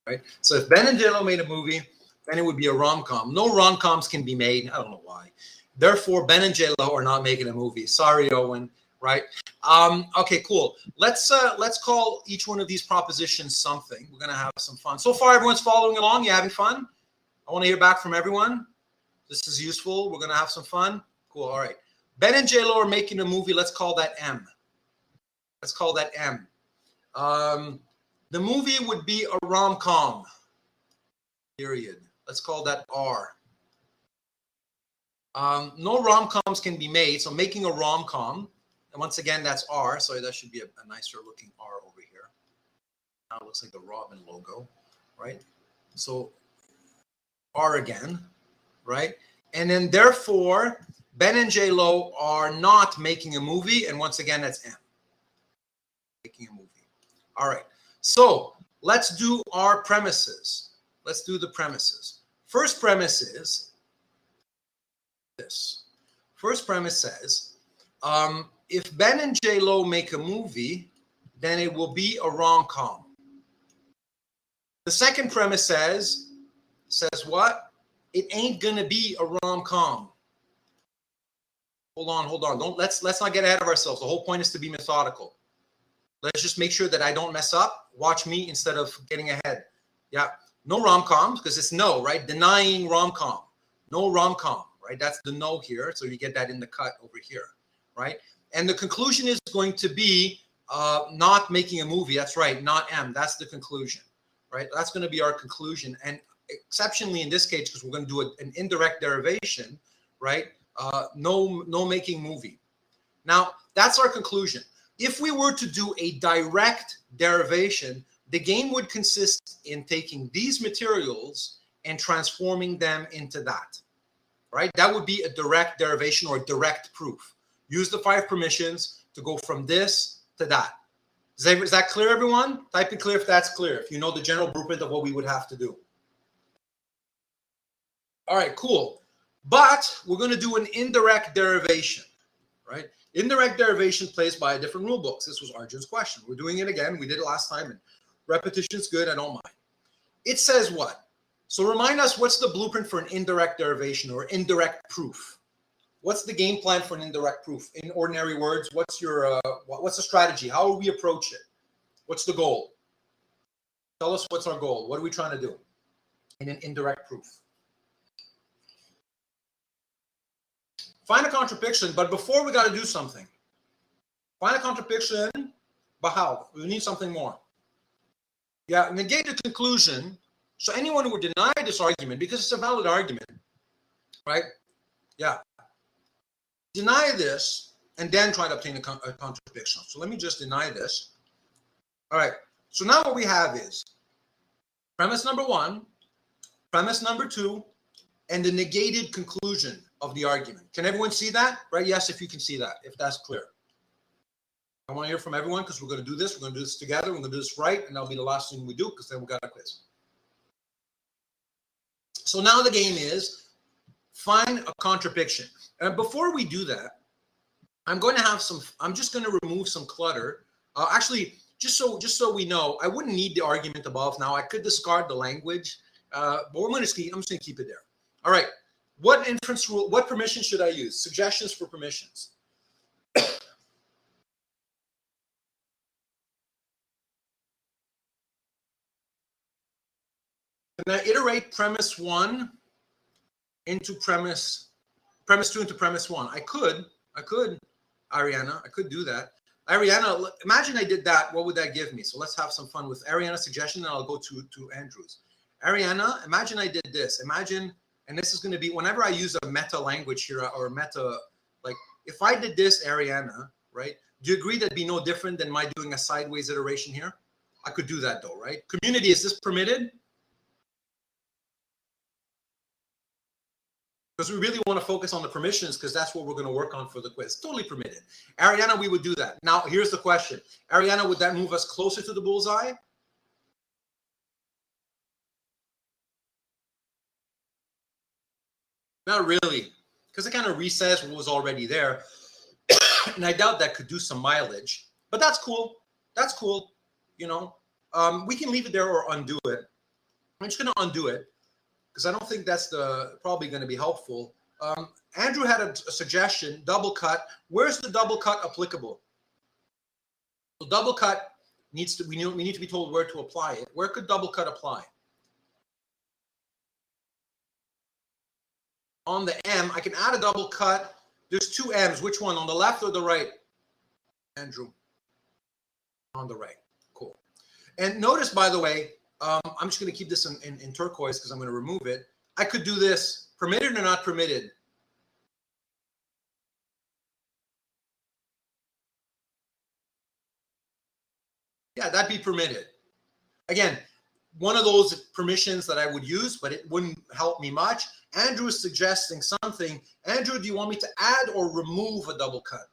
right? So if Ben and J Lo made a movie, then it would be a rom-com. No rom-coms can be made. I don't know why. Therefore, Ben and J-Lo are not making a movie. Sorry, Owen. Right? Okay, cool. Let's call each one of these propositions something. We're gonna have some fun. So far, everyone's following along. You having fun? I want to hear back from everyone. This is useful. We're gonna have some fun. Cool. All right. Ben and J-Lo are making a movie. Let's call that M. Let's call that M. The movie would be a rom-com. Period. Let's call that R. No rom-coms can be made, so making a rom-com, and once again, that's R, so that should be a nicer looking R over here. Now it looks like the Robin logo, right? So R again, right? And then therefore, Ben and J-Lo are not making a movie, and once again, that's M. Making a movie. All right, so let's do our premises. Let's do the premises. First premise is this. First premise says, if Ben and J-Lo make a movie, then it will be a rom-com. The second premise says what? It ain't gonna be a rom-com. Hold on. Let's not get ahead of ourselves. The whole point is to be methodical. Let's just make sure that I don't mess up. Watch me instead of getting ahead. Yeah, no rom-coms, because it's no, right? Denying rom-com. No rom-com, right? That's the no here. So you get that in the cut over here, right? And the conclusion is going to be not making a movie. That's right, not M. That's the conclusion, right? That's going to be our conclusion. And exceptionally in this case, because we're going to do an indirect derivation, right? No making movie. Now, that's our conclusion. If we were to do a direct derivation, the game would consist in taking these materials and transforming them into that, right? That would be a direct derivation or direct proof. Use the 5 permissions to go from this to that. Is that clear, everyone? Type in clear if that's clear, if you know the general blueprint of what we would have to do. All right, cool. But we're going to do an indirect derivation, right? Indirect derivation plays by a different rule books. This was Arjun's question. We're doing it again. We did it last time, and repetition's good. I don't mind. It says what? So remind us, what's the blueprint for an indirect derivation or indirect proof? What's the game plan for an indirect proof? In ordinary words, what's the strategy? How will we approach it? What's the goal? Tell us what's our goal. What are we trying to do in an indirect proof? Find a contradiction, but before we got to do something. Find a contradiction, but how? We need something more. Yeah, negate the conclusion. So anyone who would deny this argument, because it's a valid argument, right? Yeah. Deny this and then try to obtain a contradiction. So let me just deny this. All right. So now what we have is premise number 1, premise number 2, and the negated conclusion of the argument. Can everyone see that? Right? Yes, if you can see that, if that's clear. I want to hear from everyone because we're going to do this. We're going to do this together. We're going to do this right, and that'll be the last thing we do because then we got a quiz. So now the game is find a contradiction. And before we do that, I'm just going to remove some clutter. Actually, just so we know, I wouldn't need the argument above now. I could discard the language, but I'm just going to keep it there. All right. What inference rule, what permission should I use? Suggestions for permissions. Can I iterate premise 1 into premise 2 into premise 1? I could, Ariana, I could do that. Ariana, imagine I did that. What would that give me? So let's have some fun with Ariana's suggestion, and I'll go to Andrew's. Ariana, imagine I did this. Imagine, and this is going to be, whenever I use a meta language here, or meta, like if I did this, Ariana, right? Do you agree that'd be no different than my doing a sideways iteration here? I could do that though, right? Community, is this permitted? Because we really want to focus on the permissions because that's what we're going to work on for the quiz. Totally permitted. Ariana, we would do that. Now, here's the question. Ariana, would that move us closer to the bullseye? Not really, because it kind of resets what was already there. And I doubt that could do some mileage. But that's cool. That's cool. You know, we can leave it there or undo it. I'm just going to undo it, because I don't think that's probably going to be helpful. Andrew had a suggestion, double cut. Where's the double cut applicable? So double cut needs to, we need to be told where to apply it. Where could double cut apply? On the M, I can add a double cut. There's two M's. Which one, on the left or the right? Andrew? On the right. Cool. And notice, by the way, I'm just going to keep this in turquoise because I'm going to remove it. I could do this. Permitted or not permitted? Yeah, that'd be permitted. Again, one of those permissions that I would use, but it wouldn't help me much. Andrew is suggesting something. Andrew, do you want me to add or remove a double cut?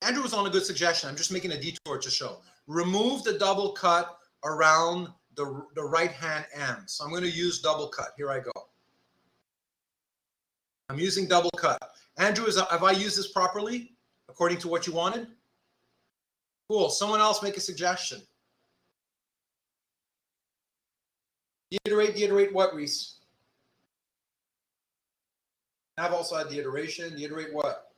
Andrew was on a good suggestion. I'm just making a detour to show. Remove the double cut around the right-hand M. So I'm going to use double cut. Here I go. I'm using double cut. Andrew, have I used this properly according to what you wanted? Cool. Someone else make a suggestion. Deiterate what, Reese? I've also had deiteration. Deiterate what?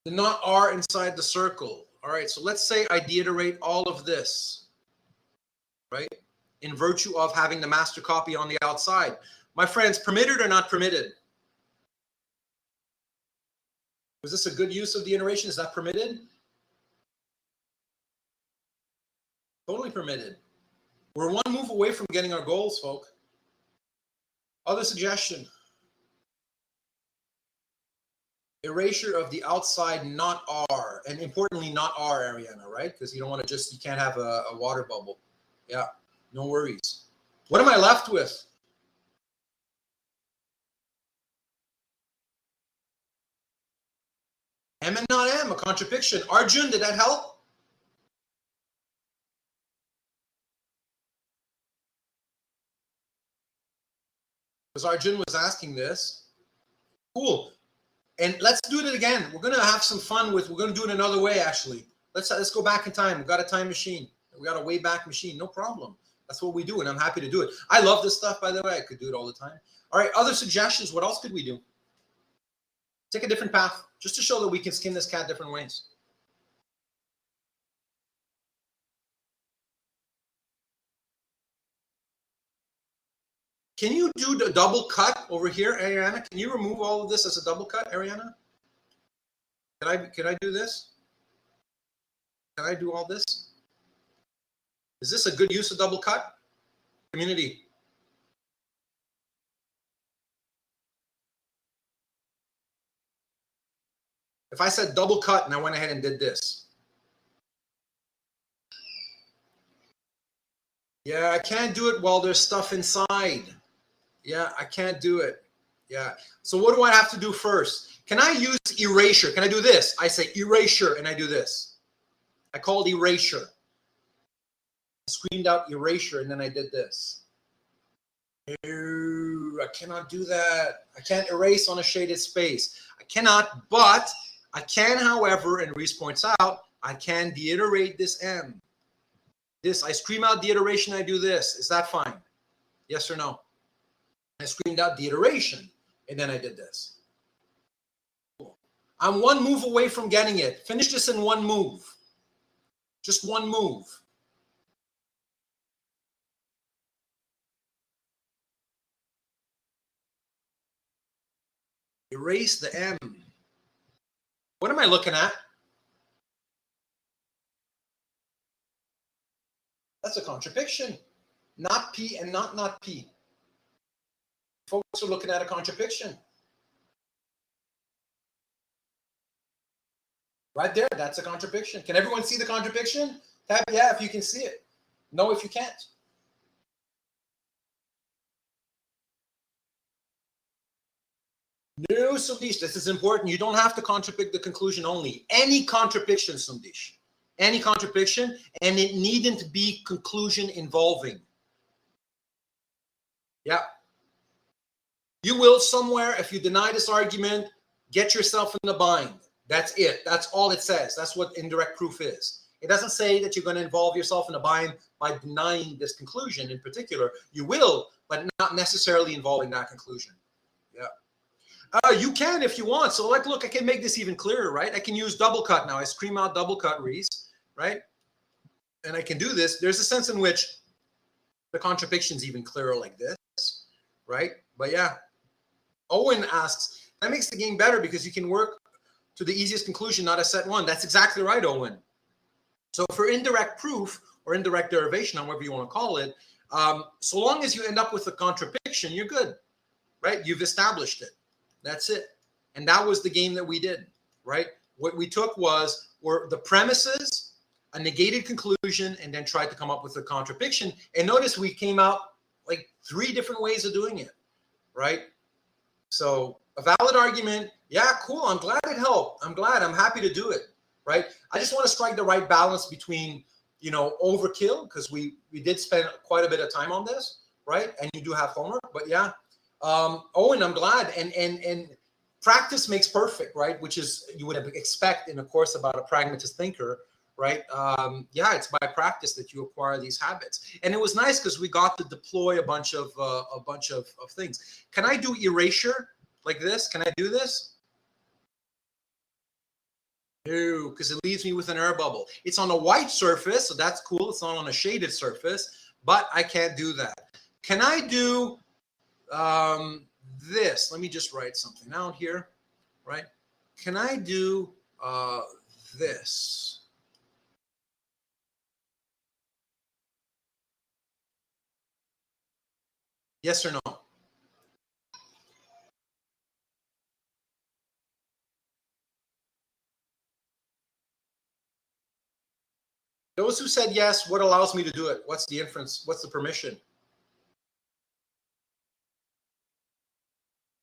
The not R inside the circle. All right, so let's say I deiterate all of this, right? In virtue of having the master copy on the outside. My friends, permitted or not permitted? Was this a good use of deiteration? Is that permitted? Totally permitted. We're one move away from getting our goals, folk. Other suggestion. Erasure of the outside not R, and importantly not R, Ariana, right? Because you don't want to just, you can't have a water bubble. Yeah, no worries. What am I left with? M and not M, a contradiction. Arjun, did that help? Because Arjun was asking this. Cool. And let's do it again. We're going to have some fun with, we're going to do it another way, actually. Let's go back in time. We've got a time machine. We got a way back machine. No problem. That's what we do, and I'm happy to do it. I love this stuff, by the way. I could do it all the time. All right, other suggestions. What else could we do? Take a different path, just to show that we can skin this cat different ways. Can you do the double cut over here, Ariana? Can you remove all of this as a double cut, Ariana? Can I do this? Can I do all this? Is this a good use of double cut? Community. If I said double cut and I went ahead and did this. Yeah, I can't do it while there's stuff inside. Yeah, I can't do it. Yeah. So what do I have to do first? Can I use erasure? Can I do this? I say erasure and I do this. I called erasure. I screamed out erasure and then I did this. No, I cannot do that. I can't erase on a shaded space. I cannot, but I can, however, and Reese points out, I can deiterate this M. This, I scream out deiteration, I do this. Is that fine? Yes or no? I screamed out deiteration, and then I did this. Cool. I'm one move away from getting it. Finish this in one move. Just one move. Erase the M. What am I looking at? That's a contradiction. Not P and not P. Folks are looking at a contradiction. Right there, that's a contradiction. Can everyone see the contradiction? Tap yeah if you can see it. No if you can't. No, Sundish, this is important. You don't have to contradict the conclusion only. Any contradiction, Sundish. Any contradiction, and it needn't be conclusion involving. Yeah. You will somewhere, if you deny this argument, get yourself in the bind. That's it. That's all it says. That's what indirect proof is. It doesn't say that you're going to involve yourself in a bind by denying this conclusion in particular. You will, but not necessarily involving that conclusion. Yeah. You can if you want. So like, look, I can make this even clearer, right? I can use double cut now. I scream out double cut Reese, right? And I can do this. There's a sense in which the contradiction is even clearer like this, right? But yeah, Owen asks, that makes the game better because you can work to the easiest conclusion, not a set one. That's exactly right, Owen. So for indirect proof or indirect derivation, however you want to call it, so long as you end up with a contradiction, you're good, right? You've established it. That's it. And that was the game that we did, right? What we took were the premises, a negated conclusion, and then tried to come up with a contradiction. And notice we came out like 3 different ways of doing it, right? So a valid argument, yeah, cool. I'm glad it helped. I'm happy to do it, right? I just want to strike the right balance between, you know, overkill, because we did spend quite a bit of time on this, right? And you do have homework, but yeah. Owen, I'm glad. And practice makes perfect, right? Which is, you would expect in a course about a pragmatist thinker, right? Yeah, it's by practice that you acquire these habits. And it was nice because we got to deploy a bunch of things. Can I do erasure like this? Can I do this? No, because it leaves me with an air bubble. It's on a white surface, so that's cool. It's not on a shaded surface, but I can't do that. Can I do this? Let me just write something out here, right? Can I do this? Yes or no? Those who said yes, what allows me to do it? What's the inference? What's the permission?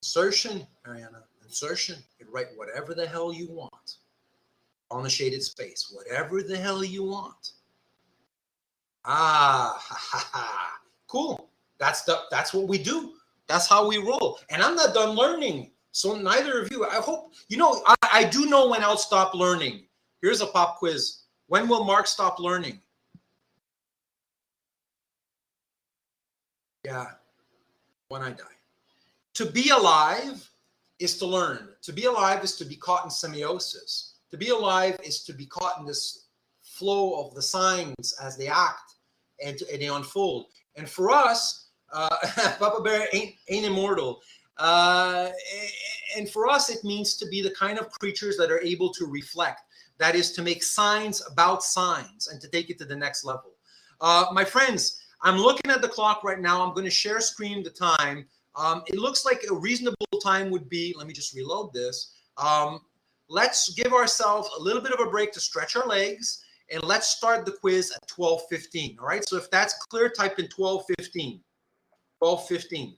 Insertion, Ariana, insertion. You can write whatever the hell you want on the shaded space, whatever the hell you want. Ah, ha, ha, ha. Cool. That's what we do. That's how we roll. And I'm not done learning. So neither of you, I hope, you know, I do know when I'll stop learning. Here's a pop quiz. When will Mark stop learning? Yeah, when I die. To be alive is to learn. To be alive is to be caught in semiosis. To be alive is to be caught in this flow of the signs as they act and they unfold. And for us, Papa Bear ain't immortal. And for us, it means to be the kind of creatures that are able to reflect. That is to make signs about signs and to take it to the next level. My friends, I'm looking at the clock right now. I'm going to share screen the time. It looks like a reasonable time would be, let me just reload this. Let's give ourselves a little bit of a break to stretch our legs, and let's start the quiz at 12:15. All right. So if that's clear, type in 12:15. 12:15.